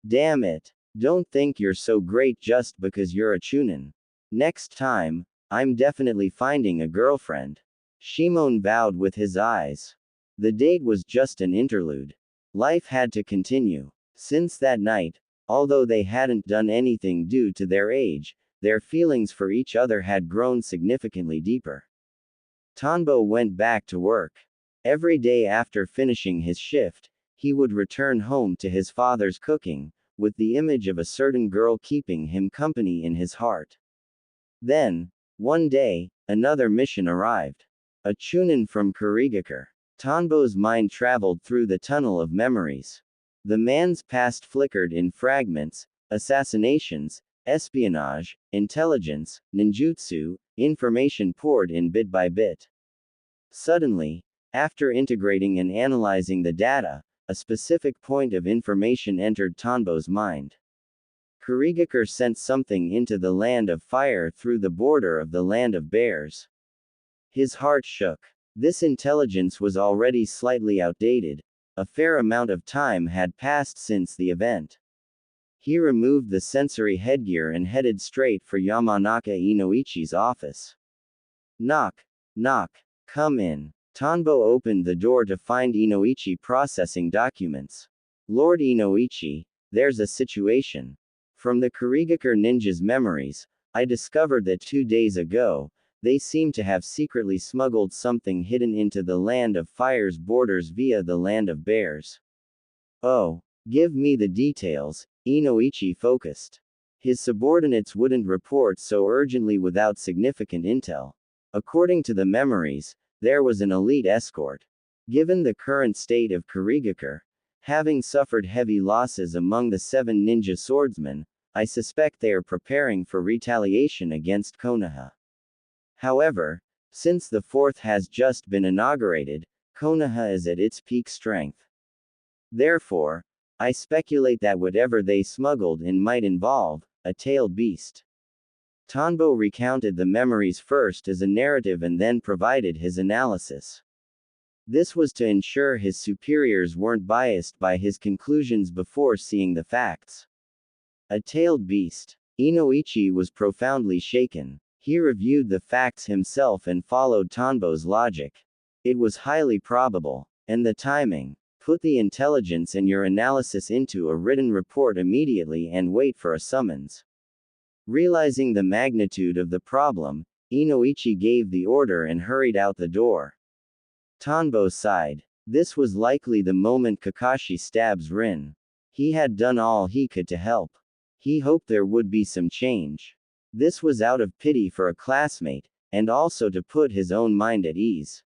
Damn it. Don't think you're so great just because you're a chunin. Next time, I'm definitely finding a girlfriend. Shimon bowed with his eyes. The date was just an interlude. Life had to continue. Since that night, although they hadn't done anything due to their age, their feelings for each other had grown significantly deeper. Tanbo went back to work. Every day after finishing his shift, he would return home to his father's cooking, with the image of a certain girl keeping him company in his heart. Then, one day, another mission arrived. A chunin from Kurigakure. Tanbo's mind traveled through the tunnel of memories. The man's past flickered in fragments: assassinations, espionage, intelligence, ninjutsu, information poured in bit by bit. Suddenly, after integrating and analyzing the data, a specific point of information entered Tanbo's mind. Kurigakure sent something into the Land of Fire through the border of the Land of Bears. His heart shook. This intelligence was already slightly outdated. A fair amount of time had passed since the event. He removed the sensory headgear and headed straight for Yamanaka Inoichi's office. Knock. Knock. Come in. Tanbo opened the door to find Inoichi processing documents. Lord Inoichi, there's a situation. From the Kurigakure ninja's memories, I discovered that 2 days ago, they seem to have secretly smuggled something hidden into the Land of Fire's borders via the Land of Bears. Oh, give me the details, Inoichi focused. His subordinates wouldn't report so urgently without significant intel. According to the memories, there was an elite escort. Given the current state of Kurigakure, having suffered heavy losses among the 7 ninja swordsmen, I suspect they are preparing for retaliation against Konoha. However, since the 4th has just been inaugurated, Konoha is at its peak strength. Therefore, I speculate that whatever they smuggled in might involve a tailed beast. Tanbo recounted the memories first as a narrative and then provided his analysis. This was to ensure his superiors weren't biased by his conclusions before seeing the facts. A tailed beast. Inoichi was profoundly shaken. He reviewed the facts himself and followed Tanbo's logic. It was highly probable. And the timing. Put the intelligence and your analysis into a written report immediately and wait for a summons. Realizing the magnitude of the problem, Inoichi gave the order and hurried out the door. Tanbo sighed. This was likely the moment Kakashi stabs Rin. He had done all he could to help. He hoped there would be some change. This was out of pity for a classmate, and also to put his own mind at ease.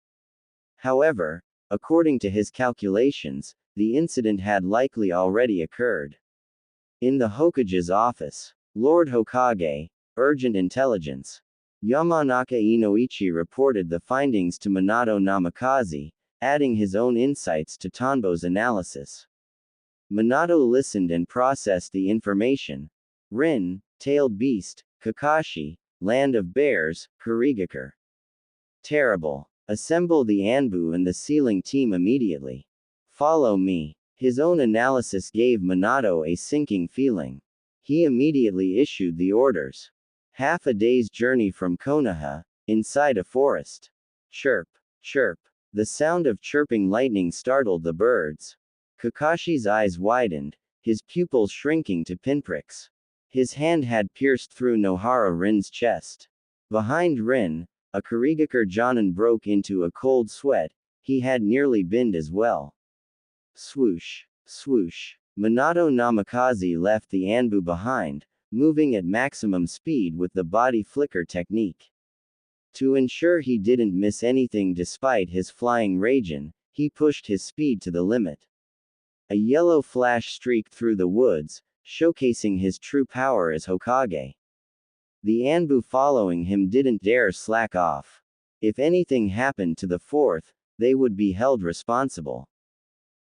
However, according to his calculations, the incident had likely already occurred. In the Hokage's office, Lord Hokage, urgent intelligence. Yamanaka Inoichi reported the findings to Minato Namikaze, adding his own insights to Tanbo's analysis. Minato listened and processed the information. Rin, tailed beast, Kakashi, Land of Bears, Kurigakure. Terrible. Assemble the Anbu and the sealing team immediately. Follow me. His own analysis gave Minato a sinking feeling. He immediately issued the orders. Half a day's journey from Konoha, inside a forest. Chirp, chirp. The sound of chirping lightning startled the birds. Kakashi's eyes widened, his pupils shrinking to pinpricks. His hand had pierced through Nohara Rin's chest. Behind Rin, a Kurigakure Jonin broke into a cold sweat. He had nearly binned as well. Swoosh, swoosh. Minato Namikaze left the Anbu behind, moving at maximum speed with the body flicker technique. To ensure he didn't miss anything despite his flying Raijin, he pushed his speed to the limit. A yellow flash streaked through the woods, showcasing his true power as Hokage. The Anbu following him didn't dare slack off. If anything happened to the fourth, they would be held responsible.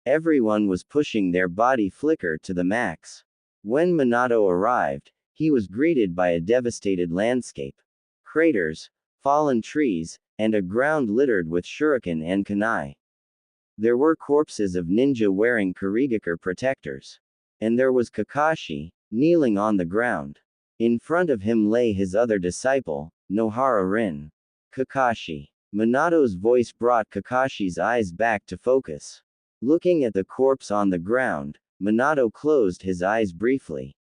Everyone was pushing their body flicker to the max. When Minato arrived, he was greeted by a devastated landscape. Craters, fallen trees, and a ground littered with shuriken and kunai. There were corpses of ninja wearing Kurigakure protectors. And there was Kakashi, kneeling on the ground. In front of him lay his other disciple, Nohara Rin. Kakashi. Minato's voice brought Kakashi's eyes back to focus. Looking at the corpse on the ground, Minato closed his eyes briefly.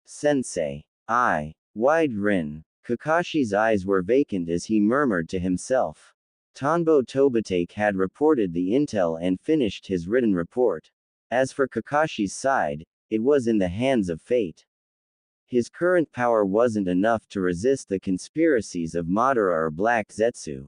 Sensei. Wide Rin. Kakashi's eyes were vacant as he murmured to himself. Tanbo Tobitake had reported the intel and finished his written report. As for Kakashi's side, it was in the hands of fate. His current power wasn't enough to resist the conspiracies of Madara or Black Zetsu.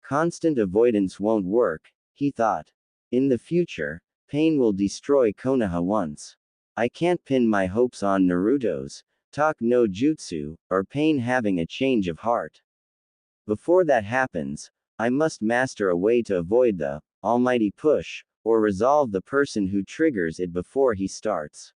Constant avoidance won't work, he thought. In the future, pain will destroy Konoha once. I can't pin my hopes on Naruto's talk no jutsu, or pain having a change of heart. Before that happens, I must master a way to avoid the almighty push, or resolve the person who triggers it before he starts.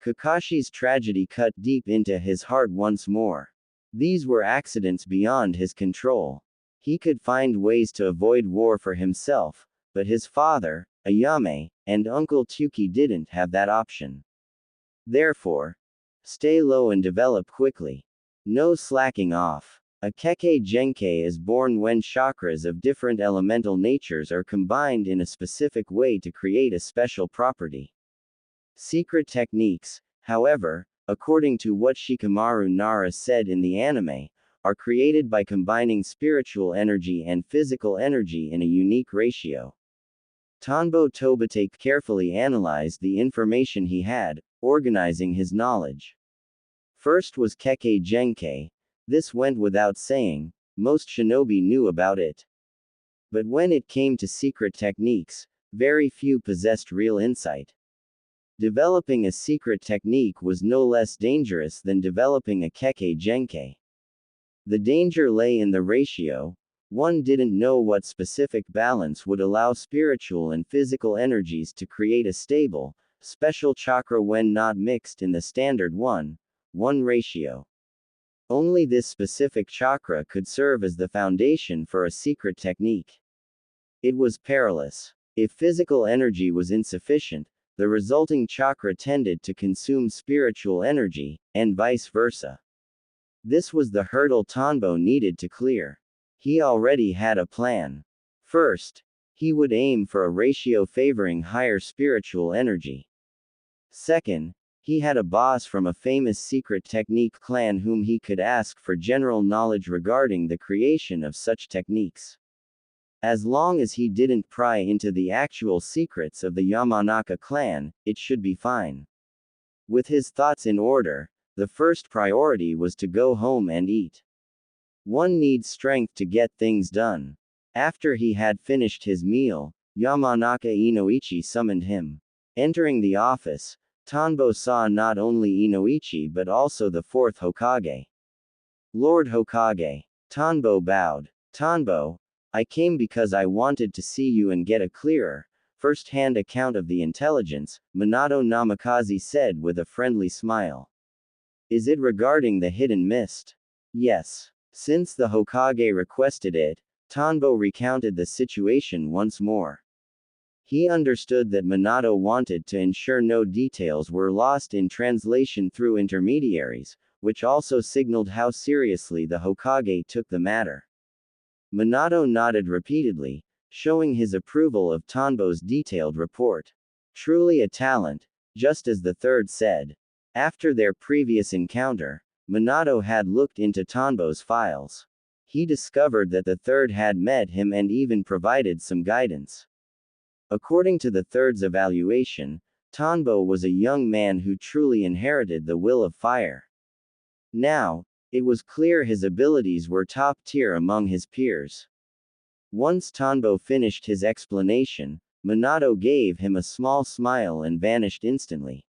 Kakashi's tragedy cut deep into his heart once more. These were accidents beyond his control. He could find ways to avoid war for himself, but his father, Ayame, and Uncle Tuki didn't have that option. Therefore, stay low and develop quickly. No slacking off. A Kekkei Genkai is born when chakras of different elemental natures are combined in a specific way to create a special property. Secret techniques, however, according to what Shikamaru Nara said in the anime, are created by combining spiritual energy and physical energy in a unique ratio. Tanbo Tobitake carefully analyzed the information he had, organizing his knowledge. First was Kekkei Genkai. This went without saying, most shinobi knew about it. But when it came to secret techniques, very few possessed real insight. Developing a secret technique was no less dangerous than developing a Kekkei Genkai. The danger lay in the ratio. One didn't know what specific balance would allow spiritual and physical energies to create a stable, special chakra when not mixed in the standard 1:1 ratio. Only this specific chakra could serve as the foundation for a secret technique. It was perilous. If physical energy was insufficient, the resulting chakra tended to consume spiritual energy, and vice versa. This was the hurdle Tanbo needed to clear. He already had a plan. First, he would aim for a ratio favoring higher spiritual energy. Second, he had a boss from a famous secret technique clan whom he could ask for general knowledge regarding the creation of such techniques. As long as he didn't pry into the actual secrets of the Yamanaka clan, it should be fine. With his thoughts in order, the first priority was to go home and eat. One needs strength to get things done. After he had finished his meal, Yamanaka Inoichi summoned him. Entering the office, Tanbo saw not only Inoichi but also the fourth Hokage. Lord Hokage. Tanbo bowed. Tanbo, I came because I wanted to see you and get a clearer, first-hand account of the intelligence, Minato Namikaze said with a friendly smile. Is it regarding the hidden mist? Yes. Since the Hokage requested it, Tanbo recounted the situation once more. He understood that Minato wanted to ensure no details were lost in translation through intermediaries, which also signaled how seriously the Hokage took the matter. Minato nodded repeatedly, showing his approval of Tanbo's detailed report. Truly a talent, just as the third said. After their previous encounter, Minato had looked into Tanbo's files. He discovered that the third had met him and even provided some guidance. According to the third's evaluation, Tanbo was a young man who truly inherited the will of fire. Now, it was clear his abilities were top tier among his peers. Once Tanbo finished his explanation, Minato gave him a small smile and vanished instantly.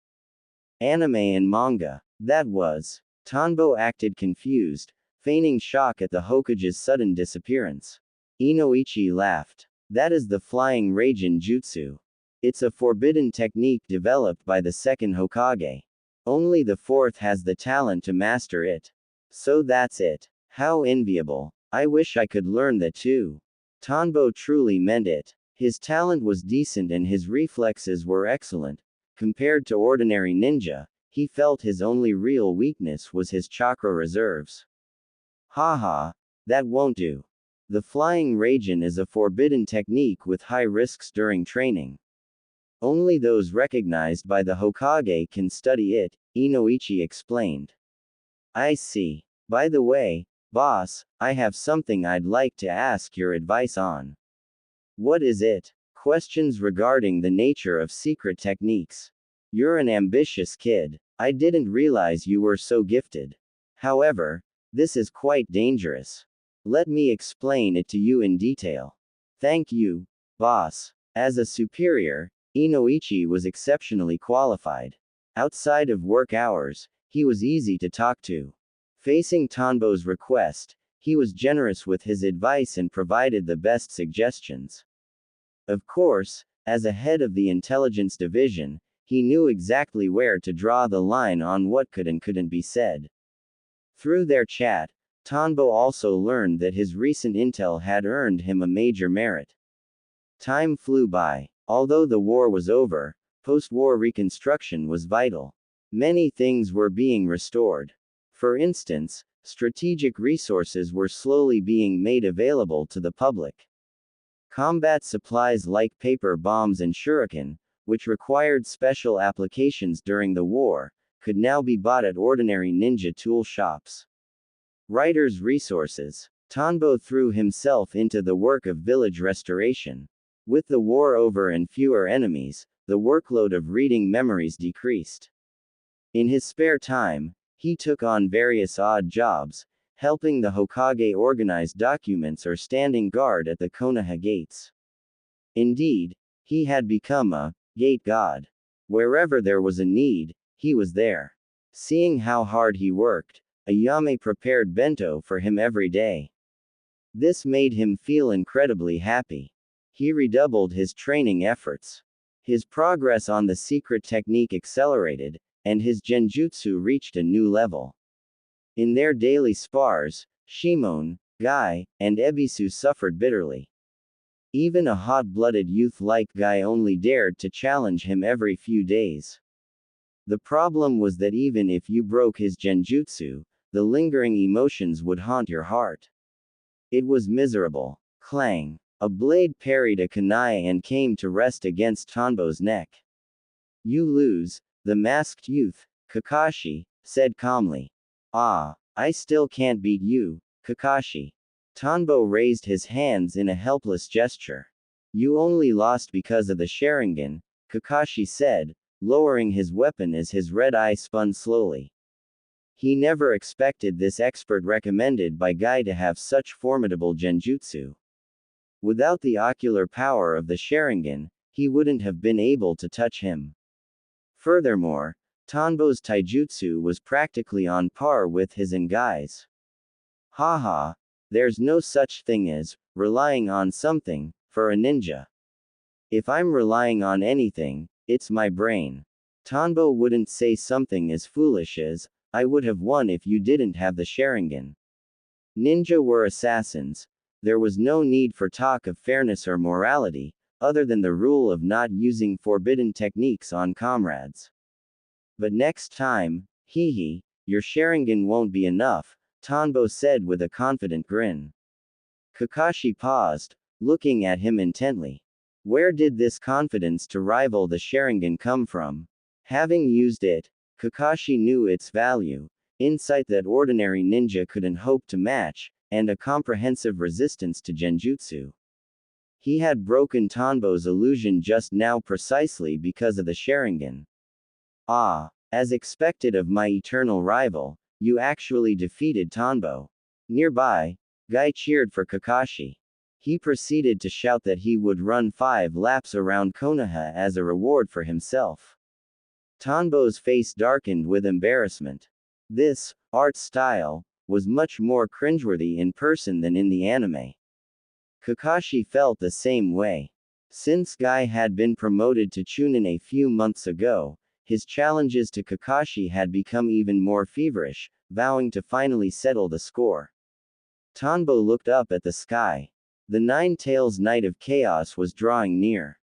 Anime and manga, that was. Tanbo acted confused, feigning shock at the Hokage's sudden disappearance. Inoichi laughed. That is the flying Raijin jutsu. It's a forbidden technique developed by the second Hokage. Only the fourth has the talent to master it. So that's it. How enviable. I wish I could learn that too. Tanbo truly meant it. His talent was decent and his reflexes were excellent. Compared to ordinary ninja, he felt his only real weakness was his chakra reserves. Haha, that won't do. The flying Raijin is a forbidden technique with high risks during training. Only those recognized by the Hokage can study it, Inoichi explained. I see. By the way, boss, I have something I'd like to ask your advice on. What is it? Questions regarding the nature of secret techniques. You're an ambitious kid. I didn't realize you were so gifted. However, this is quite dangerous. Let me explain it to you in detail. Thank you, boss. As a superior, Inoichi was exceptionally qualified. Outside of work hours, he was easy to talk to. Facing Tanbo's request, he was generous with his advice and provided the best suggestions. Of course, as a head of the intelligence division, he knew exactly where to draw the line on what could and couldn't be said. Through their chat, Tanbo also learned that his recent intel had earned him a major merit. Time flew by. Although the war was over, post-war reconstruction was vital. Many things were being restored. For instance, strategic resources were slowly being made available to the public. Combat supplies like paper bombs and shuriken, which required special applications during the war, could now be bought at ordinary ninja tool shops. Writer's resources. Tanbo threw himself into the work of village restoration. With the war over and fewer enemies, the workload of reading memories decreased. In his spare time, he took on various odd jobs, helping the Hokage organize documents or standing guard at the Konoha gates. Indeed, he had become a gate god. Wherever there was a need, he was there. Seeing how hard he worked, Ayame prepared bento for him every day. This made him feel incredibly happy. He redoubled his training efforts. His progress on the secret technique accelerated, and his genjutsu reached a new level. In their daily spars, Shimon, Guy, and Ebisu suffered bitterly. Even a hot-blooded youth like Guy only dared to challenge him every few days. The problem was that even if you broke his genjutsu, the lingering emotions would haunt your heart. It was miserable. Clang. A blade parried a kunai and came to rest against Tanbo's neck. You lose, the masked youth, Kakashi, said calmly. Ah, I still can't beat you, Kakashi. Tanbo raised his hands in a helpless gesture. You only lost because of the Sharingan, Kakashi said, lowering his weapon as his red eye spun slowly. He never expected this expert recommended by Guy to have such formidable genjutsu. Without the ocular power of the Sharingan, he wouldn't have been able to touch him. Furthermore, Tanbo's taijutsu was practically on par with his and Guy's. Haha, there's no such thing as relying on something for a ninja. If I'm relying on anything, it's my brain. Tanbo wouldn't say something as foolish as, I would have won if you didn't have the Sharingan. Ninja were assassins. There was no need for talk of fairness or morality, other than the rule of not using forbidden techniques on comrades. But next time, hee, your Sharingan won't be enough, Tanbo said with a confident grin. Kakashi paused, looking at him intently. Where did this confidence to rival the Sharingan come from? Having used it, Kakashi knew its value, insight that ordinary ninja couldn't hope to match, and a comprehensive resistance to genjutsu. He had broken Tanbo's illusion just now precisely because of the Sharingan. Ah, as expected of my eternal rival, you actually defeated Tanbo. Nearby, Guy cheered for Kakashi. He proceeded to shout that he would run 5 laps around Konoha as a reward for himself. Tanbo's face darkened with embarrassment. This art style was much more cringeworthy in person than in the anime. Kakashi felt the same way. Since Guy had been promoted to Chunin a few months ago, his challenges to Kakashi had become even more feverish, vowing to finally settle the score. Tanbo looked up at the sky. The Nine-Tails Night of Chaos was drawing near.